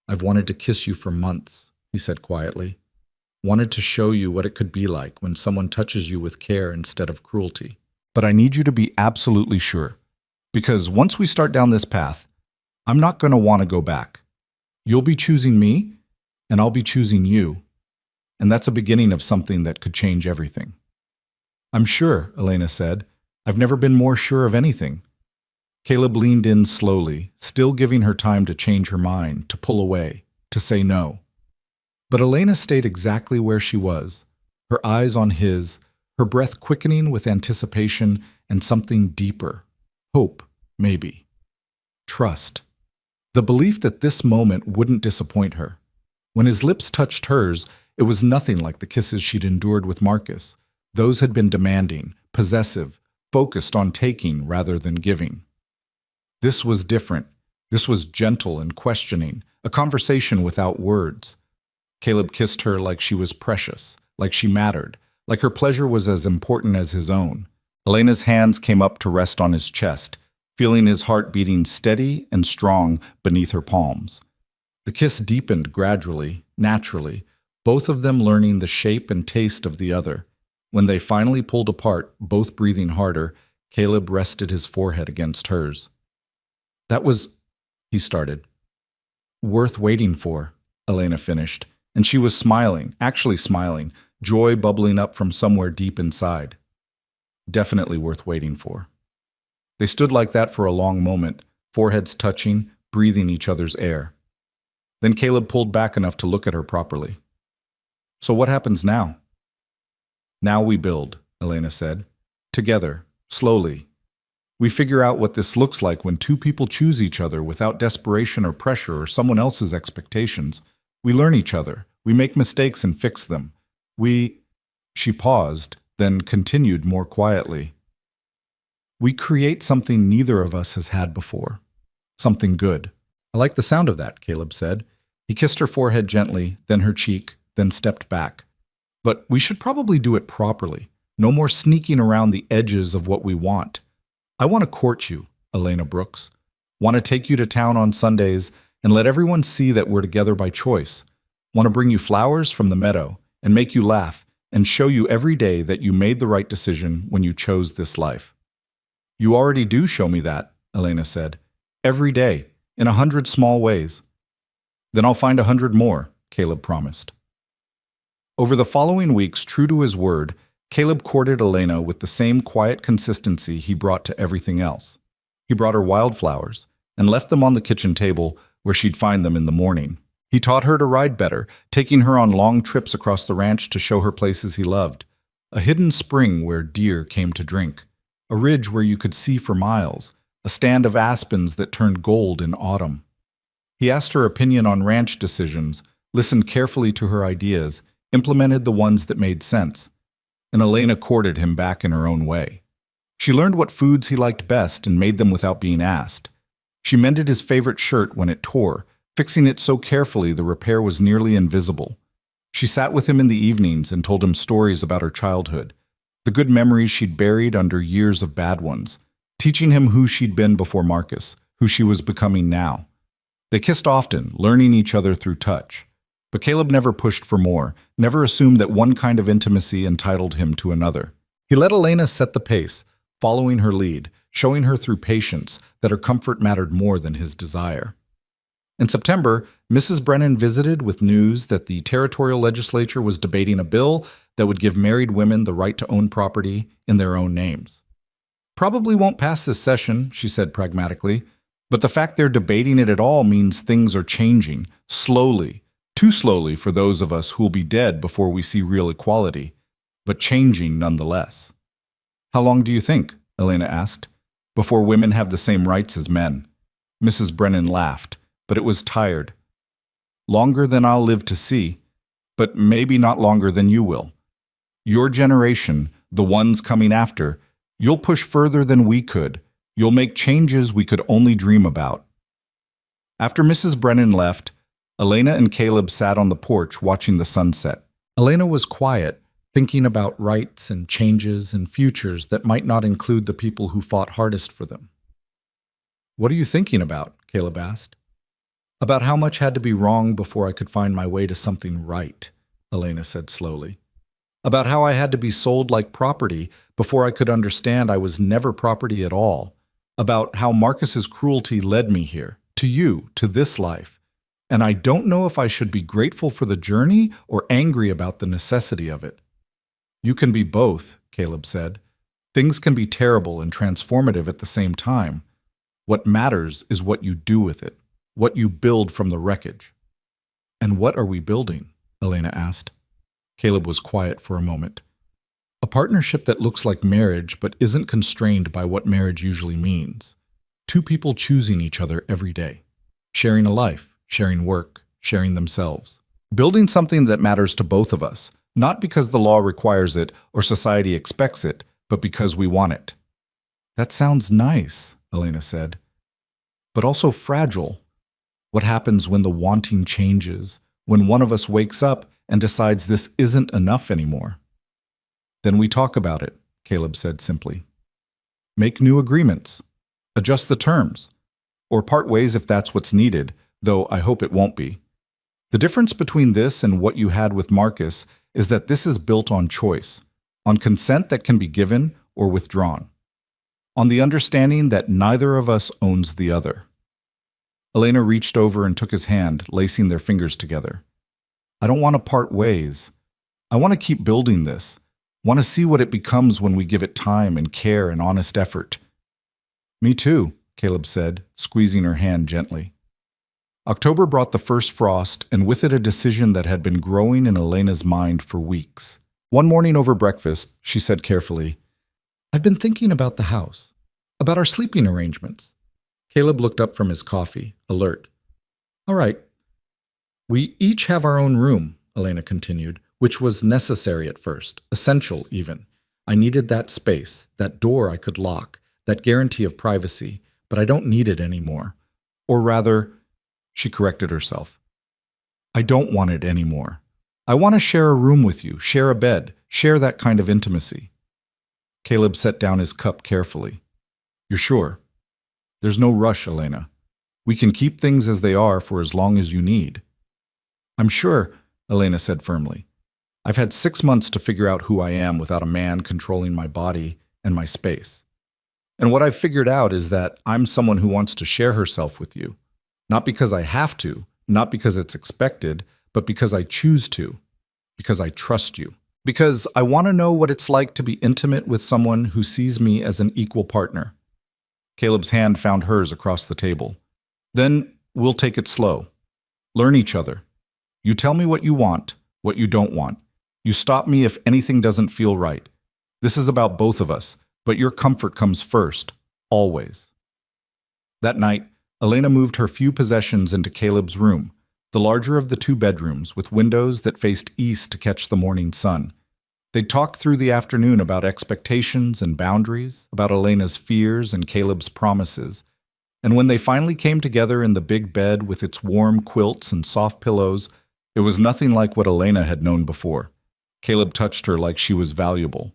I've wanted to kiss you for months, he said quietly. Wanted to show you what it could be like when someone touches you with care instead of cruelty. But I need you to be absolutely sure, because once we start down this path, I'm not going to want to go back. You'll be choosing me, and I'll be choosing you, and that's a beginning of something that could change everything. I'm sure, Elena said. I've never been more sure of anything. Caleb leaned in slowly, still giving her time to change her mind, to pull away, to say no. But Elena stayed exactly where she was, her eyes on his, her breath quickening with anticipation and something deeper. Hope, maybe. Trust. The belief that this moment wouldn't disappoint her. When his lips touched hers, it was nothing like the kisses she'd endured with Marcus. Those had been demanding, possessive, focused on taking rather than giving. This was different. This was gentle and questioning, a conversation without words. Caleb kissed her like she was precious, like she mattered, like her pleasure was as important as his own. Elena's hands came up to rest on his chest, feeling his heart beating steady and strong beneath her palms. The kiss deepened gradually, naturally, both of them learning the shape and taste of the other. When they finally pulled apart, both breathing harder, Caleb rested his forehead against hers. That was, he started. Worth waiting for, Elena finished, and she was smiling, actually smiling, joy bubbling up from somewhere deep inside. Definitely worth waiting for. They stood like that for a long moment, foreheads touching, breathing each other's air. Then Caleb pulled back enough to look at her properly. So what happens now? Now we build, Elena said. Together, slowly. We figure out what this looks like when two people choose each other without desperation or pressure or someone else's expectations. We learn each other. We make mistakes and fix them. She paused, then continued more quietly. We create something neither of us has had before. Something good. I like the sound of that, Caleb said. He kissed her forehead gently, then her cheek, then stepped back. But we should probably do it properly. No more sneaking around the edges of what we want. I want to court you, Elena Brooks. Want to take you to town on Sundays and let everyone see that we're together by choice. Want to bring you flowers from the meadow and make you laugh and show you every day that you made the right decision when you chose this life. You already do show me that, Elena said. Every day, in 100 small ways. Then I'll find 100 more, Caleb promised. Over the following weeks, true to his word, Caleb courted Elena with the same quiet consistency he brought to everything else. He brought her wildflowers and left them on the kitchen table where she'd find them in the morning. He taught her to ride better, taking her on long trips across the ranch to show her places he loved. A hidden spring where deer came to drink. a ridge where you could see for miles, a stand of aspens that turned gold in autumn. He asked her opinion on ranch decisions, listened carefully to her ideas, implemented the ones that made sense, and Elena courted him back in her own way. She learned what foods he liked best and made them without being asked. She mended his favorite shirt when it tore, fixing it so carefully the repair was nearly invisible. She sat with him in the evenings and told him stories about her childhood, the good memories she'd buried under years of bad ones, teaching him who she'd been before Marcus, who she was becoming now. They kissed often, learning each other through touch. But Caleb never pushed for more, never assumed that one kind of intimacy entitled him to another. He let Elena set the pace, following her lead, showing her through patience that her comfort mattered more than his desire. In September, Mrs. Brennan visited with news that the territorial legislature was debating a bill that would give married women the right to own property in their own names. Probably won't pass this session, she said pragmatically, but the fact they're debating it at all means things are changing, slowly, too slowly for those of us who'll be dead before we see real equality, but changing nonetheless. How long do you think, Elena asked, before women have the same rights as men? Mrs. Brennan laughed, but it was tired. Longer than I'll live to see, but maybe not longer than you will. Your generation, the ones coming after, you'll push further than we could. You'll make changes we could only dream about. After Mrs. Brennan left, Elena and Caleb sat on the porch watching the sunset. Elena was quiet, thinking about rights and changes and futures that might not include the people who fought hardest for them. "What are you thinking about?" Caleb asked. "About how much had to be wrong before I could find my way to something right," Elena said slowly. "About how I had to be sold like property before I could understand I was never property at all. About how Marcus's cruelty led me here, to you, to this life. And I don't know if I should be grateful for the journey or angry about the necessity of it." "You can be both," Caleb said. "Things can be terrible and transformative at the same time. What matters is what you do with it, what you build from the wreckage." "And what are we building?" Elena asked. Caleb was quiet for a moment. "A partnership that looks like marriage but isn't constrained by what marriage usually means. Two people choosing each other every day, sharing a life, sharing work, sharing themselves. Building something that matters to both of us, not because the law requires it or society expects it, but because we want it." "That sounds nice," Elena said, "but also fragile. What happens when the wanting changes, when one of us wakes up and decides this isn't enough anymore?" "Then we talk about it," Caleb said simply. "Make new agreements. Adjust the terms. Or part ways if that's what's needed, though I hope it won't be. The difference between this and what you had with Marcus is that this is built on choice, on consent that can be given or withdrawn, on the understanding that neither of us owns the other." Elena reached over and took his hand, lacing their fingers together. "I don't want to part ways. I want to keep building this, want to see what it becomes when we give it time and care and honest effort." "Me too," Caleb said, squeezing her hand gently. October brought the first frost, and with it a decision that had been growing in Elena's mind for weeks. One morning over breakfast, she said carefully, "I've been thinking about the house, about our sleeping arrangements." Caleb looked up from his coffee, alert. "All right. We each have our own room," Elena continued, "which was necessary at first, essential even. I needed that space, that door I could lock, that guarantee of privacy, but I don't need it anymore. Or rather," she corrected herself, "I don't want it anymore. I want to share a room with you, share a bed, share that kind of intimacy." Caleb set down his cup carefully. "You're sure? There's no rush, Elena. We can keep things as they are for as long as you need." "I'm sure," Elena said firmly. "I've had 6 months to figure out who I am without a man controlling my body and my space. And what I've figured out is that I'm someone who wants to share herself with you. Not because I have to, not because it's expected, but because I choose to, because I trust you. Because I want to know what it's like to be intimate with someone who sees me as an equal partner." Caleb's hand found hers across the table. "Then we'll take it slow. Learn each other. You tell me what you want, what you don't want. You stop me if anything doesn't feel right. This is about both of us, But your comfort comes first, always. That night, Elena moved her few possessions into Caleb's room, the larger of the two bedrooms with windows that faced east to catch the morning sun. They talked through the afternoon about expectations and boundaries, about Elena's fears and Caleb's promises. And when they finally came together in the big bed with its warm quilts and soft pillows, it was nothing like what Elena had known before. Caleb touched her like she was valuable,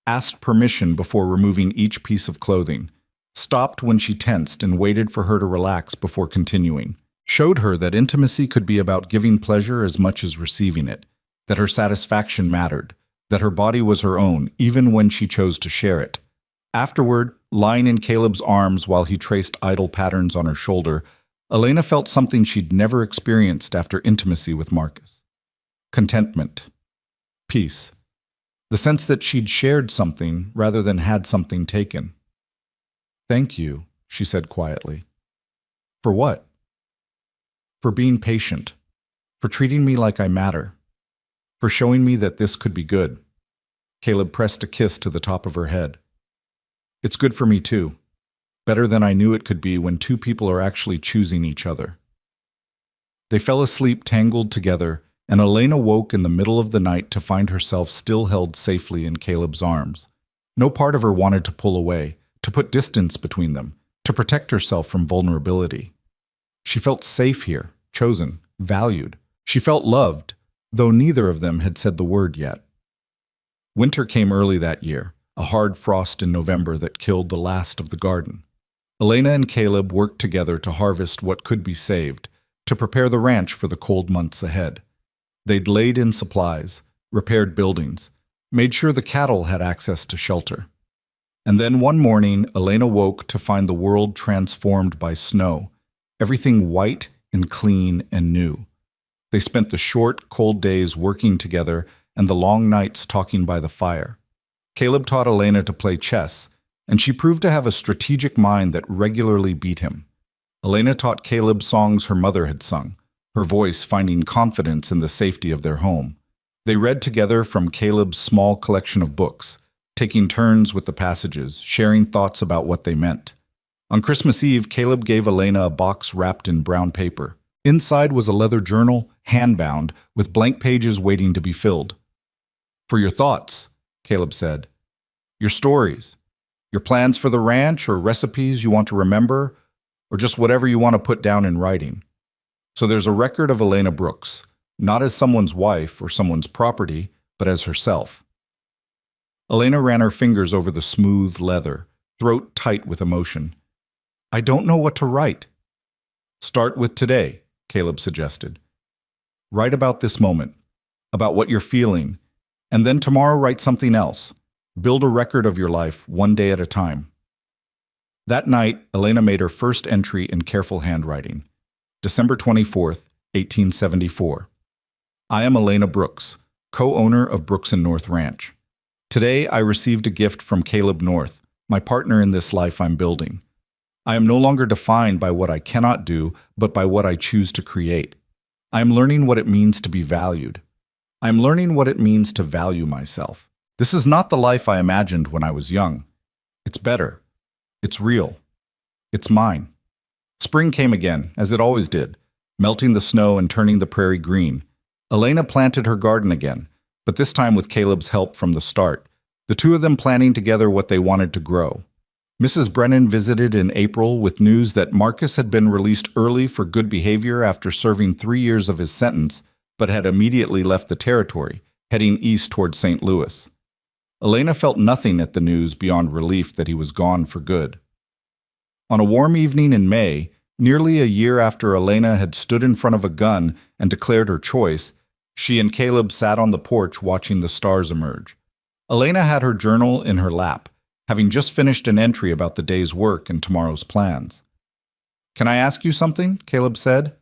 asked permission before removing each piece of clothing, stopped when she tensed and waited for her to relax before continuing, showed her that intimacy could be about giving pleasure as much as receiving it, that her satisfaction mattered, that her body was her own even when she chose to share it. Afterward, lying in Caleb's arms while he traced idle patterns on her shoulder, Elena felt something she'd never experienced after intimacy with Marcus. Contentment. Peace. The sense that she'd shared something rather than had something taken. "Thank you," she said quietly. "For what?" "For being patient. For treating me like I matter. For showing me that this could be good." Caleb pressed a kiss to the top of her head. "It's good for me too. Better than I knew it could be when two people are actually choosing each other." They fell asleep tangled together, and Elena woke in the middle of the night to find herself still held safely in Caleb's arms. No part of her wanted to pull away, to put distance between them, to protect herself from vulnerability. She felt safe here, chosen, valued. She felt loved, though neither of them had said the word yet. Winter came early that year, a hard frost in November that killed the last of the garden. Elena and Caleb worked together to harvest what could be saved, to prepare the ranch for the cold months ahead. They'd laid in supplies, repaired buildings, made sure the cattle had access to shelter. And then one morning, Elena woke to find the world transformed by snow, everything white and clean and new. They spent the short, cold days working together and the long nights talking by the fire. Caleb taught Elena to play chess, and she proved to have a strategic mind that regularly beat him. Elena taught Caleb songs her mother had sung, her voice finding confidence in the safety of their home. They read together from Caleb's small collection of books, taking turns with the passages, sharing thoughts about what they meant. On Christmas Eve, Caleb gave Elena a box wrapped in brown paper. Inside was a leather journal, hand-bound, with blank pages waiting to be filled. "For your thoughts," Caleb said. "Your stories, your plans for the ranch, or recipes you want to remember, or just whatever you want to put down in writing." So there's a record of Elena Brooks, not as someone's wife or someone's property, but as herself. Elena ran her fingers over the smooth leather, throat tight with emotion. "I don't know what to write." "Start with today," Caleb suggested. "Write about this moment, about what you're feeling, and then tomorrow write something else. Build a record of your life, one day at a time." That night, Elena made her first entry in careful handwriting. December 24th, 1874. "I am Elena Brooks, co-owner of Brooks and North Ranch. Today I received a gift from Caleb North, my partner in this life I'm building. I am no longer defined by what I cannot do, but by what I choose to create. I am learning what it means to be valued. I am learning what it means to value myself. This is not the life I imagined when I was young. It's better. It's real. It's mine." Spring came again, as it always did, melting the snow and turning the prairie green. Elena planted her garden again, but this time with Caleb's help from the start, the two of them planning together what they wanted to grow. Mrs. Brennan visited in April with news that Marcus had been released early for good behavior after serving 3 years of his sentence, but had immediately left the territory, heading east toward St. Louis. Elena felt nothing at the news beyond relief that he was gone for good. On a warm evening in May, nearly a year after Elena had stood in front of a gun and declared her choice, she and Caleb sat on the porch watching the stars emerge. Elena had her journal in her lap, having just finished an entry about the day's work and tomorrow's plans. "Can I ask you something?" Caleb said.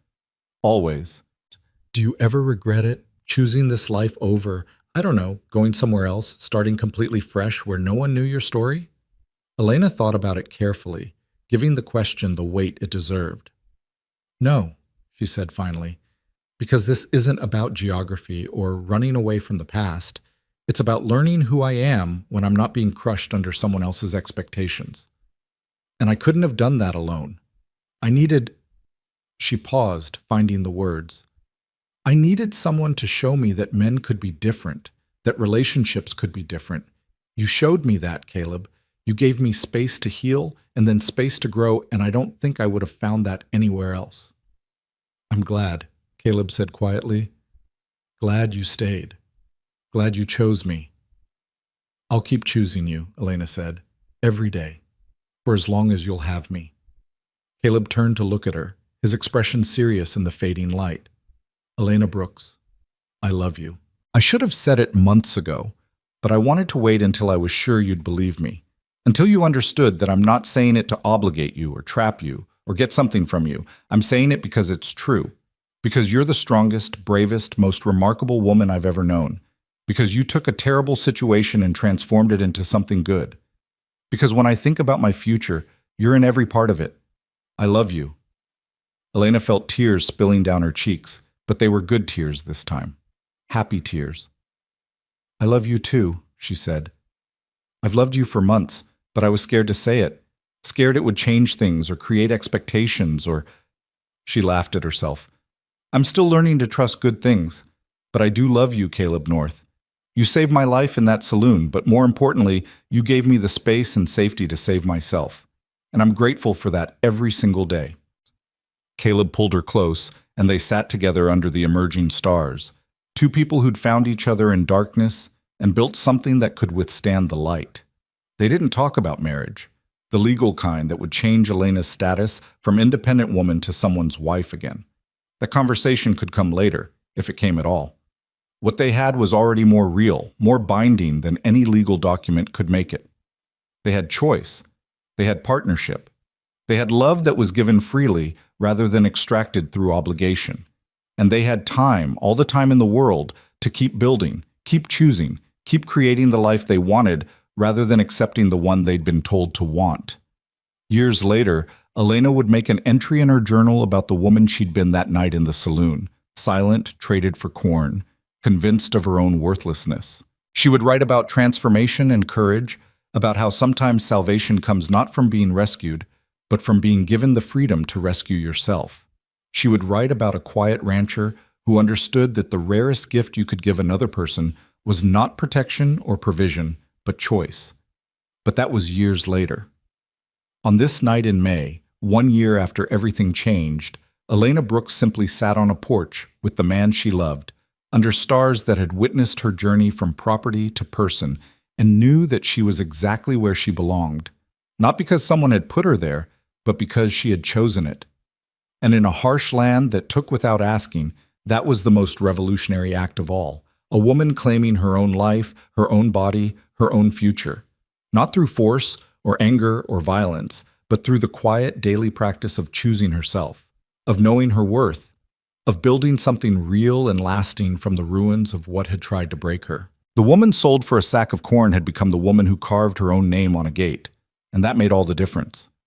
"Always." "Do you ever regret it, choosing this life over, I don't know, going somewhere else, starting completely fresh where no one knew your story?" Elena thought about it carefully, giving the question the weight it deserved. "No," she said finally, "because this isn't about geography or running away from the past. It's about learning who I am when I'm not being crushed under someone else's expectations. And I couldn't have done that alone. I needed—" She paused, finding the words. "I needed someone to show me that men could be different, that relationships could be different. You showed me that, Caleb. You gave me space to heal and then space to grow, and I don't think I would have found that anywhere else." "I'm glad," Caleb said quietly. "Glad you stayed. Glad you chose me." "I'll keep choosing you," Elena said, "every day, for as long as you'll have me." Caleb turned to look at her, his expression serious in the fading light. "Elena Brooks, I love you." I should have said it months ago, but I wanted to wait until I was sure you'd believe me. Until you understood that I'm not saying it to obligate you or trap you or get something from you. I'm saying it because it's true. Because you're the strongest, bravest, most remarkable woman I've ever known. Because you took a terrible situation and transformed it into something good. Because when I think about my future, you're in every part of it. I love you. Elena felt tears spilling down her cheeks, but they were good tears this time. Happy tears. "I love you too," she said. "I've loved you for months, but I was scared to say it. Scared it would change things or create expectations or—" She laughed at herself. "I'm still learning to trust good things, but I do love you, Caleb North. You saved my life in that saloon, but more importantly, you gave me the space and safety to save myself. And I'm grateful for that every single day." Caleb pulled her close, and they sat together under the emerging stars. Two people who'd found each other in darkness and built something that could withstand the light. They didn't talk about marriage, the legal kind that would change Elena's status from independent woman to someone's wife again. That conversation could come later, if it came at all. What they had was already more real, more binding than any legal document could make it. They had choice. They had partnership. They had love that was given freely rather than extracted through obligation. And they had time, all the time in the world, to keep building, keep choosing, keep creating the life they wanted rather than accepting the one they'd been told to want. Years later, Elena would make an entry in her journal about the woman she'd been that night in the saloon, silent, traded for corn, convinced of her own worthlessness. She would write about transformation and courage, about how sometimes salvation comes not from being rescued, but from being given the freedom to rescue yourself. She would write about a quiet rancher who understood that the rarest gift you could give another person was not protection or provision, but choice. But that was years later. On this night in May, 1 year after everything changed, Elena Brooks simply sat on a porch with the man she loved, under stars that had witnessed her journey from property to person, and knew that she was exactly where she belonged, not because someone had put her there, but because she had chosen it. And in a harsh land that took without asking, that was the most revolutionary act of all. A woman claiming her own life, her own body, her own future. Not through force or anger or violence, but through the quiet daily practice of choosing herself, of knowing her worth, of building something real and lasting from the ruins of what had tried to break her. The woman sold for a sack of corn had become the woman who carved her own name on a gate, and that made all the difference.